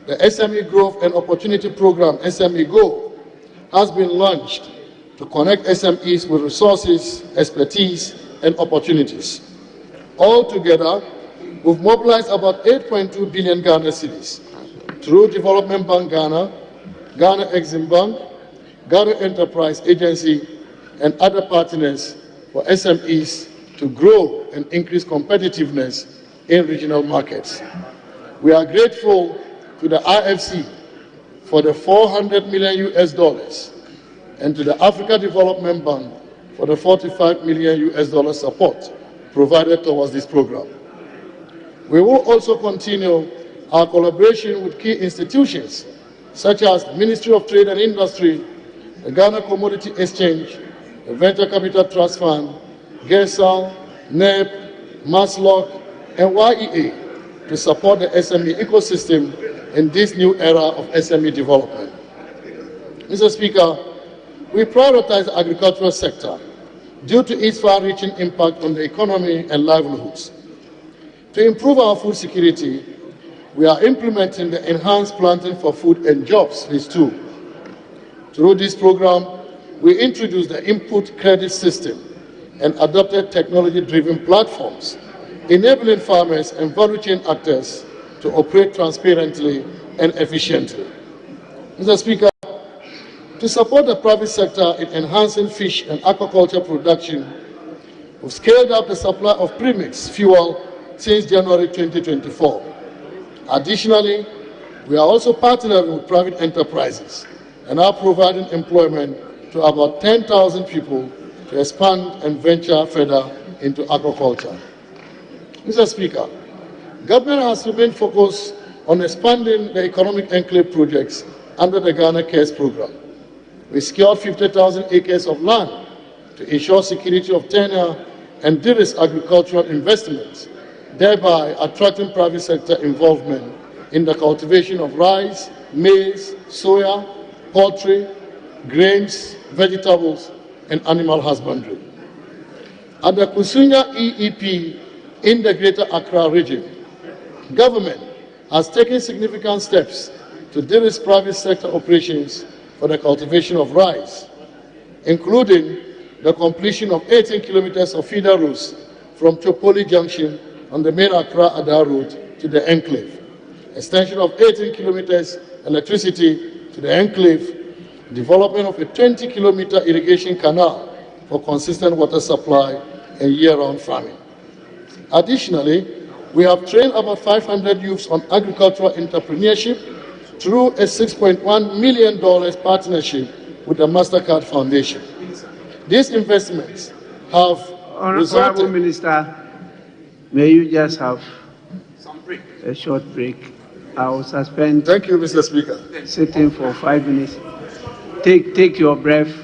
[SPEAKER 11] the SME Growth and Opportunity Program, SME Go, has been launched to connect SMEs with resources, expertise, and opportunities. Altogether, we've mobilized about 8.2 billion Ghana cedis through Development Bank Ghana, Ghana Exim Bank, Ghana Enterprise Agency, and other partners for SMEs to grow and increase competitiveness in regional markets. We are grateful to the IFC for the $400 million and to the Africa Development Bank for the $45 million support provided towards this program. We will also continue our collaboration with key institutions such as the Ministry of Trade and Industry, the Ghana Commodity Exchange, the Venture Capital Trust Fund, GESAL, NEP, MASLOC, and YEA to support the SME ecosystem in this new era of SME development. Mr. Speaker, we prioritize the agricultural sector due to its far-reaching impact on the economy and livelihoods. To improve our food security, we are implementing the Enhanced Planting for Food and Jobs Phase 2. Through this program, we introduced the input credit system and adopted technology-driven platforms, enabling farmers and value chain actors to operate transparently and efficiently. Mr. Speaker, to support the private sector in enhancing fish and aquaculture production, we've scaled up the supply of premix fuel since January 2024. Additionally, we are also partnering with private enterprises and are providing employment to about 10,000 people to expand and venture further into aquaculture. Mr. Speaker, government has remained focused on expanding the economic enclave projects under the Ghana Cares program. We secured 50,000 acres of land to ensure security of tenure and de-risk agricultural investments, thereby attracting private sector involvement in the cultivation of rice, maize, soya, poultry, grains, vegetables, and animal husbandry. At the Kusunya EEP in the Greater Accra region, government has taken significant steps to de-risk private sector operations for the cultivation of rice. including the completion of 18 kilometers of feeder roads from Chopoli Junction on the main Accra-Ada route to the enclave, extension of 18 kilometers electricity to the enclave, development of a 20-kilometer irrigation canal for consistent water supply and year-round farming. Additionally, we have trained about 500 youths on agricultural entrepreneurship through a $6.1 million partnership with the MasterCard Foundation. These investments have
[SPEAKER 2] Honorable Minister, may you just have a short break? I will suspend.
[SPEAKER 11] Thank you, Mr. Speaker.
[SPEAKER 2] Sitting for 5 minutes. Take your breath,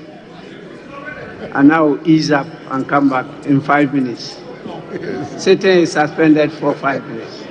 [SPEAKER 2] and I will ease up and come back in 5 minutes. Sitting is suspended for 5 minutes.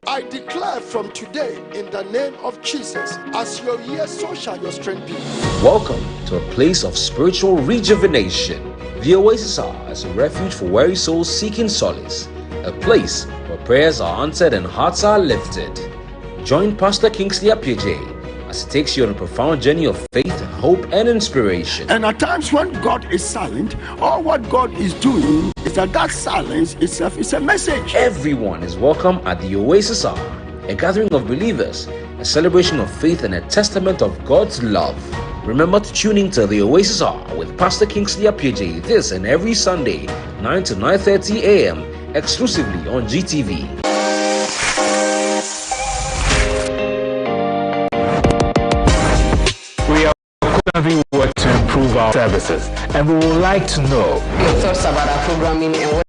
[SPEAKER 16] I declare from today in the name of Jesus, as your years, so shall your strength be.
[SPEAKER 17] Welcome to a place of spiritual rejuvenation. The Oasis Hour is a refuge for weary souls seeking solace, a place where prayers are answered and hearts are lifted. Join Pastor Kingsley Appiaje as he takes you on a profound journey of faith, hope, and inspiration.
[SPEAKER 16] And at times when God is silent, all what God is doing is that silence itself is a message.
[SPEAKER 17] Everyone is welcome at the Oasis Hour, a gathering of believers, a celebration of faith, and a testament of God's love. Remember to tune in to the Oasis Hour with Pastor Kingsley Appiaje this and every Sunday, 9 to 9:30 a.m., exclusively on GTV.
[SPEAKER 18] We work to improve our services, and we would like to know
[SPEAKER 19] your thoughts about our programming and what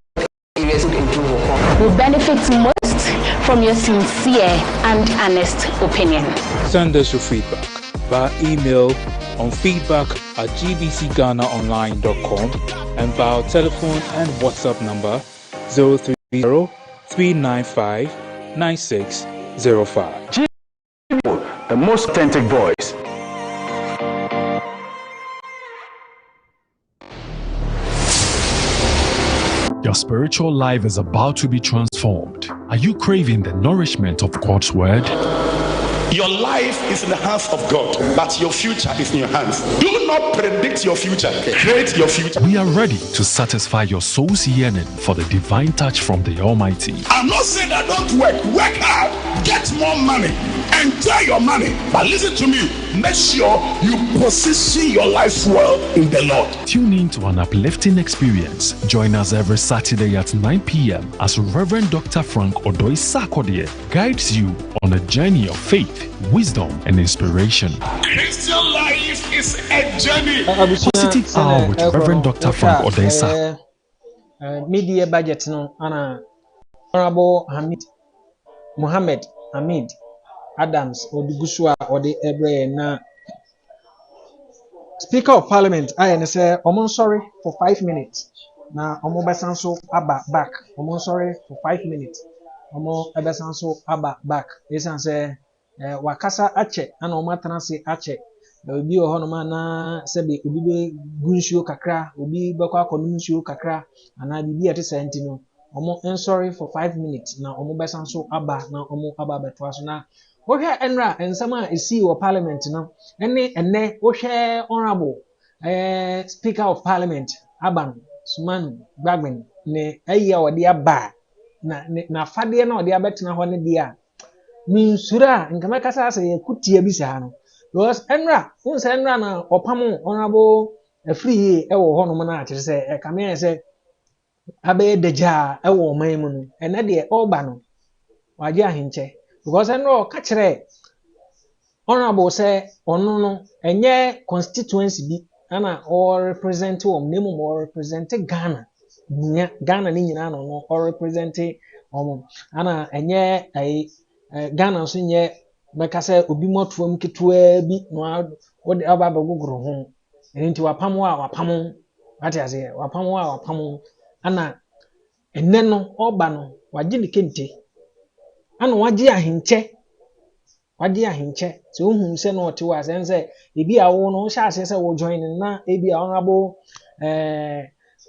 [SPEAKER 19] areas could improve upon. We benefit most from your sincere and honest opinion.
[SPEAKER 18] Send us your feedback via email on feedback@gbcghanaonline.com and via telephone and WhatsApp number 030-395-9605.
[SPEAKER 20] The most authentic voice.
[SPEAKER 21] Your spiritual life is about to be transformed. Are you craving the nourishment of God's word?
[SPEAKER 22] Your life is in the hands of God, but your future is in your hands. Do not predict your future. Create your future.
[SPEAKER 21] We are ready to satisfy your soul's yearning for the divine touch from the Almighty.
[SPEAKER 22] I'm not saying that don't work. Work hard. Get more money. Enjoy your money. But listen to me. Make sure you position your life well in the Lord.
[SPEAKER 21] Tune in to an uplifting experience. Join us every Saturday at 9 p.m. as Reverend Dr. Frank Odoi Sarkodie guides you on a journey of faith, wisdom, and inspiration.
[SPEAKER 22] Christian life is a journey.
[SPEAKER 21] Positive Hour with Reverend Dr. Frank Odoi Sarkodie.
[SPEAKER 23] Media budget no ana Honorable Mohammed Hamid Adams Odugusua Ode Ebre na Speaker of Parliament I say omon sorry for 5 minutes na omo besanso aba back omon sorry for 5 minutes omo ebesanso aba back esan say wakasa ache ana omo atanase ache obi ohonoma na sebe obi be gunsuo kakra obi bekwa konunsuo kakra ana bibi ate senti no omo sorry for 5 minutes na omo besanso aba na omo aba betwa so na wohwe enra ensama esi wo parliament no enne wohwe honorable Speaker of Parliament Aban Suman Gbagben ne ayi a ode aba na fade na ode abetena ho ne dia min sura nkama kasa ase yakutia bi sa no because enra unsa enra na opam honorable afiri yie ɛwɔ hɔnom no akyerɛ sɛ ɛkame yɛ sɛ abɛyɛ dagya a ɛwɔ ɔman mu no ɛnɛ deɛ ɔreba no wagye ahenkyɛ because ɛno ɔka kyerɛ honorable sɛ ɔno no ɛnyɛ constituency bi ana ɔrepresent wɔn na mmom ɔrepresent Ghana nia Ghana ne nyinaa no no ɔrepresent wɔn ana ɛnyɛ Ghana nso nyɛ bɛka sɛ obi mmɔtoam ketewa bi na wɔde aba abɛgogoro ho ɛno nti wapam a wapam ate aseɛ wapam a wapam ana ɛnɛ no ɔba no wagye ne kente ana wagye ahenkyɛ sɛ ohun sɛ na ɔte wɔ asɛn sɛ ebi a wo no hyɛ aseɛ sɛ wo join na ebi a honorable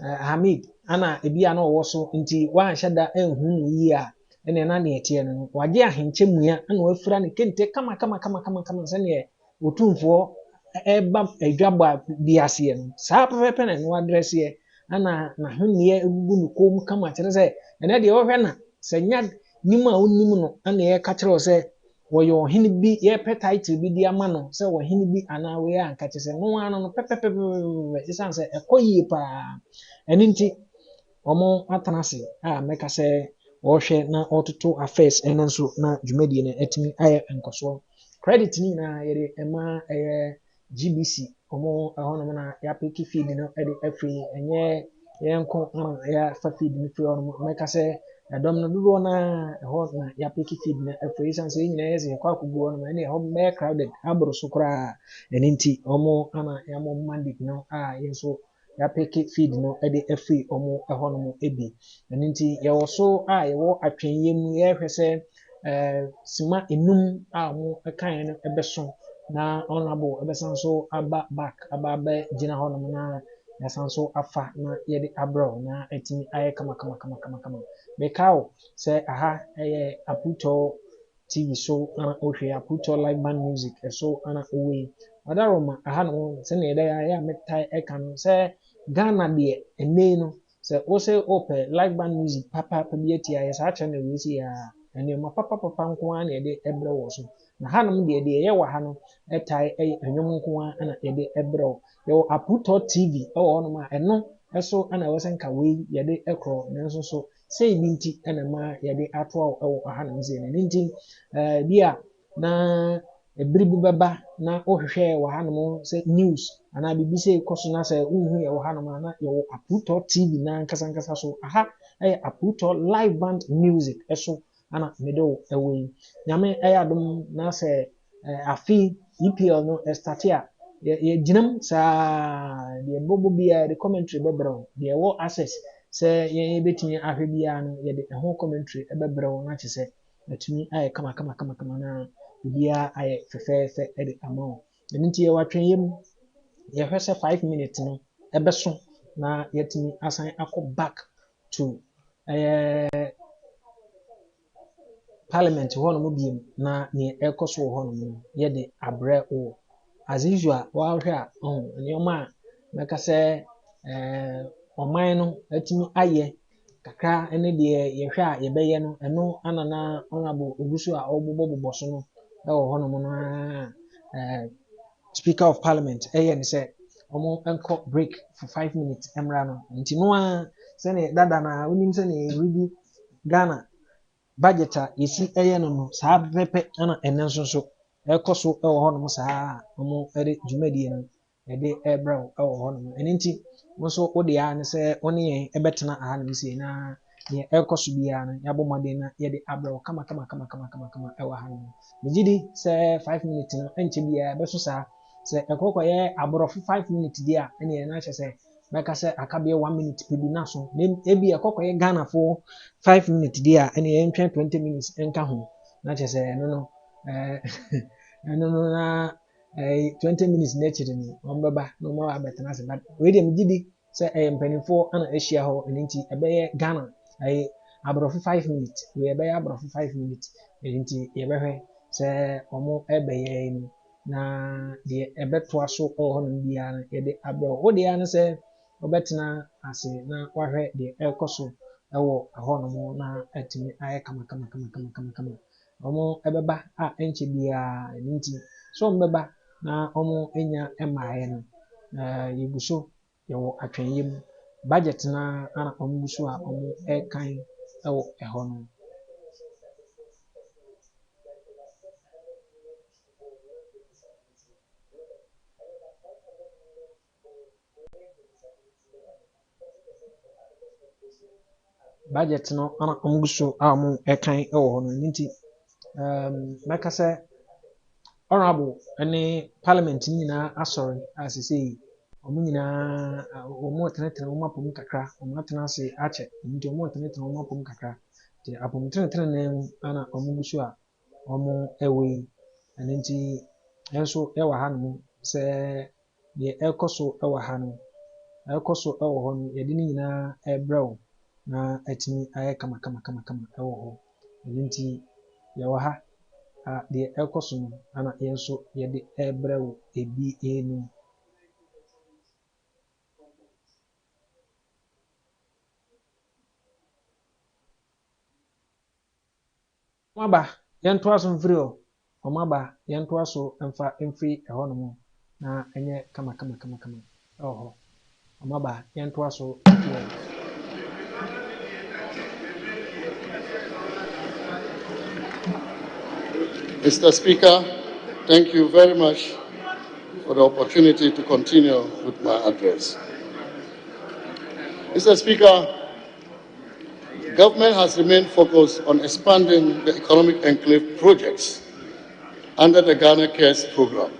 [SPEAKER 23] Hamid ana ebi a na ɔwɔ so nti wanhyɛ da ɛnhu no yie a ɛna na ne ɛteɛ no wagye ahenkyɛ mua ana wafura ne kente kama sɛ ne otumfoɔ ɛba adwabɔ bi aseɛ no saa pɛpɛpɛ na no adrɛseɛ ana n'ahwenneɛ egugu ne kɔn mu kama kyerɛ sɛ ɛnɛ deɛ wɔhwɛ na sɛ nya nim a wonim no ana yɛka kyerɛw sɛ wɔyɛ ɔhene bi yɛpɛ title bi di ama no sɛ ɔhene bi anaa wɔyɛ anka kyerɛ sɛ no ano no pɛpɛpɛpɛ ɛsiane sɛ ɛkɔ yie paa ɛno nti wɔn atena ase a mɛka sɛ wɔrehwɛ na ɔtoto affairs ɛno nso na dwumadie no atumi ayɛ nkɔsoɔ credit ne nyinaa yɛde ɛma ɛyɛ GBC wɔn ɛhɔnom na yɛapeke feed no ɛde afiri ɛnyɛ yɛnko yɛafa feed no firi hɔnom mɛka sɛ ɛdɔm no dodoɔ na ɛhɔ na yɛapeke feed no afiri ɛsiane sɛ nyinaa yɛ sɛ yɛkɔ akɔgu hɔnom ɛne ɛhɔ bɛyɛ crowded aboro so koraa ɛno nti wɔn ana yɛamɔ mandate no a yɛn nso yɛapeke feed no ɛde afiri wɔn ɛhɔnom bi ɛno nti yɛwɔ so a yɛwɔ atwɛnyɛ mu yɛrehwɛ sɛ sima enum a wɔn ɛkan no ɛbɛso na honorable ɛbɛsan so aba back aba abɛgyina hɔnom na yɛsan so afa na yɛde abrɛw na ɛtumi ayɛ kama bɛkaw sɛ aha ɛyɛ APUUTOO TV so ana ohwɛ APUUTOO live band music ɛso ana ɔwɔ yi wadaroma aha no sɛnea yɛda yɛ a mɛtae ɛka no sɛ Ghana deɛ ɛnɛ no sɛ wosɛ opɛ live band music papaapa bi atia yɛ saa kyerɛ na wɔsi ya nneɛma papapapa nko ara na yɛde ɛbrɛ wɔ so na hanom deɛ yɛwɔ ha no ɛtae ɛyɛ nnwom nko ara na yɛde ɛbrɛ wɔ yɛwɔ APUUTOO TV ɛwɔ hɔnom a ɛno ɛso ana ɛwɔ sɛ nka wei yɛde ɛkorɔ nanso so sɛ ebi nti ɛna ma yɛde atoa ɛwɔ hanom sɛ ne nti bi a na ebiri bi bɛba na wohwehwɛ wɔ hanom sɛ news anaa biribi sɛ ɛkɔ so na sɛ wohu yɛwɔ hanom a na yɛwɔ APUUTOO TV na nkasa so aha ɛyɛ APUUTOO live band music ɛso ana mede wo ɛwɔ yi nyame ɛyɛ adom na sɛ afe EPL no ɛstate a yɛgyinam saa deɛ bɔbɔ biara de commentary bɛbrɛ wo deɛ ɛwɔ access sɛ yɛbɛtumi ahwɛ biara no yɛde ɛho commentary ɛbɛbrɛ wo na kyerɛ sɛ atumi ayɛ kama na biribiara ayɛ fɛfɛɛfɛ ɛde ama wo ɛno nti yɛwɔ atwɛnyɛ mu yɛhwɛ sɛ 5 minutes no ɛbɛso na yɛtumi asan akɔ back to parliament hɔnom biem na nea ɛkɔ so wɔ hɔnom no yɛde abrɛ wo as usual wɔahwɛ a nneɛma a mɛka sɛ ɔman no atumi ayɛ kakra ne deɛ yɛhwɛ a yɛbɛyɛ no ɛno ana na honorable ogu so a ɔbobɔ so no ɛwɔ hɔnom no speaker of parliament ɛyɛ ne sɛ wɔn nkɔ break for 5 minutes mmra no nti no a sɛnea dada na wonim sɛnea yɛredi Ghana budget a yɛsi ɛyɛ no saa pɛpɛ ana ɛnɛ nso so ɛkɔ so ɛwɔ hɔnom saa wɔn ɛde dwumadie no ɛde ɛbrɛ ɛwɔ hɔnom ɛno nti wɔn nso wode a ne sɛ wɔn ne yɛn ɛbɛtena aha no si na deɛ ɛkɔ so biara no yɛabɔ mmɔden na yɛde abrɛ kama ɛwɔ ha no megye di sɛ 5 minutes no ɛnkyɛ biara ɛbɛso saa sɛ ɛkɔkɔyɛ aborɔfo 5 minutes deɛ a ɛne yɛn ahyɛ sɛ mɛka sɛ aka bɛyɛ 1 minute pɛ bi na so na ebi ɛkɔkɔyɛ Ghanafoɔ 5 minutes deɛ a ɛne yɛn twɛn 20 minutes nka ho na kyerɛ sɛ ɛno no na 20 minutes n'akyiri no wɔn bɛba na wɔn abɛtena ase but wei deɛ megye di sɛ ɛyɛ mpanimfoɔ ana ahyia hɔ ɛno nti ɛbɛyɛ Ghana ɛyɛ aborɔfo 5 minutes wei ɛbɛyɛ aborɔfo 5 minutes ɛno nti yɛbɛhwɛ sɛ wɔn ɛbɛyɛ no na deɛ ɛbɛtoa so ɛwɔ hɔnom biara no yɛde abrɛ wo deɛ ano sɛ wɔbɛtena ase na wahwɛ deɛ ɛrekɔ so ɛwɔ hɔnom na atumi ayɛ kama wɔn ɛbɛba a ɛnkyɛ biara ɛno nti so wɔn bɛba na wɔn anya mmaeɛ no yɛgu so yɛwɔ atwɛnyɛ mu budget na ana ɔmo gu so a ɔmo ɛkan ɛwɔ ɛhɔ no. Budget no ana ɔmo gu so a ɔmo ɛkan ɛwɔ hɔ no nti mɛka sɛ honorable ne parliament nyinaa asɔre a sesei ɔmo nyinaa ɔmo tenetene ɔmo apɔm kakra ɔmo atena ase akyɛ nti ɔmo tenetene ɔmo apɔm kakra nti apɔm tenetene mu ana ɔmo gu so a ɔmo ɛwɔ yi ɛno nti ɛnso ɛwɔ ha nom sɛ deɛ ɛkɔ so ɛwɔ ha no ɛkɔ so ɛwɔ hɔ no yɛde ne nyinaa ɛbrɛ wo na atumi ayɛ kama ɛwɔ hɔ ɛno nti yɛwɔ ha deɛ ɛkɔ so no ana yɛn nso yɛde ɛbrɛ wo ebi enum. Ɔmo aba yɛntoa so mfiri hɔ ɔmo aba yɛntoa so mfiri ɛhɔ nom na ɛnyɛ kama ɛwɔ hɔ ɔmo aba yɛntoa so mfiri hɔ.
[SPEAKER 11] Mr. Speaker, thank you very much for the opportunity to continue with my address. Mr. Speaker, government has remained focused on expanding the economic enclave projects under the Ghana Cares program.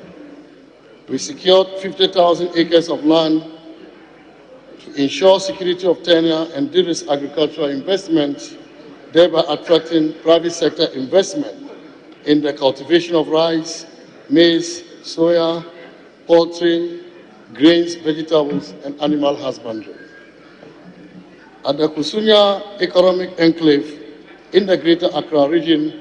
[SPEAKER 11] We secured 50,000 acres of land to ensure security of tenure and de-risk agricultural investment, thereby attracting private sector investment in the cultivation of rice, maize, soya, poultry, grains, vegetables, and animal husbandry. At the Kusunya Economic Enclave in the Greater Accra region,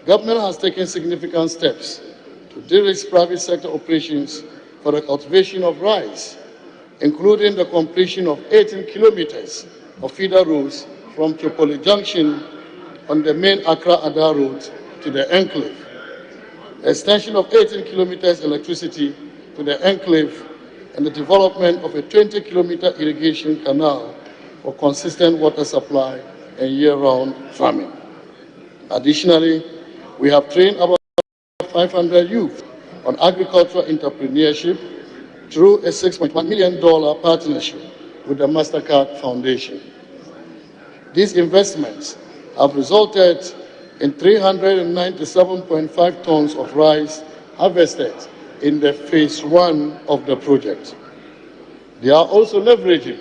[SPEAKER 11] government has taken significant steps to de-risk private sector operations for the cultivation of rice, including the completion of 18 kilometers of feeder roads from Chopoli Junction on the main Accra-Ada road to the enclave, extension of 18 kilometers electricity to the enclave, and the development of a 20-kilometer irrigation canal for consistent water supply and year-round farming. Additionally, we have trained about 500 youth on agricultural entrepreneurship through a $6.1 million partnership with the MasterCard Foundation. These investments have resulted in 397.5 tons of rice harvested in the phase 1 of the project. They are also leveraging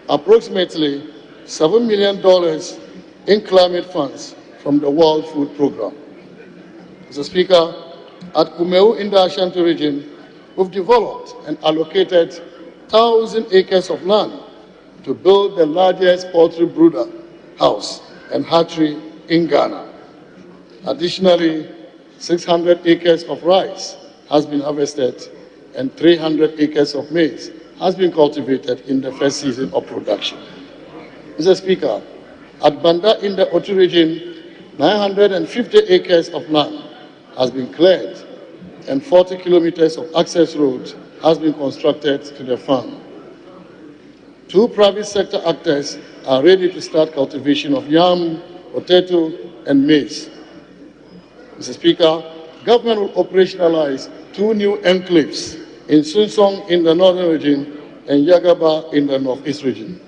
[SPEAKER 11] approximately $7 million in climate funds from the World Food Programme. Mr. Speaker, at Kumeu in the Ashanti region, we've developed and allocated 1,000 acres of land to build the largest poultry brooder house and hatchery in Ghana. Additionally, 600 acres of rice has been harvested and 300 acres of maize has been cultivated in the first season of production. Mr. Speaker, at Banda in the APUUTOO region, 950 acres of land has been cleared and 40 kilometers of access road has been constructed to the farm. 2 private sector actors are ready to start cultivation of yam, potato, and maize. Mr. Speaker, government will operationalize 2 new enclaves in Sunsong in the northern region and Yagaba in the northeast region.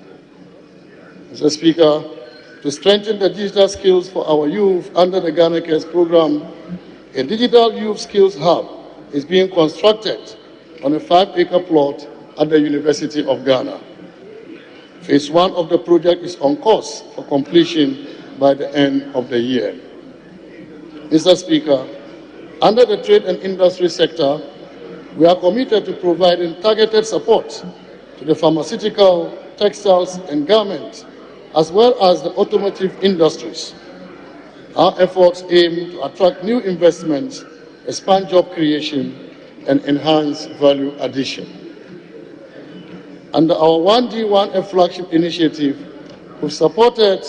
[SPEAKER 11] Mr. Speaker, to strengthen the digital skills for our youth under the Ghana Cares program, a digital youth skills hub is being constructed on a 5-acre plot at the University of Ghana. Phase 1 of the project is on course for completion by the end of the year. Mr. Speaker, under the trade and industry sector, we are committed to providing targeted support to the pharmaceutical, textiles, and garment, as well as the automotive industries. Our efforts aim to attract new investments, expand job creation, and enhance value addition. Under our 1D1F flagship initiative, we've supported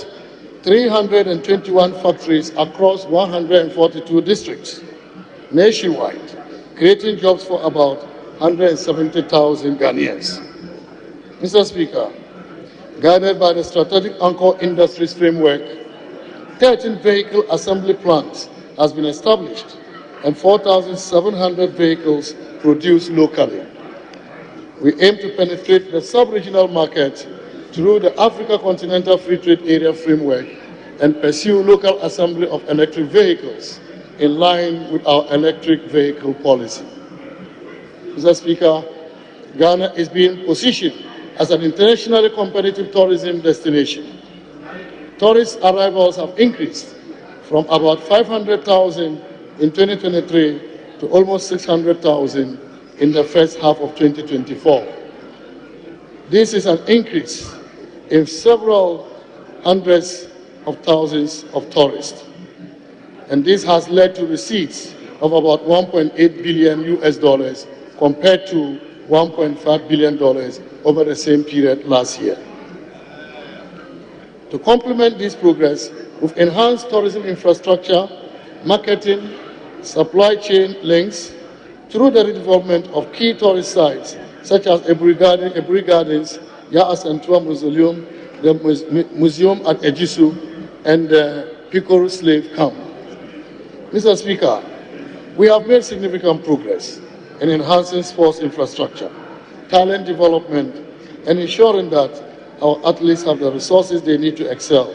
[SPEAKER 11] 321 factories across 142 districts nationwide, creating jobs for about 170,000 Ghanaians. Mr. Speaker, guided by the Strategic Anchor Industries Framework, 13 vehicle assembly plants has been established and 4,700 vehicles produced locally. We aim to penetrate the sub-regional market through the Africa Continental Free Trade Area Framework and pursue local assembly of electric vehicles in line with our electric vehicle policy. Mr. Speaker, Ghana is being positioned as an internationally competitive tourism destination. Tourist arrivals have increased from about 500,000 in 2023 to almost 600,000 in the first half of 2024. This is an increase in several hundreds of thousands of tourists. And this has led to receipts of about $1.8 billion US compared to $1.5 billion over the same period last year. To complement this progress, we've enhanced tourism infrastructure, marketing, supply chain links through the redevelopment of key tourist sites such as Eburi Gardens, Ya Asantua Mausoleum, the Museum at Ejisu, and the Pikoro Slave Camp. Mr. Speaker, we have made significant progress in enhancing sports infrastructure, talent development, and ensuring that our athletes have the resources they need to excel.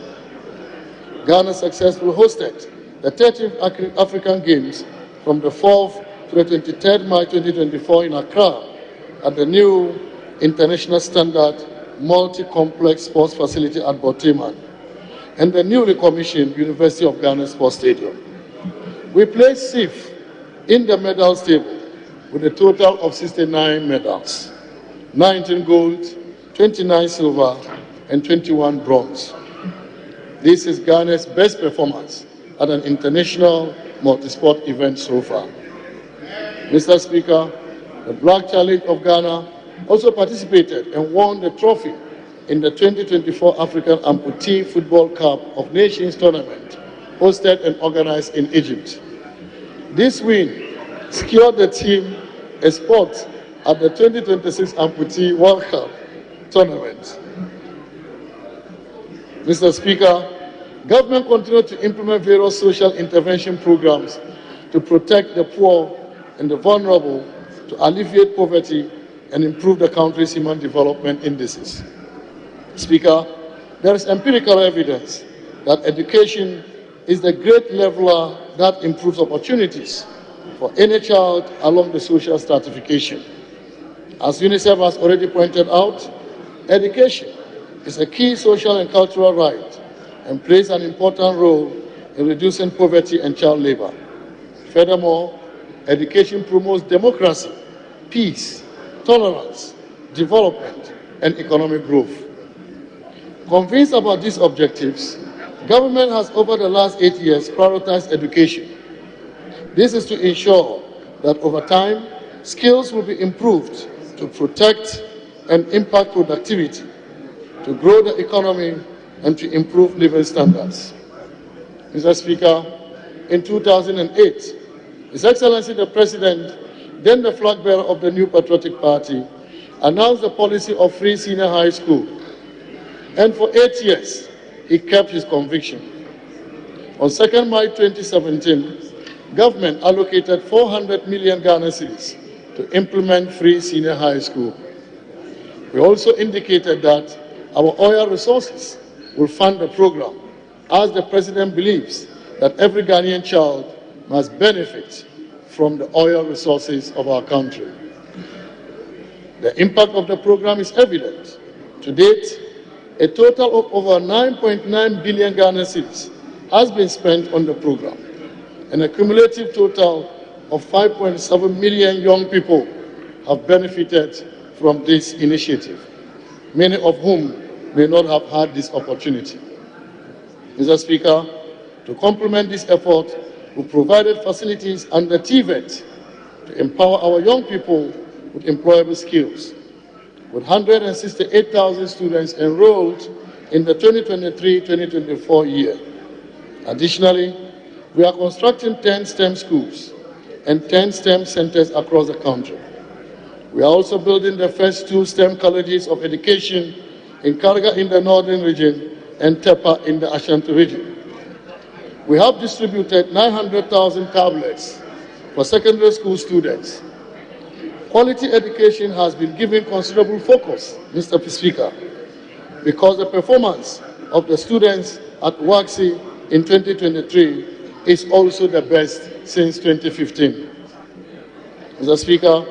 [SPEAKER 11] Ghana successfully hosted the 13th African Games from the 4th to the 23rd March 2024 in Accra at the new international standard multi-complex sports facility at Boteman and the newly commissioned University of Ghana Sports Stadium. We placed fifth in the medals table with a total of 69 medals, 19 gold, 29 silver, and 21 bronze. This is Ghana's best performance at an international multi-sport event so far. Mr. Speaker, the Black Challenge of Ghana also participated and won the trophy in the 2024 African Amputee Football Cup of Nations tournament, hosted and organized in Egypt. This win secured the team a spot at the 2026 Amputee World Cup tournament. Mr. Speaker, government continued to implement various social intervention programs to protect the poor and the vulnerable, to alleviate poverty and improve the country's human development indices. Speaker, there is empirical evidence that education is the great leveler that improves opportunities for any child along the social stratification. As UNICEF has already pointed out, education is a key social and cultural right and plays an important role in reducing poverty and child labor. Furthermore, education promotes democracy, peace, tolerance, development, and economic growth. Convinced about these objectives, government has over the last 8 years prioritized education. This is to ensure that over time, skills will be improved to protect and impact productivity, to grow the economy, and to improve living standards. Mr. Speaker, in 2008, His Excellency the President, then the flag bearer of the New Patriotic Party, announced the policy of free senior high school. And for 8 years, he kept his conviction. On 2nd March 2017, government allocated 400 million Ghana cedis to implement free senior high school. We also indicated that our oil resources will fund the program, as the President believes that every Ghanaian child must benefit from the oil resources of our country. The impact of the program is evident. To date, a total of over 9.9 billion Ghana cedis has been spent on the program, and a cumulative total of 5.7 million young people have benefited from this initiative, many of whom may not have had this opportunity. Mr. Speaker, to complement this effort, we provided facilities under TVET to empower our young people with employable skills, with 168,000 students enrolled in the 2023-2024 year. Additionally, we are constructing 10 STEM schools and 10 STEM centers across the country. We are also building the first 2 STEM colleges of education in Karga in the northern region and Tepa in the Ashanti region. We have distributed 900,000 tablets for secondary school students. Quality education has been given considerable focus, Mr. Speaker, because the performance of the students at WAXI in 2023 is also the best since 2015. Mr. Speaker,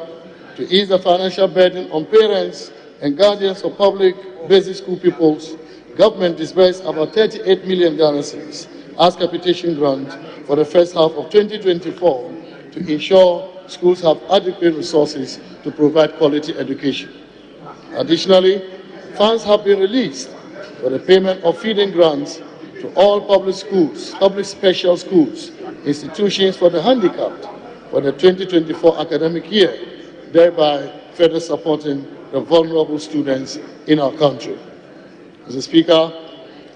[SPEAKER 11] to ease the financial burden on parents and guardians of public basic school pupils, government disbursed about 38 million Ghana cedis as capitation grant for the first half of 2024 to ensure schools have adequate resources to provide quality education. Additionally, funds have been released for the payment of feeding grants to all public schools, public special schools, institutions for the handicapped for the 2024 academic year, thereby further supporting the vulnerable students in our country. Mr. Speaker,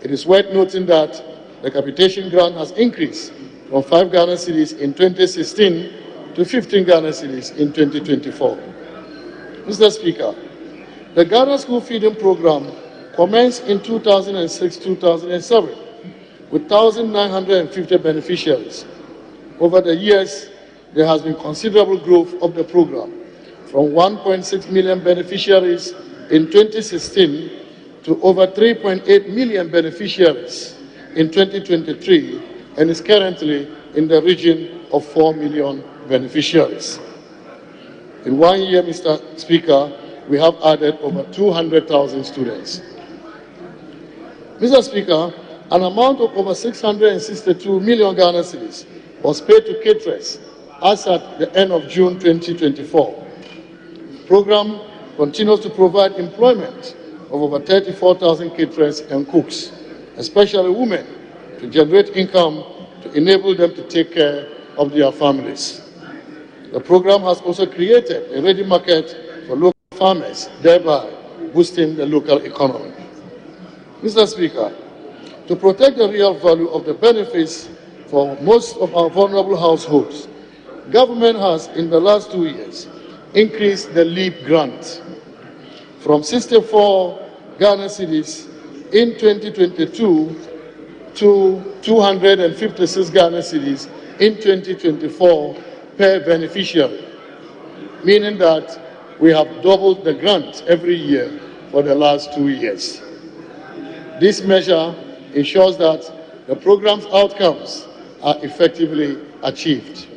[SPEAKER 11] it is worth noting that the capitation grant has increased from 5 Ghana cedis in 2016 to 15 Ghana cedis in 2024. Mr. Speaker, the Ghana School Feeding Program commenced in 2006-2007 with 1,950 beneficiaries. Over the years, there has been considerable growth of the program, from 1.6 million beneficiaries in 2016 to over 3.8 million beneficiaries in 2023, and is currently in the region of 4 million beneficiaries. In 1 year, Mr. Speaker, we have added over 200,000 students. Mr. Speaker, an amount of over 662 million Ghana cedis was paid to caterers as at the end of June 2024. The program continues to provide employment of over 34,000 caterers and cooks, especially women, to generate income to enable them to take care of their families. The program has also created a ready market for local farmers, thereby boosting the local economy. Mr. Speaker, to protect the real value of the benefits for most of our vulnerable households, government has, in the last 2 years, increased the LEAP grant from 64 Ghana cedis in 2022 to 256 Ghana cedis in 2024 per beneficiary, meaning that we have doubled the grant every year for the last 2 years. This measure ensures that the program's outcomes are effectively achieved.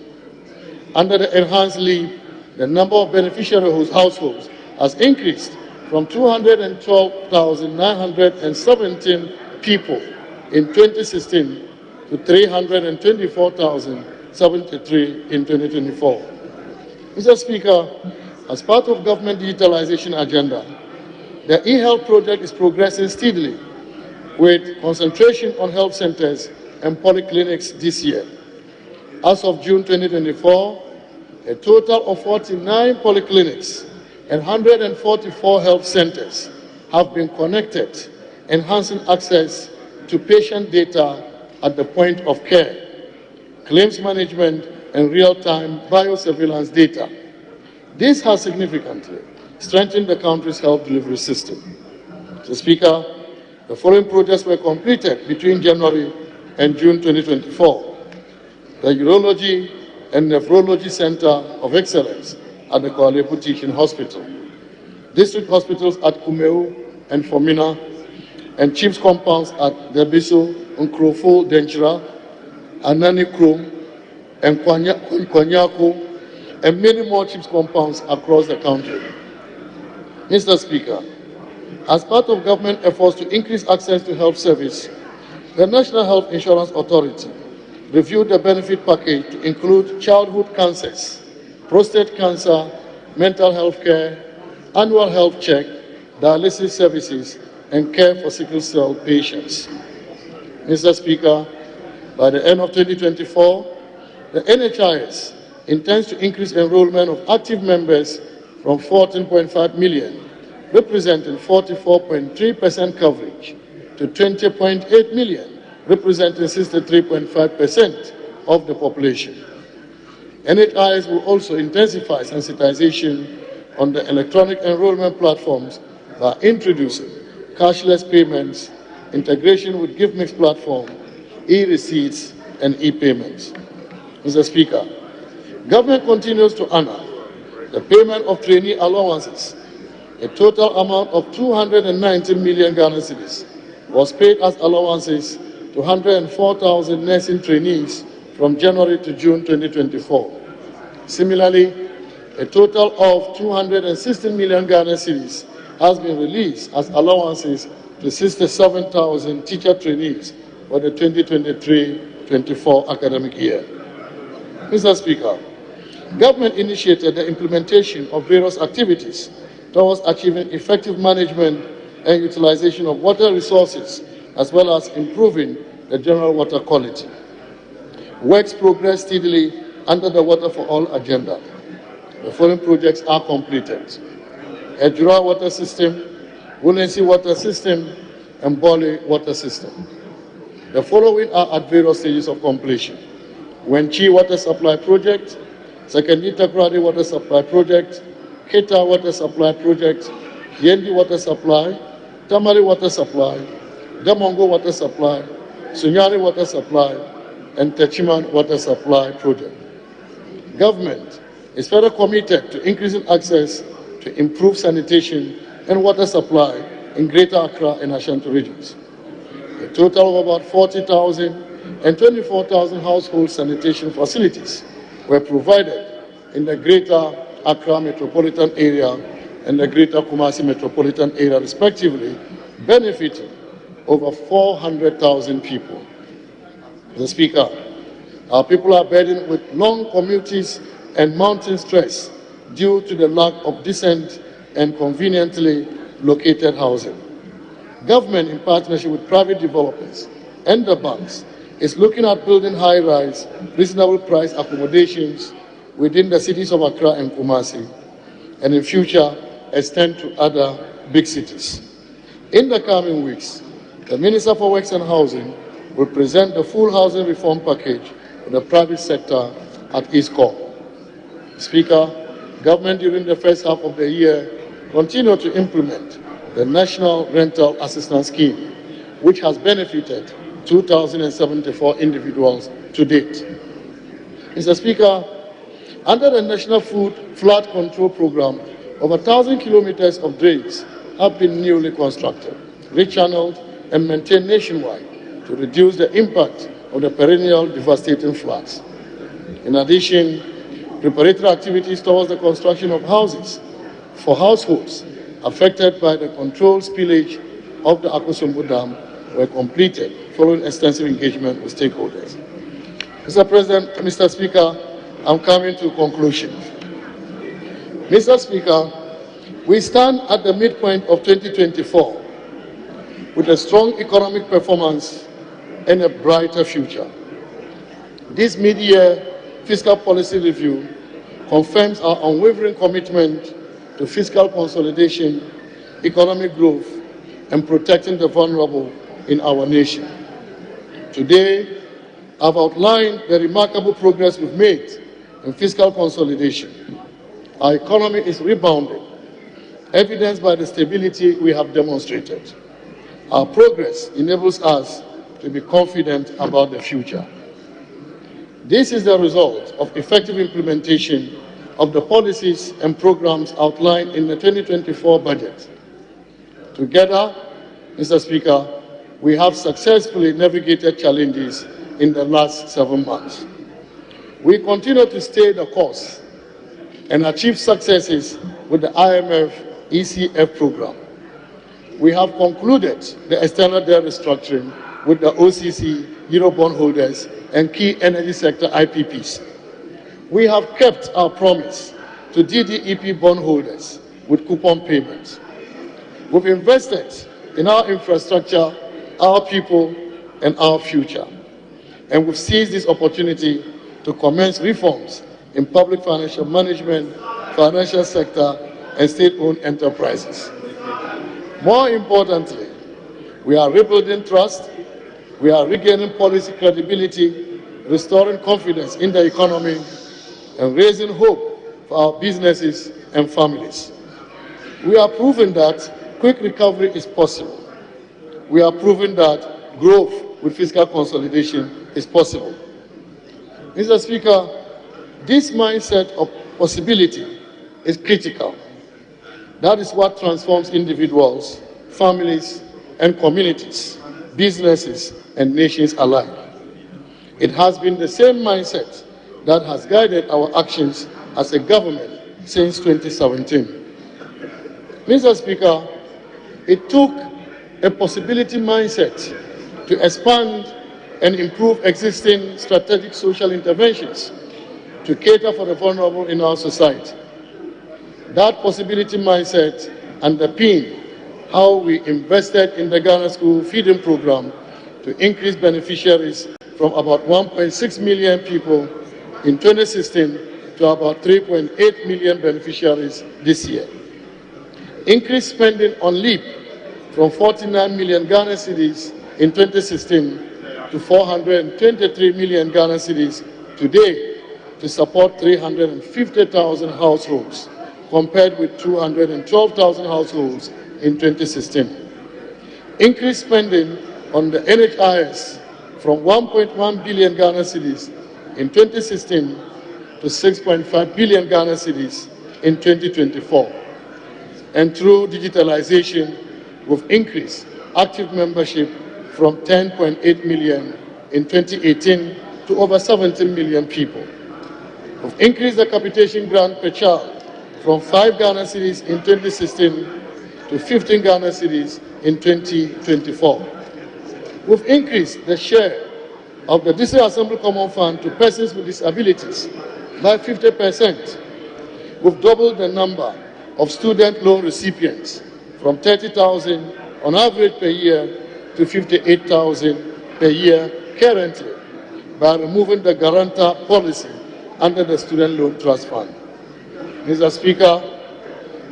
[SPEAKER 11] Under the enhanced LEAP, the number of beneficiary households has increased from 212,917 people in 2016 to 324,073 in 2024. Mr. Speaker, as part of government digitalization agenda, the e-health project is progressing steadily with concentration on health centers and polyclinics this year. As of June 2024, a total of 49 polyclinics and 144 health centers have been connected, enhancing access to patient data at the point of care, claims management, and real-time biosurveillance data. This has significantly strengthened the country's health delivery system. Mr. Speaker, the following projects were completed between January and June 2024. The Urology and Nephrology Center of Excellence at the Korle-Bu Teaching Hospital, district hospitals at Kumeu and Fomina, and CHIPS compounds at Debiso, Nkrofo, Denchira, Anani Krom, and Kwanyako, and many more CHIPS compounds across the country. Mr. Speaker, as part of government efforts to increase access to health service, the National Health Insurance Authority reviewed the benefit package to include childhood cancers, prostate cancer, mental health care, annual health check, dialysis services, and care for sickle cell patients. Mr. Speaker, by the end of 2024, the NHIS intends to increase enrollment of active members from 14.5 million, representing 44.3% coverage, to 20.8 million, representing 63.5% of the population. NHIS will also intensify sensitization on the electronic enrollment platforms by introducing cashless payments, integration with GiveMix platform, e-receipts, and e-payments. Mr. Speaker, government continues to honor the payment of trainee allowances. A total amount of 290 million Ghana cedis was paid as allowances to 104,000 nursing trainees from January to June 2024. Similarly, a total of 216 million Ghana cedis has been released as allowances to 67,000 teacher trainees for the 2023-24 academic year. Mr. Speaker, government initiated the implementation of various activities towards achieving effective management and utilization of water resources, as well as improving the general water quality. Works progress steadily under the Water for All agenda. The following projects are completed: Adowa water system, Wulensi water system, and Bole water system. The following are at various stages of completion: Wenchi water supply project, Sekendita Grade water supply project, Keta water supply project, Yendi water supply, Tamale water supply, Damongo water supply, Sunyari water supply, and Techiman water supply project. Government is further committed to increasing access to improved sanitation and water supply in Greater Accra and Ashanti regions. A total of about 40,000 and 24,000 household sanitation facilities were provided in the Greater Accra metropolitan area and the Greater Kumasi metropolitan area, respectively, benefiting over 400,000 people. Mr. Speaker, our people are burdened with long commutes and mountain stress due to the lack of decent and conveniently located housing. Government, in partnership with private developers and the banks, is looking at building high-rise, reasonable price accommodations within the cities of Accra and Kumasi, and in future extend to other big cities. In the coming weeks, the Minister for Works and Housing will present the full housing reform package for the private sector at ISCOR. Speaker, government during the first half of the year continued to implement the National Rental Assistance Scheme, which has benefited 2,074 individuals to date. Mr. Speaker, under the National Food Flood Control Program, over 1,000 kilometers of drains have been newly constructed, rechanneled, and maintained nationwide to reduce the impact of the perennial devastating floods. In addition, preparatory activities towards the construction of houses for households affected by the controlled spillage of the Akosombo Dam were completed following extensive engagement with stakeholders. Mr. President, Mr. Speaker, I'm coming to conclusion. Mr. Speaker, we stand at the midpoint of 2024 with a strong economic performance and a brighter future. This mid-year fiscal policy review confirms our unwavering commitment to fiscal consolidation, economic growth, and protecting the vulnerable in our nation. Today, I've outlined the remarkable progress we've made in fiscal consolidation. Our economy is rebounding, evidenced by the stability we have demonstrated. Our progress enables us to be confident about the future. This is the result of effective implementation of the policies and programs outlined in the 2024 budget. Together, Mr. Speaker, we have successfully navigated challenges in the last 7 months. We continue to stay the course and achieve successes with the IMF ECF program. We have concluded the external debt restructuring with the OCC, Eurobond holders, and key energy sector IPPs. We have kept our promise to DDEP bondholders with coupon payments. We've invested in our infrastructure, our people, and our future. And we've seized this opportunity to commence reforms in public financial management, financial sector, and state-owned enterprises. More importantly, we are rebuilding trust, we are regaining policy credibility, restoring confidence in the economy, and raising hope for our businesses and families. We are proving that quick recovery is possible. We are proving that growth with fiscal consolidation is possible. Mr. Speaker, this mindset of possibility is critical. That is what transforms individuals, families, and communities, businesses, and nations alike. It has been the same mindset that has guided our actions as a government since 2017. Mr. Speaker, it took a possibility mindset to expand and improve existing strategic social interventions to cater for the vulnerable in our society. That possibility mindset underpinned how we invested in the Ghana School Feeding Program to increase beneficiaries from about 1.6 million people in 2016 to about 3.8 million beneficiaries this year. Increased spending on LEAP from 49 million Ghana cedis in 2016 to 423 million Ghana cedis today to support 350,000 households, compared with 212,000 households in 2016. Increased spending on the NHIS from 1.1 billion Ghana cedis in 2016 to 6.5 billion Ghana cedis in 2024. And through digitalization, we've increased active membership from 10.8 million in 2018 to over 17 million people. We've increased the capitation grant per child from 5 Ghana cedis in 2016 to 15 Ghana cedis in 2024. We've increased the share of the District Assembly Common Fund to persons with disabilities by 50%. We've doubled the number of student loan recipients from 30,000 on average per year to 58,000 per year currently by removing the guarantor policy under the Student Loan Trust Fund. Mr. Speaker,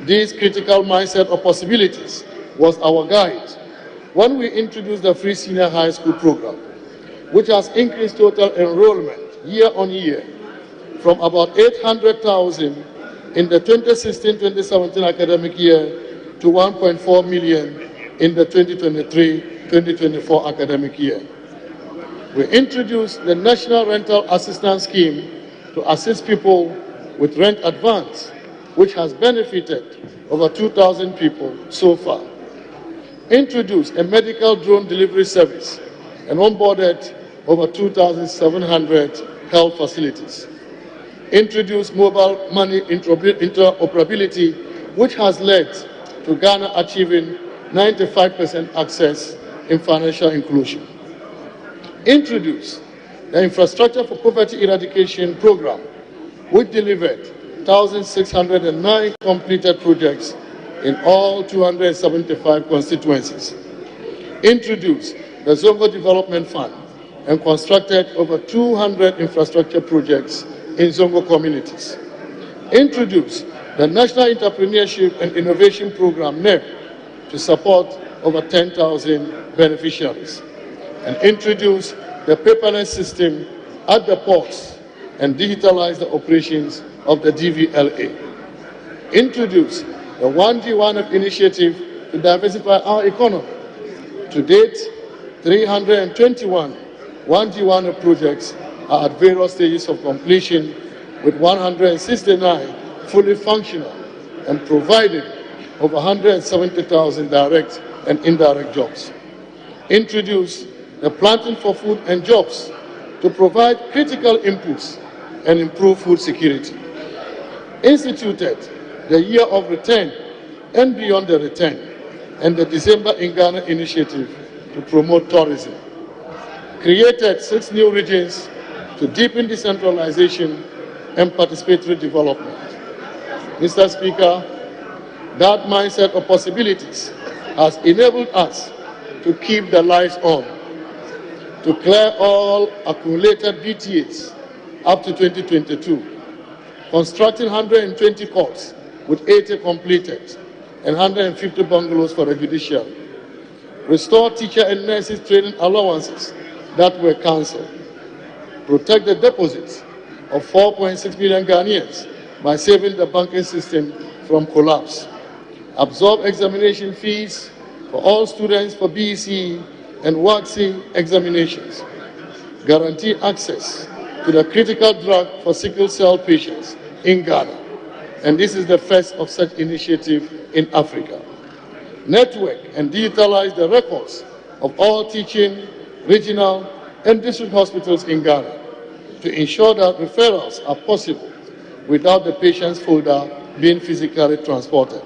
[SPEAKER 11] this critical mindset of possibilities was our guide when we introduced the free senior high school program, which has increased total enrollment year on year from about 800,000 in the 2016-2017 academic year to 1.4 million in the 2023-2024 academic year. We introduced the National Rental Assistance Scheme to assist people with rent advance, which has benefited over 2,000 people so far. Introduced a medical drone delivery service and onboarded over 2,700 health facilities. Introduced mobile money interoperability, which has led to Ghana achieving 95% access in financial inclusion. Introduced the Infrastructure for Poverty Eradication Program, which delivered 1,609 completed projects in all 275 constituencies. Introduced the Zongo Development Fund and constructed over 200 infrastructure projects in Zongo communities. Introduced the National Entrepreneurship and Innovation Program, NEP, to support over 10,000 beneficiaries. And introduced the paperless system at the ports and digitalized the operations of the DVLA. Introduced the 1G1F initiative to diversify our economy. To date, 321 1G1F projects are at various stages of completion, with 169 fully functional and providing over 170,000 direct and indirect jobs. Introduced the Planting for Food and Jobs to provide critical inputs and improve food security. Instituted the Year of Return and Beyond the Return and the December in Ghana initiative to promote tourism. Created 6 new regions to deepen decentralization and participatory development. Mr. Speaker, that mindset of possibilities has enabled us to keep the lights on, to clear all accumulated BTAs up to 2022, constructing 120 courts with 80 completed and 150 bungalows for the judiciary. Restore teacher and nurses training allowances that were cancelled. Protect the deposits of 4.6 million Ghanaians by saving the banking system from collapse. Absorb examination fees for all students for BEC and WACC examinations. Guarantee access to the critical drug for sickle cell patients in Ghana. And this is the first of such initiative in Africa. Network and digitalize the records of all teaching, regional, and district hospitals in Ghana to ensure that referrals are possible without the patient's folder being physically transported.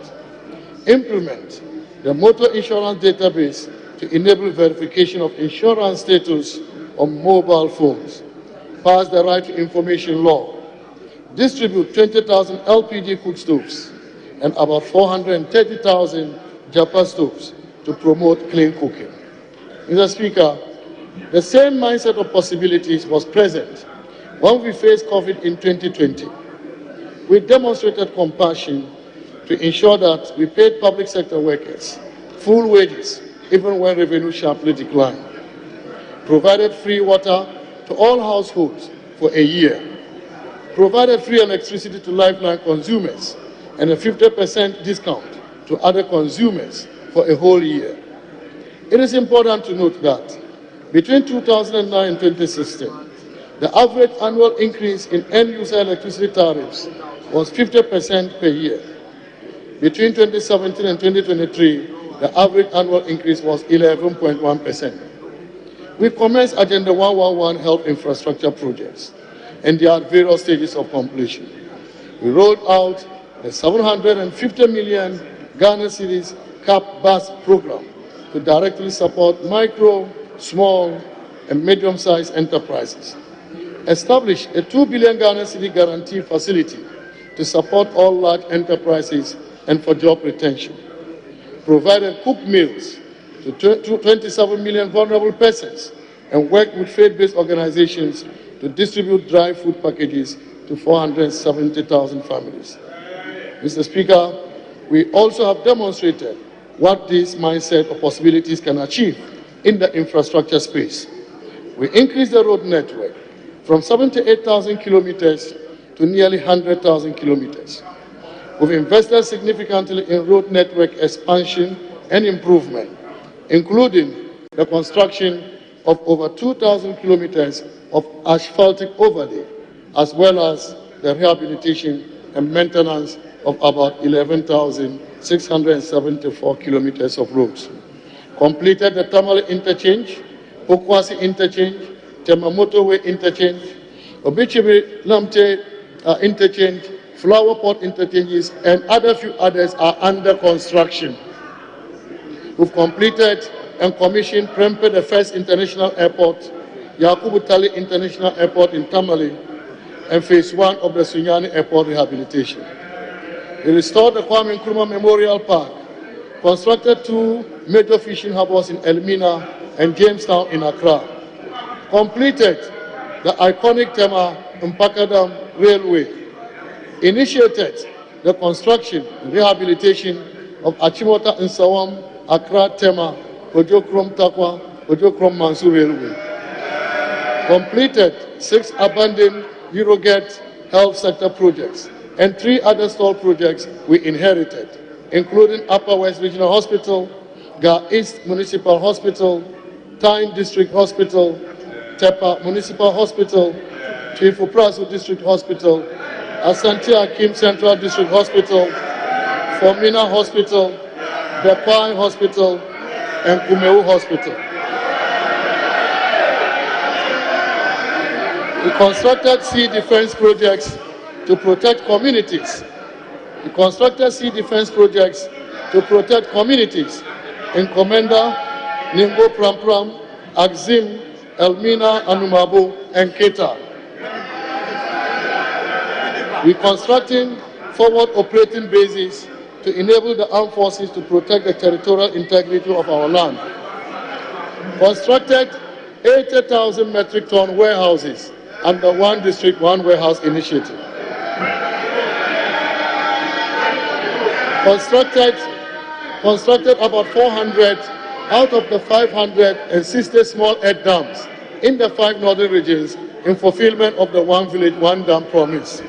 [SPEAKER 11] Implement the motor insurance database to enable verification of insurance status on mobile phones. Pass the right to information law. Distribute 20,000 LPG cook stoves and about 430,000 Japa stoves to promote clean cooking. Mr. Speaker, the same mindset of possibilities was present when we faced COVID in 2020. We demonstrated compassion to ensure that we paid public sector workers full wages even when revenue sharply declined. Provided free water to all households for a year. Provided free electricity to lifeline consumers and a 50% discount to other consumers for a whole year. It is important to note that between 2009 and 2016, the average annual increase in end-user electricity tariffs was 50% per year. Between 2017 and 2023, the average annual increase was 11.1%. We commenced Agenda 111 health infrastructure projects, and they are at various stages of completion. We rolled out the 750 million Ghana cedis CAP bus program to directly support micro, small, and medium-sized enterprises. Established a 2 billion Ghana cedi guarantee facility to support all large enterprises and for job retention. Provided cooked meals to 27 million vulnerable persons and worked with faith-based organizations to distribute dry food packages to 470,000 families. Mr. Speaker, we also have demonstrated what this mindset of possibilities can achieve in the infrastructure space. We increased the road network from 78,000 kilometers to nearly 100,000 kilometers. We've invested significantly in road network expansion and improvement, including the construction of over 2,000 kilometers of asphaltic overlay, as well as the rehabilitation and maintenance of about 11,674 kilometers of roads. Completed the Tamale interchange, Pokwasi interchange, Temamoto Way interchange, Obichibi Lamte interchange, Flower Pot interchanges, and other few others are under construction. We've completed and commissioned Prempeh, the first international airport, Yakubu Tali International Airport in Tamale, and phase 1 of the Sunyani Airport rehabilitation. We restored the Kwame Nkrumah Memorial Park, constructed 2 major fishing harbors in Elmina and Jamestown in Accra, completed the iconic Tema Mpakadam Railway, initiated the construction and rehabilitation of Achimota Nsawam, Accra Tema, Ojokrom Takwa, Ojokrom Mansu Railway, completed 6 abandoned Eurogate health sector projects and 3 other stall projects we inherited, including Upper West Regional Hospital, Ga East Municipal Hospital, Tyne District Hospital, Tepa Municipal Hospital, Chief Uprasu District Hospital, Ashanti Akim Central District Hospital, Formina Hospital, Bekwai Hospital, and Kumeu Hospital. We constructed sea defense projects to protect communities. We constructed sea defense projects to protect communities in Komenda, Nimbo Prampram, Axim, Elmina, Anumabo, and Keta. We constructed forward operating bases to enable the armed forces to protect the territorial integrity of our land. Constructed 80,000 metric ton warehouses under One District, One Warehouse initiative. Constructed about 400 out of the 560 small earth dams in the 5 northern regions in fulfillment of the One Village, One Dam promise.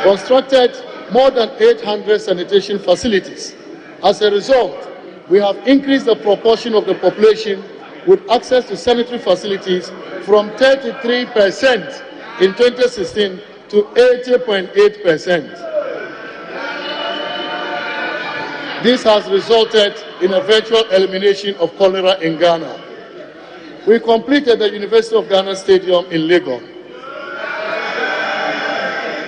[SPEAKER 11] constructed more than 800 sanitation facilities. As a result, we have increased the proportion of the population with access to sanitary facilities from 33% in 2016 to 80.8%. This has resulted in a virtual elimination of cholera in Ghana. We completed the University of Ghana Stadium in Lagos.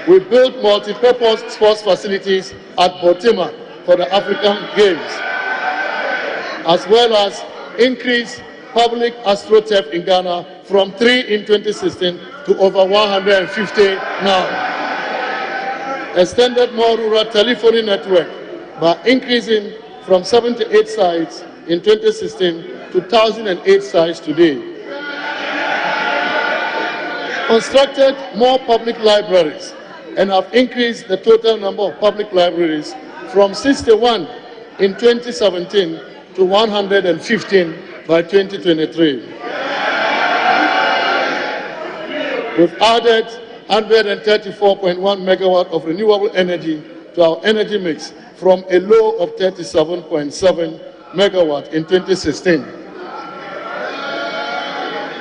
[SPEAKER 11] We built multi-purpose sports facilities at Botima for the African Games, as well as increased public astroturf in Ghana from 3 in 2016 to over 150 now. Extended more rural telephony network by increasing from 78 sites in 2016 to 1,008 sites today. Constructed more public libraries and have increased the total number of public libraries from 61 in 2017 to 115 by 2023. We've added 134.1 megawatt of renewable energy to our energy mix from a low of 37.7 megawatt in 2016.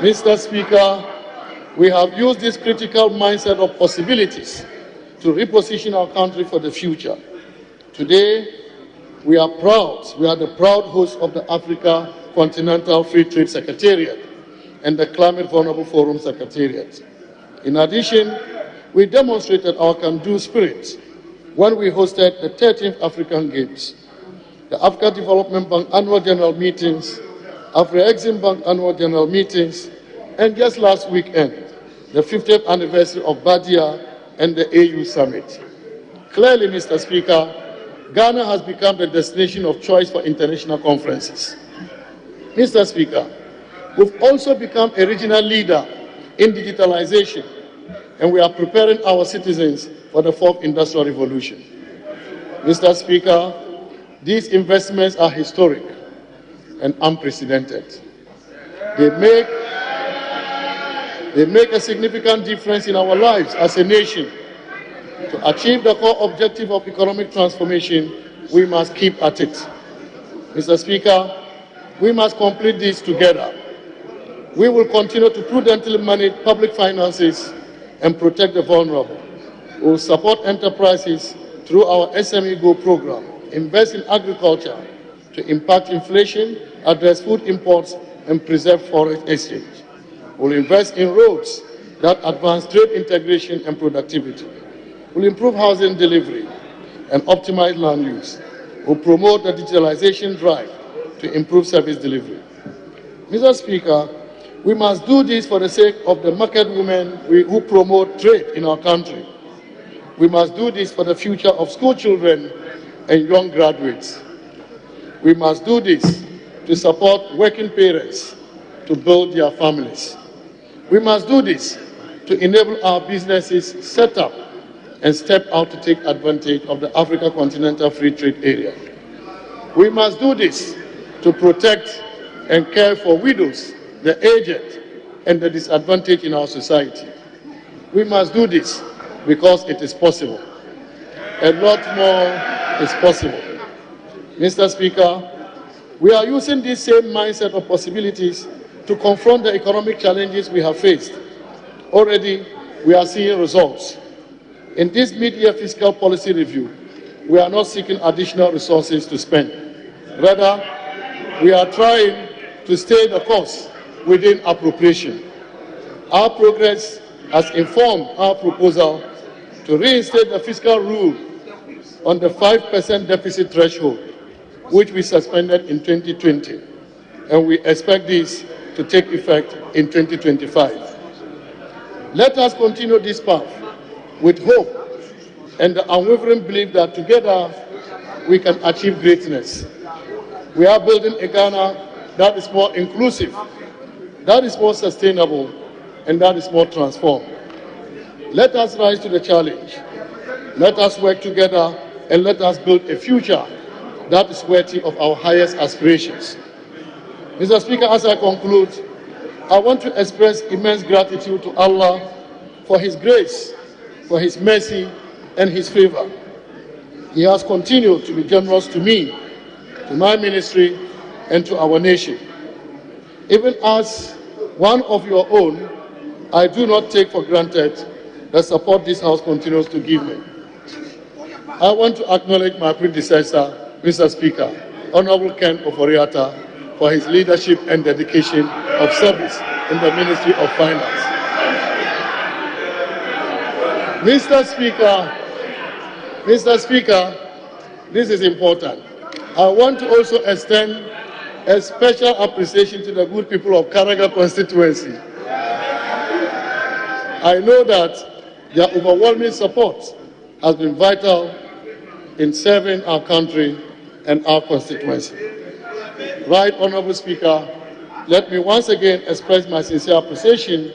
[SPEAKER 11] Mr. Speaker, we have used this critical mindset of possibilities to reposition our country for the future. Today, we are the proud host of the Africa Continental Free Trade Secretariat and the Climate Vulnerable Forum Secretariat. In addition, we demonstrated our can-do spirit when we hosted the 13th African Games, the Africa Development Bank annual general meetings, Afro-Exim Bank annual general meetings, and just last weekend, the 50th anniversary of Badia and the AU Summit. Clearly, Mr. Speaker, Ghana has become the destination of choice for international conferences. Mr. Speaker, we've also become a regional leader in digitalization, and we are preparing our citizens for the fourth industrial revolution. Mr. Speaker, these investments are historic and unprecedented. They make a significant difference in our lives as a nation. To achieve the core objective of economic transformation, we must keep at it. Mr. Speaker, we must complete this together. We will continue to prudently manage public finances and protect the vulnerable. We will support enterprises through our SME Go program, invest in agriculture to impact inflation, address food imports, and preserve foreign exchange. We will invest in roads that advance trade integration and productivity. We will improve housing delivery and optimize land use. We will promote the digitalization drive to improve service delivery. Mr. Speaker, we must do this for the sake of the market women who promote trade in our country. We must do this for the future of school children and young graduates. We must do this to support working parents to build their families. We must do this to enable our businesses set up and step out to take advantage of the Africa Continental Free Trade Area. We must do this to protect and care for widows, the aged, and the disadvantaged in our society. We must do this because it is possible. A lot more is possible. Mr. Speaker, we are using this same mindset of possibilities to confront the economic challenges we have faced. Already, we are seeing results. In this mid-year fiscal policy review, we are not seeking additional resources to spend. Rather, we are trying to stay the course within appropriation. Our progress has informed our proposal to reinstate the fiscal rule on the 5% deficit threshold, which we suspended in 2020, and we expect this to take effect in 2025. Let us continue this path with hope and the unwavering belief that together we can achieve greatness. We are building a Ghana that is more inclusive, that is more sustainable, and that is more transformed. Let us rise to the challenge. Let us work together and let us build a future that is worthy of our highest aspirations. Mr. Speaker, as I conclude, I want to express immense gratitude to Allah for His grace, for His mercy, and his favor. He has continued to be generous to me, to my ministry, and to our nation. Even as one of your own, I do not take for granted the support this House continues to give me. I want to acknowledge my predecessor, Mr. Speaker, Honorable Ken Oforiatta, for his leadership and dedication of service in the Ministry of Finance. Mr. Speaker, this is important. I want to also extend a special appreciation to the good people of Karaga constituency. I know that their overwhelming support has been vital in serving our country and our constituency. Right, Honorable Speaker, let me once again express my sincere appreciation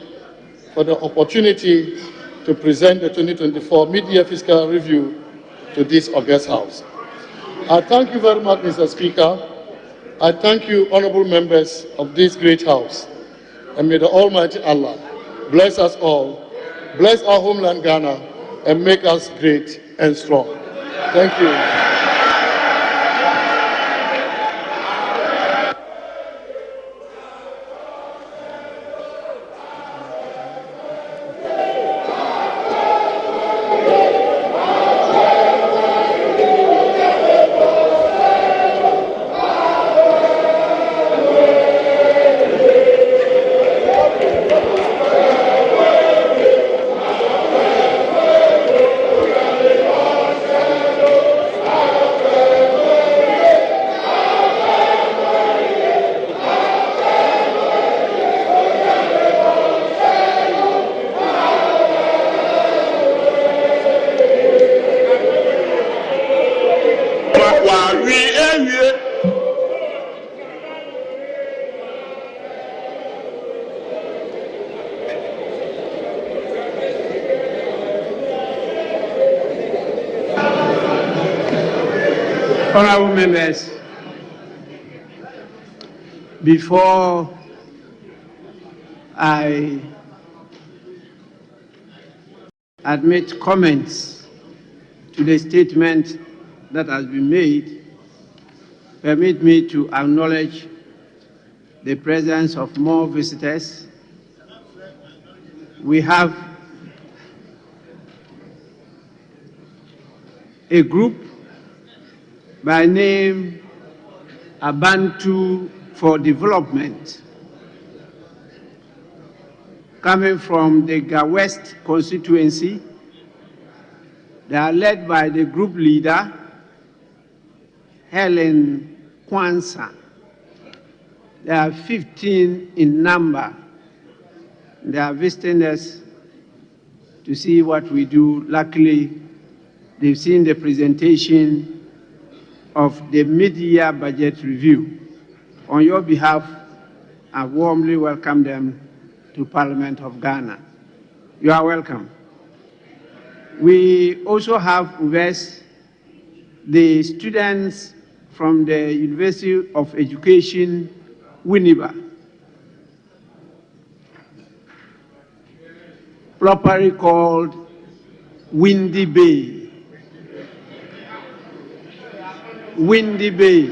[SPEAKER 11] for the opportunity to present the 2024 Mid-Year Fiscal Review to this august House. I thank you very much, Mr. Speaker. I thank you, honorable members of this great House, and may the Almighty Allah bless us all, bless our homeland Ghana, and make us great and strong. Thank you.
[SPEAKER 2] Honorable members, before I admit comments to the statement that has been made, permit me to acknowledge the presence of more visitors. We have a group by name APUUTOO for Development, coming from the West constituency. They are led by the group leader, Helen Kwanzaa. There are 15 in number. They are visiting us to see what we do. Luckily, they've seen the presentation of the mid-year budget review. On your behalf, I warmly welcome them to Parliament of Ghana. You are welcome. We also have with us the students from the University of Education, Winneba, properly called Windy Bay. Windy Bay.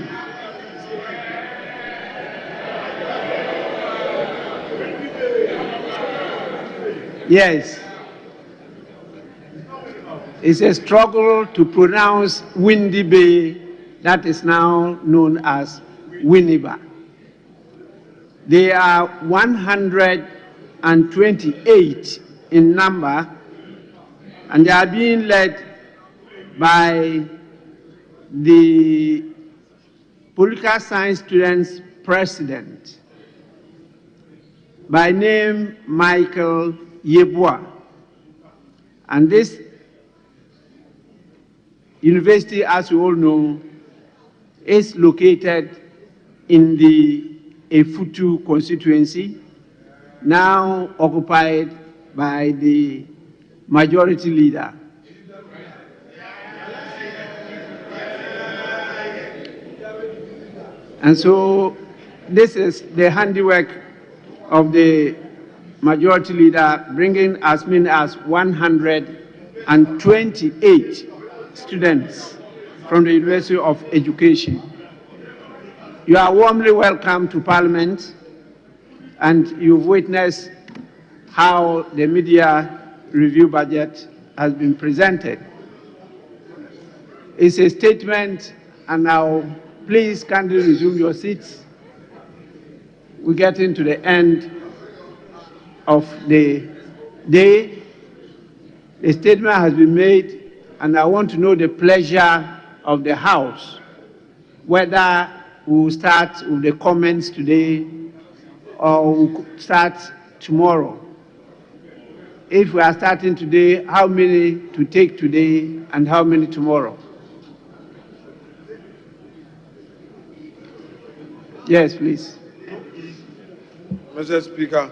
[SPEAKER 2] Yes. It's a struggle to pronounce Windy Bay that is now known as Winneba. They are 128 in number, and they are being led by the political science students president, by name Michael Yeboah. And this university, as you all know, is located in the APUUTOO constituency, now occupied by the majority leader. And so this is the handiwork of the majority leader, bringing as many as 128 and 28 students from the University of Education. You are warmly welcome to Parliament, and you've witnessed how the media review budget has been presented. It's a statement, and now please kindly resume your seats. We get into the end of the day. The statement has been made, and I want to know the pleasure of the House, whether we will start with the comments today or we'll start tomorrow. If we are starting today, how many to take today and how many tomorrow? Yes, please.
[SPEAKER 14] Mr. Speaker,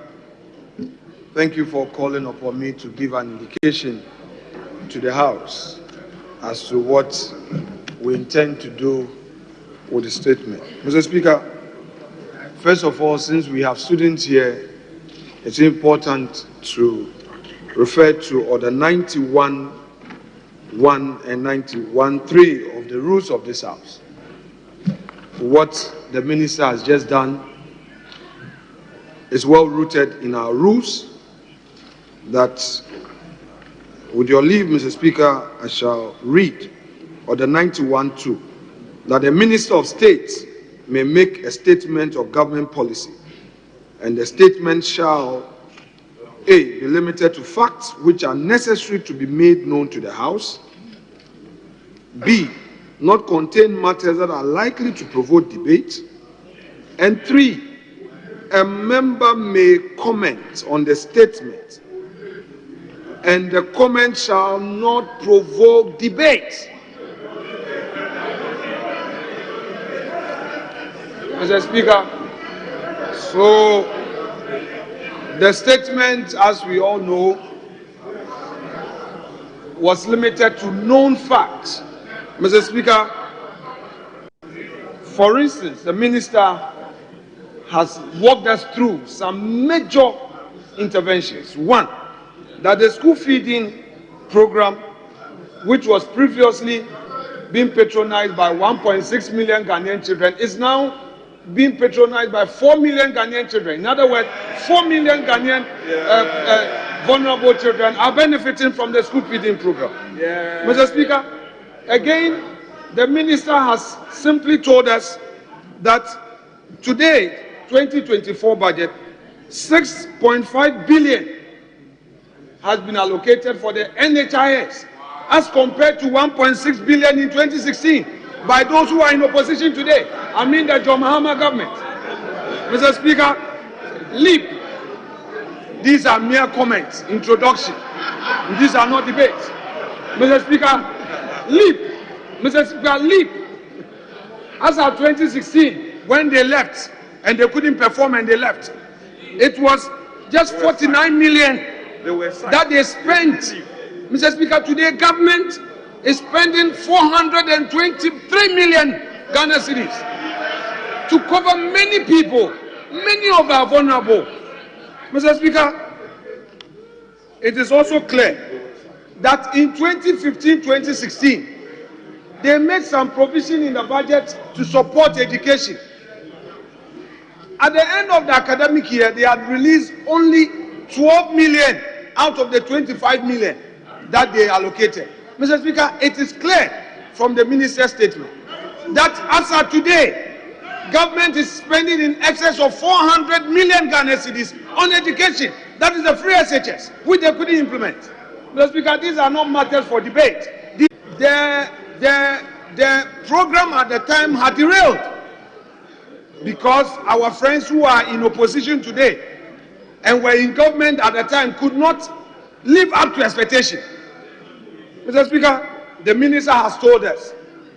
[SPEAKER 14] thank you for calling upon me to give an indication to the House as to what we intend to do with the statement. Mr. Speaker, first of all, since we have students here, it's important to refer to Order 91.1 and 91.3 of the rules of this House. What the Minister has just done is well rooted in our rules that, with your leave, Mr. Speaker, I shall read Order 91.2, that the Minister of State may make a statement of government policy, and the statement shall A, be limited to facts which are necessary to be made known to the House, B, not contain matters that are likely to provoke debate, and 3, a member may comment on the statement, and the comment shall not provoke debate. Mr. Speaker, so the statement, as we all know, was limited to known facts. Mr. Speaker, for instance, the Minister has walked us through some major interventions. One, that the school feeding program, which was previously being patronized by 1.6 million Ghanaian children, is now being patronized by 4 million Ghanaian children. In other words, 4 million Ghanaian vulnerable children are benefiting from the school feeding program. Yeah. Mr. Speaker, again, the Minister has simply told us that today, 2024 budget, 6.5 billion has been allocated for the NHIS, as compared to 1.6 billion in 2016 by those who are in opposition today. I mean the John Mahama government. Mr. Speaker, leap. These are mere comments, introduction. These are not debates. Mr. Speaker, leap. Mr. Speaker, leap. As of 2016, when they left and they couldn't perform and they left, it was just 49 million that they spent. Mr. Speaker, today government is spending 423 million Ghana cedis to cover many people, many of our vulnerable. Mr. Speaker, it is also clear that in 2015-2016, they made some provision in the budget to support education. At the end of the academic year, they had released only 12 million out of the 25 million that they allocated. Mr. Speaker, it is clear from the minister's statement that as of today, government is spending in excess of 400 million Ghana cedis on education. That is the free SHS, which they couldn't implement. Mr. Speaker, these are not matters for debate. The program at the time had derailed because our friends who are in opposition today and were in government at the time could not live up to expectation. Mr. Speaker, the minister has told us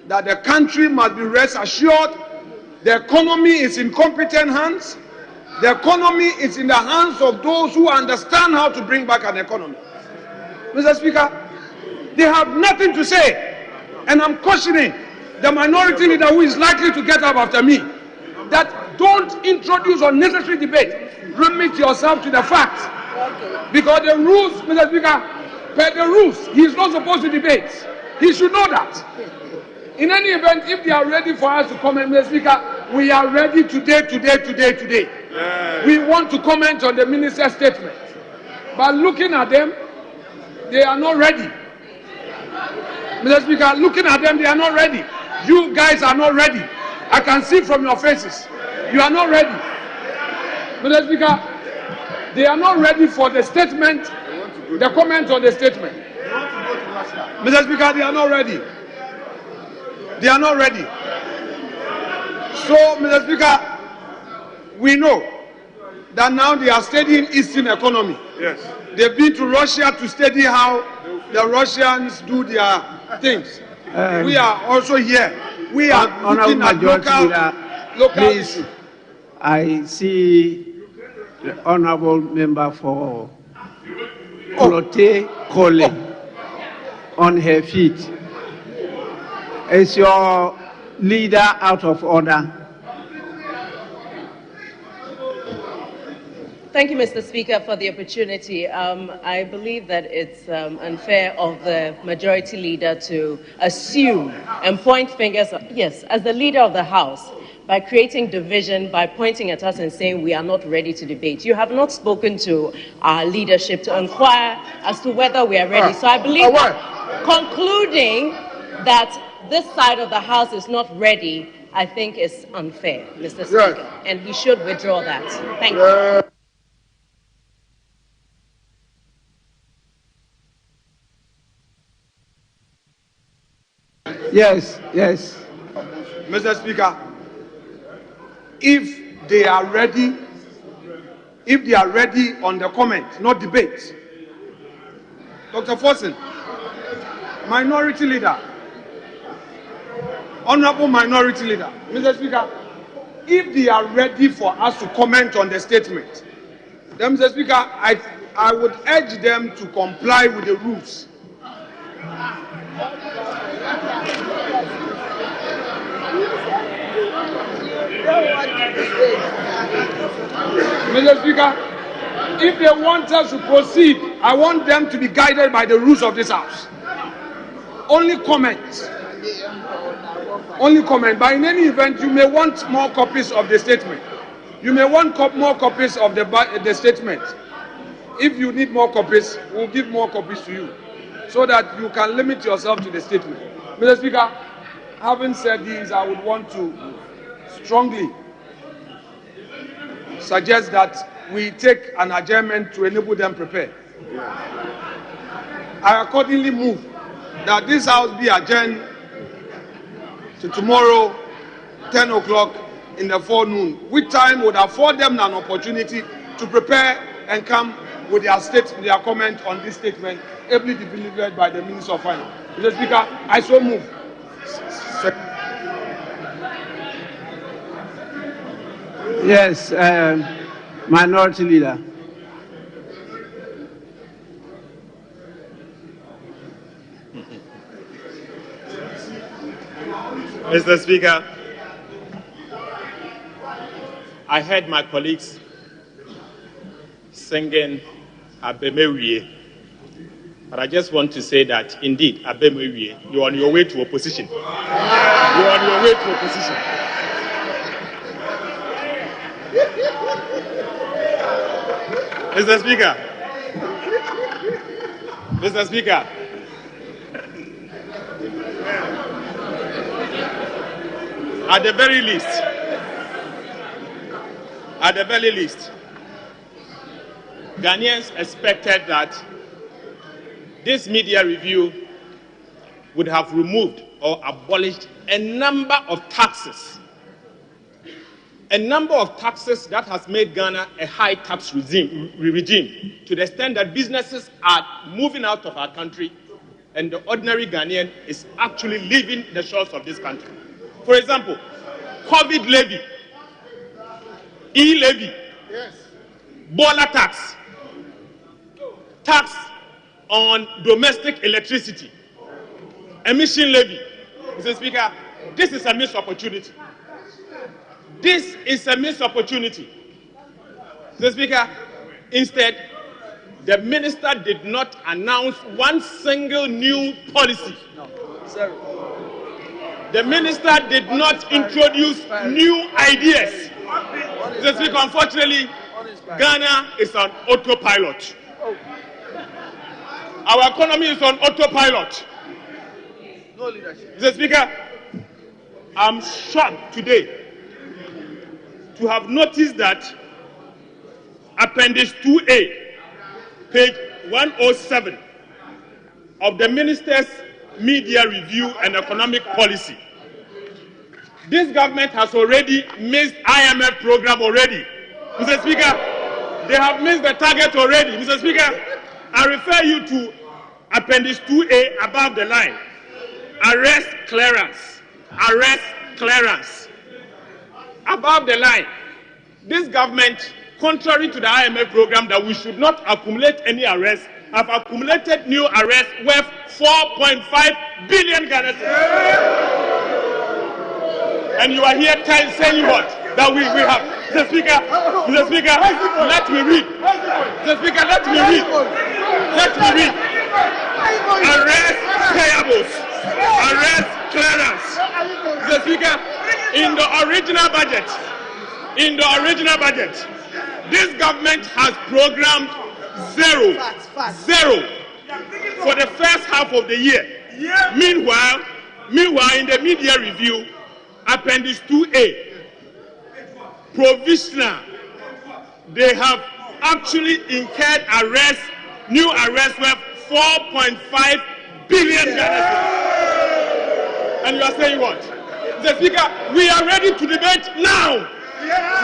[SPEAKER 14] that the country must be rest assured the economy is in competent hands. The economy is in the hands of those who understand how to bring back an economy. Mr. Speaker, they have nothing to say. And I'm cautioning the minority leader who is likely to get up after me that don't introduce unnecessary debate. Remit yourself to the facts. Because the rules, Mr. Speaker, Per the rules, he is not supposed to debate. He should know that. In any event, if they are ready for us to comment, Mr. Speaker, we are ready today. Yes. We want to comment on the minister's statement. But looking at them, they are not ready. Mr. Speaker, looking at them, they are not ready. You guys are not ready. I can see from your faces. You are not ready. Mr. Speaker, they are not ready for the statement, the comment on the statement. Mr. Speaker, they are not ready. They are not ready. So, Mr. Speaker, we know that now they are studying Eastern economy.
[SPEAKER 10] Yes.
[SPEAKER 14] They've been to Russia to study how the Russians do their things. We are also here. We are looking at local issues.
[SPEAKER 2] I see the honorable member for Clote Cole on her feet. Is your leader out of order?
[SPEAKER 1] Thank you, Mr. Speaker, for the opportunity. I believe that it's unfair of the majority leader to assume and point fingers, yes, as the leader of the House, by creating division, by pointing at us and saying we are not ready to debate. You have not spoken to our leadership to inquire as to whether we are ready. So I believe that concluding that this side of the House is not ready, I think is unfair, Mr. Speaker, and he should withdraw that. Thank you.
[SPEAKER 2] Yes, yes.
[SPEAKER 14] Mr. Speaker, if they are ready on the comment, not debate. Dr. Forson, minority leader, honorable minority leader, Mr. Speaker, if they are ready for us to comment on the statement, then, Mr. Speaker, I would urge them to comply with the rules. Mr. Speaker, if they want us to proceed, I want them to be guided by the rules of this House. Only comment. Only comment. But in any event, you may want more copies of the statement. You may want more copies of the statement. If you need more copies, we'll give more copies to you, so that you can limit yourself to the statement. Mr. Speaker, having said this, I would want to strongly suggest that we take an adjournment to enable them prepare. I accordingly move that this House be adjourned to tomorrow, 10 o'clock in the forenoon, which time would afford them an opportunity to prepare and come with their comment on this statement, ably delivered by the Minister of Finance. Mr. Speaker, I so move.
[SPEAKER 2] Yes, minority leader.
[SPEAKER 3] Mr. Speaker, I heard my colleagues singing Abemewie, but I just want to say that indeed, Abemewie, you're on your way to opposition. You're on your way to opposition. Mr. Speaker, Mr. Speaker, at the very least, Ghanaians expected that this media review would have removed or abolished a number of taxes that has made Ghana a high tax regime to the extent that businesses are moving out of our country and the ordinary Ghanaian is actually leaving the shores of this country. For example, COVID levy, e-levy, boiler tax, tax on domestic electricity, emission levy. Mr. Speaker, this is a missed opportunity. This is a missed opportunity. Mr. Speaker, instead, the minister did not announce one single new policy.
[SPEAKER 14] No, sorry.
[SPEAKER 3] The minister did not introduce new ideas. Mr. Speaker, unfortunately, Ghana is on autopilot. Our economy is on autopilot.
[SPEAKER 14] No leadership.
[SPEAKER 3] Mr. Speaker, I'm shocked today to have noticed that Appendix 2A, page 107 of the Minister's Media Review and Economic Policy. This government has already missed IMF program already. Mr. Speaker, they have missed the target already. Mr. Speaker, I refer you to Appendix 2A above the line. Arrest clearance. Arrest clearance. Above the line. This government, contrary to the IMF program that we should not accumulate any arrests, have accumulated new arrests worth 4.5 billion Ghana cedis. And you are here saying what? That we have. Mr. Speaker, let me read. Mr. Speaker, let me read. Let me read. Arrest payables. Arrest clearance. Mr. Speaker, in the original budget, this government has programmed zero for the first half of the year. Meanwhile, in the media review, Appendix 2A, provisional, they have actually incurred arrests, new arrests worth 4.5 billion Ghana cedis. And you are saying what? Mr. Speaker, we are ready to debate now.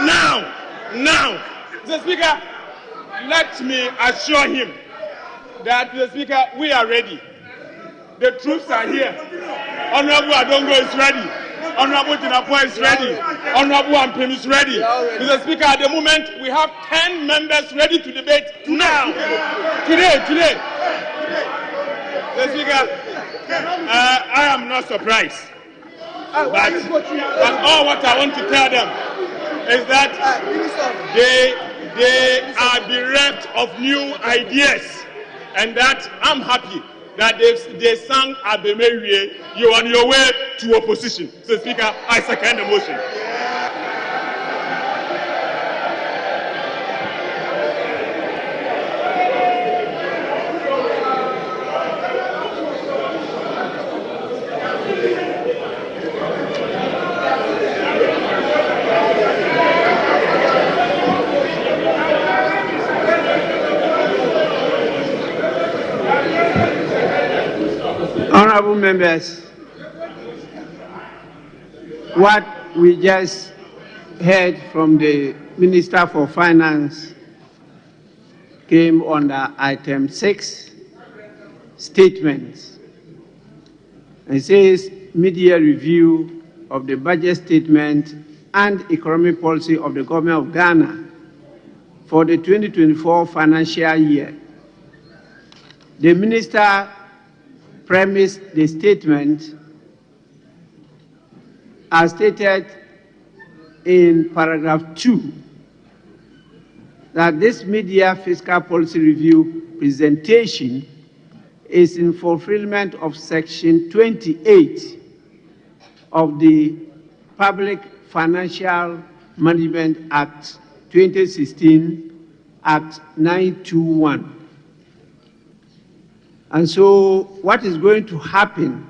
[SPEAKER 3] Now. Mr. Speaker, let me assure him that, Mr. Speaker, we are ready. The troops are here. Honorable Adongo is ready. Honorable Tinapua is ready. Honorable Ampem is ready. Mr. Speaker, at the moment, we have 10 members ready to debate now. Today. Mr. Speaker, I am not surprised. But all what I want to tell them is that they are bereft of new ideas, and that I'm happy that they sang Abemerie, you're on your way to opposition. So, Speaker, I second the motion.
[SPEAKER 2] Honorable members, what we just heard from the Minister for Finance came under item 6, statements. It says media review of the budget statement and economic policy of the government of Ghana for the 2024 financial year. The minister premised the statement as stated in paragraph 2 that this media fiscal policy review presentation is in fulfillment of section 28 of the Public Financial Management Act 2016, Act 921. And so what is going to happen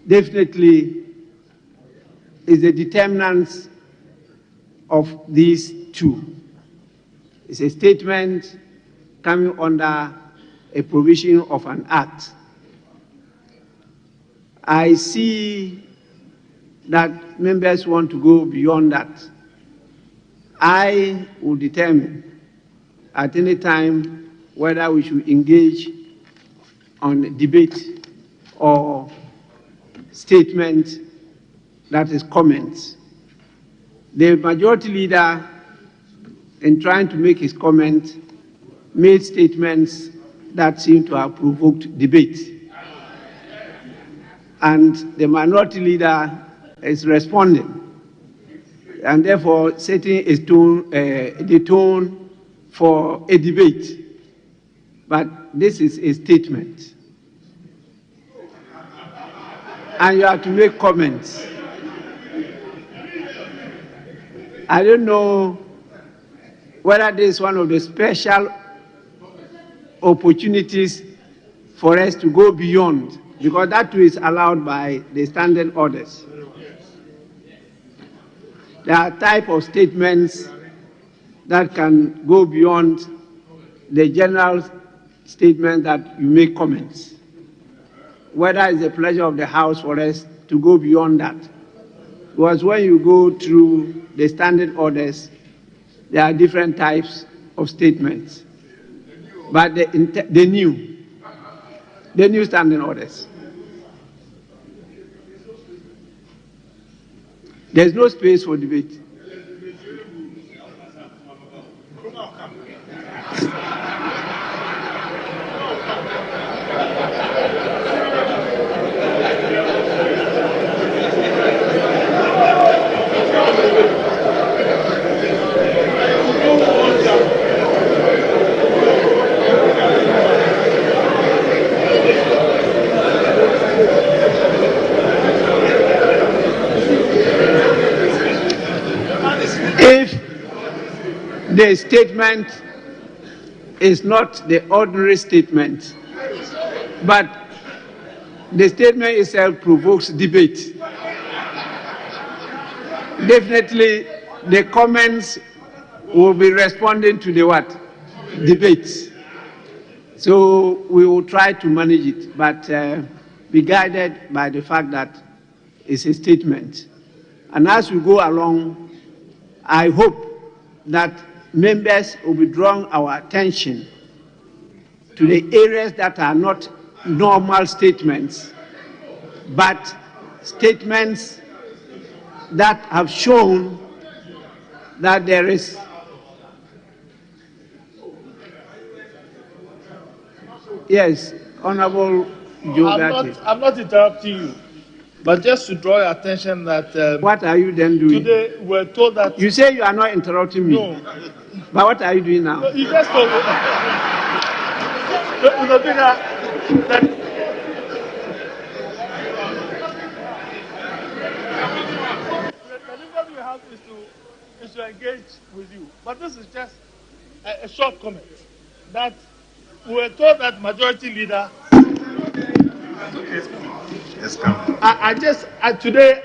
[SPEAKER 2] definitely is the determinants of these two. It's a statement coming under a provision of an act. I see that members want to go beyond that. I will determine at any time whether we should engage on debate or statement that is comments. The majority leader, in trying to make his comment, made statements that seem to have provoked debate. And the minority leader is responding, and therefore setting his tone, the tone for a debate, but this is a statement. And you have to make comments. I don't know whether this is one of the special opportunities for us to go beyond, because that too is allowed by the standing orders. There are type of statements that can go beyond the general statement that you make comments. Whether it's the pleasure of the House for us to go beyond that. Because when you go through the standing orders, there are different types of statements. But the new standing orders. There's no space for debate. The statement is not the ordinary statement, but the statement itself provokes debate. Definitely, the comments will be responding to the what? Debate. So we will try to manage it, but be guided by the fact that it's a statement. And as we go along, I hope that members will be drawing our attention to the areas that are not normal statements, but statements that have shown that there is yes, Honorable Joe.
[SPEAKER 4] I'm not interrupting you, but just to draw your attention that
[SPEAKER 2] what are you then doing?
[SPEAKER 4] Today we're told that
[SPEAKER 2] you say you are not interrupting me.
[SPEAKER 4] No.
[SPEAKER 2] But what are you doing now?
[SPEAKER 4] No, you just told me that the legal we have is to engage with you. But this is just a short comment that we were told that majority leader. Today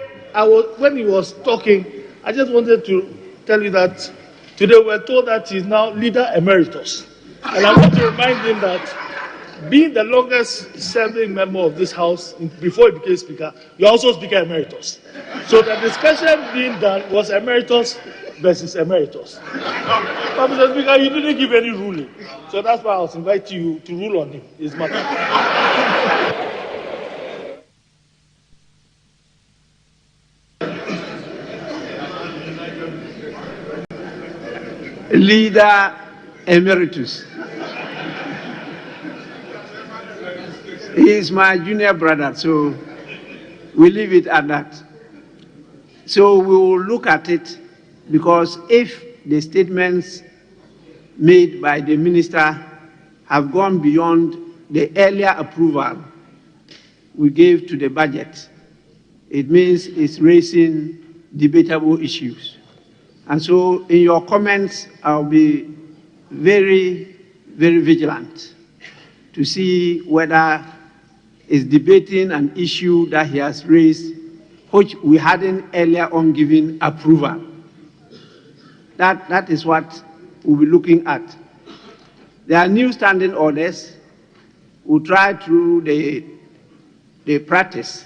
[SPEAKER 4] when he was talking, I just wanted to tell you that today we're told that he's now leader emeritus. And I want to remind him that being the longest serving member of this House before he became Speaker, you're also Speaker emeritus. So the discussion being done was emeritus versus emeritus. But Mr. Speaker, you didn't give any ruling. So that's why I was inviting you to rule on him, his matter.
[SPEAKER 2] Leader emeritus. He is my junior brother, so we leave it at that. So we will look at it, because if the statements made by the minister have gone beyond the earlier approval we gave to the budget, it means it's raising debatable issues. And so in your comments, I'll be very, very vigilant to see whether it's debating an issue that he has raised, which we hadn't earlier on given approval. That is what we'll be looking at. There are new standing orders. We'll try through the practice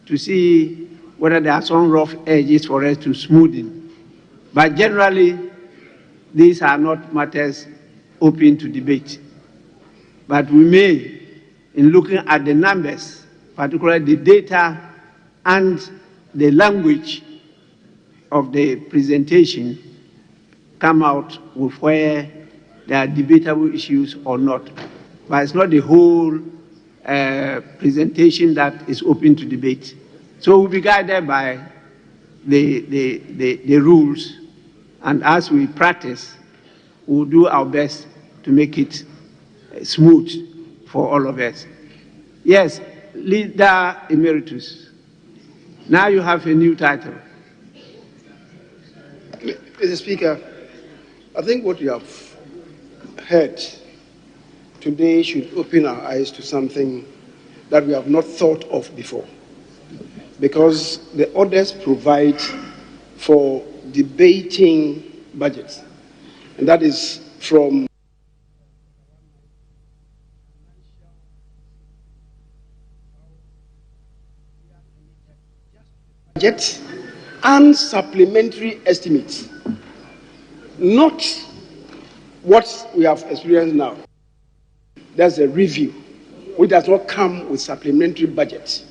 [SPEAKER 2] to see whether there are some rough edges for us to smoothen. But generally, these are not matters open to debate. But we may, in looking at the numbers, particularly the data and the language of the presentation, come out with where there are debatable issues or not. But it's not the whole presentation that is open to debate. So we'll be guided by the rules. And as we practice, we'll do our best to make it smooth for all of us. Yes, Leader Emeritus. Now you have a new title.
[SPEAKER 7] Mr. Speaker, I think what you have heard today should open our eyes to something that we have not thought of before. Because the orders provide for debating budgets, and that is from budget and supplementary estimates, not what we have experienced now. That's a review, which does not come with supplementary budget.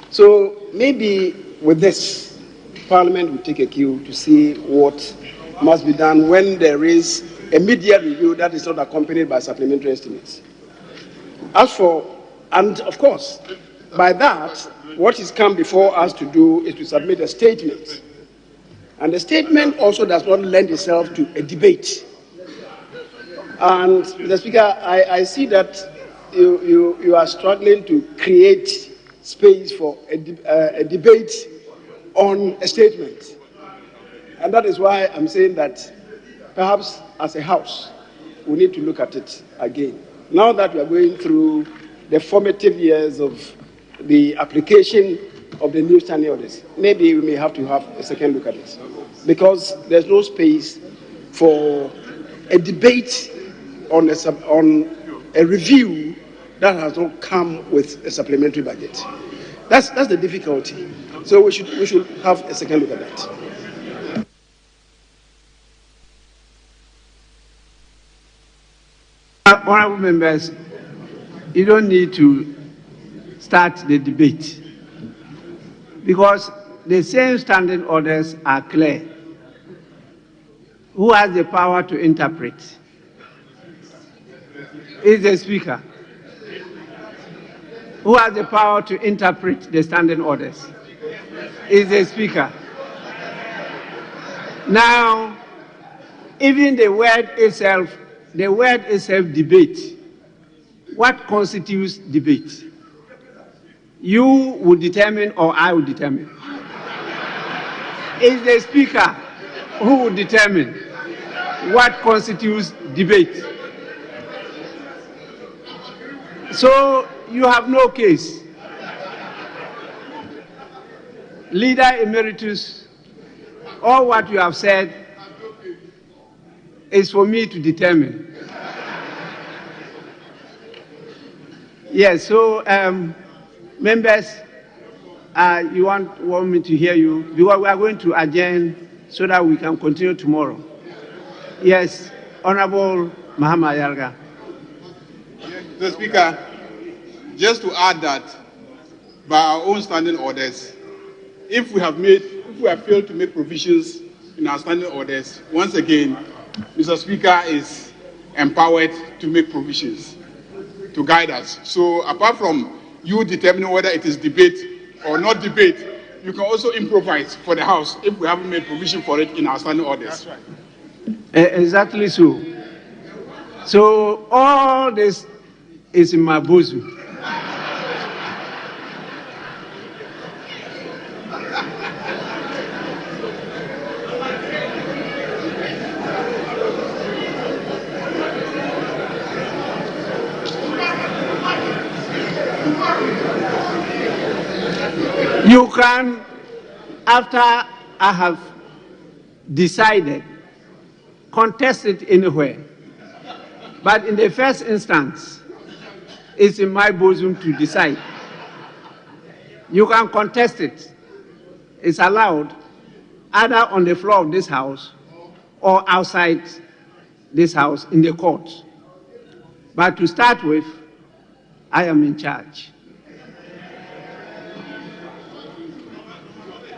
[SPEAKER 7] So maybe with this, Parliament will take a cue to see what must be done when there is a mid-year review that is not accompanied by supplementary estimates. As for, and of course, by that, what is come before us to do is to submit a statement. And the statement also does not lend itself to a debate. And, Mr. Speaker, I see that you are struggling to create space for a debate on a statement. And that is why I'm saying that perhaps as a House, we need to look at it again. Now that we are going through the formative years of the application of the new standing orders, maybe we may have to have a second look at it. Because there's no space for a debate on a review that has not come with a supplementary budget. That's the difficulty. So we should have a second look at that.
[SPEAKER 2] Honourable members, you don't need to start the debate because the same standing orders are clear. Who has the power to interpret? Is the Speaker. Who has the power to interpret the standing orders? Is the Speaker. Now, even the word itself, debate, what constitutes debate? You will determine or I will determine? Is the Speaker who will determine what constitutes debate? So you have no case. Leader Emeritus, all what you have said is for me to determine. Yes, so members, you want me to hear you? Because we are going to adjourn so that we can continue tomorrow. Yes, Honorable Mahama Yalga.
[SPEAKER 6] Mr. Speaker, just to add that by our own standing orders, if we have failed to make provisions in our standing orders, once again, Mr. Speaker is empowered to make provisions to guide us. So apart from you determining whether it is debate or not debate, you can also improvise for the House if we haven't made provision for it in our standing orders.
[SPEAKER 2] That's right. Exactly so. So all this is in my bosom. You can, after I have decided, contest it anywhere. But in the first instance, it's in my bosom to decide. You can contest it. It's allowed either on the floor of this House or outside this House in the court. But to start with, I am in charge.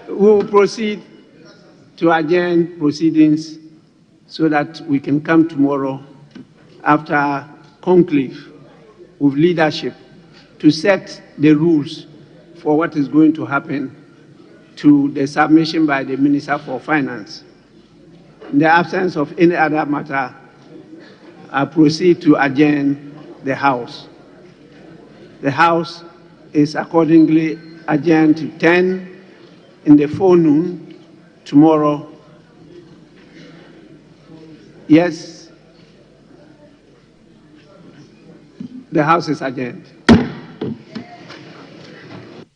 [SPEAKER 2] We will proceed to adjourn proceedings so that we can come tomorrow after conclave with leadership to set the rules for what is going to happen to the submission by the Minister for Finance. In the absence of any other matter, I proceed to adjourn the House. The House is accordingly adjourned to 10 in the forenoon tomorrow. Yes, the House is adjourned.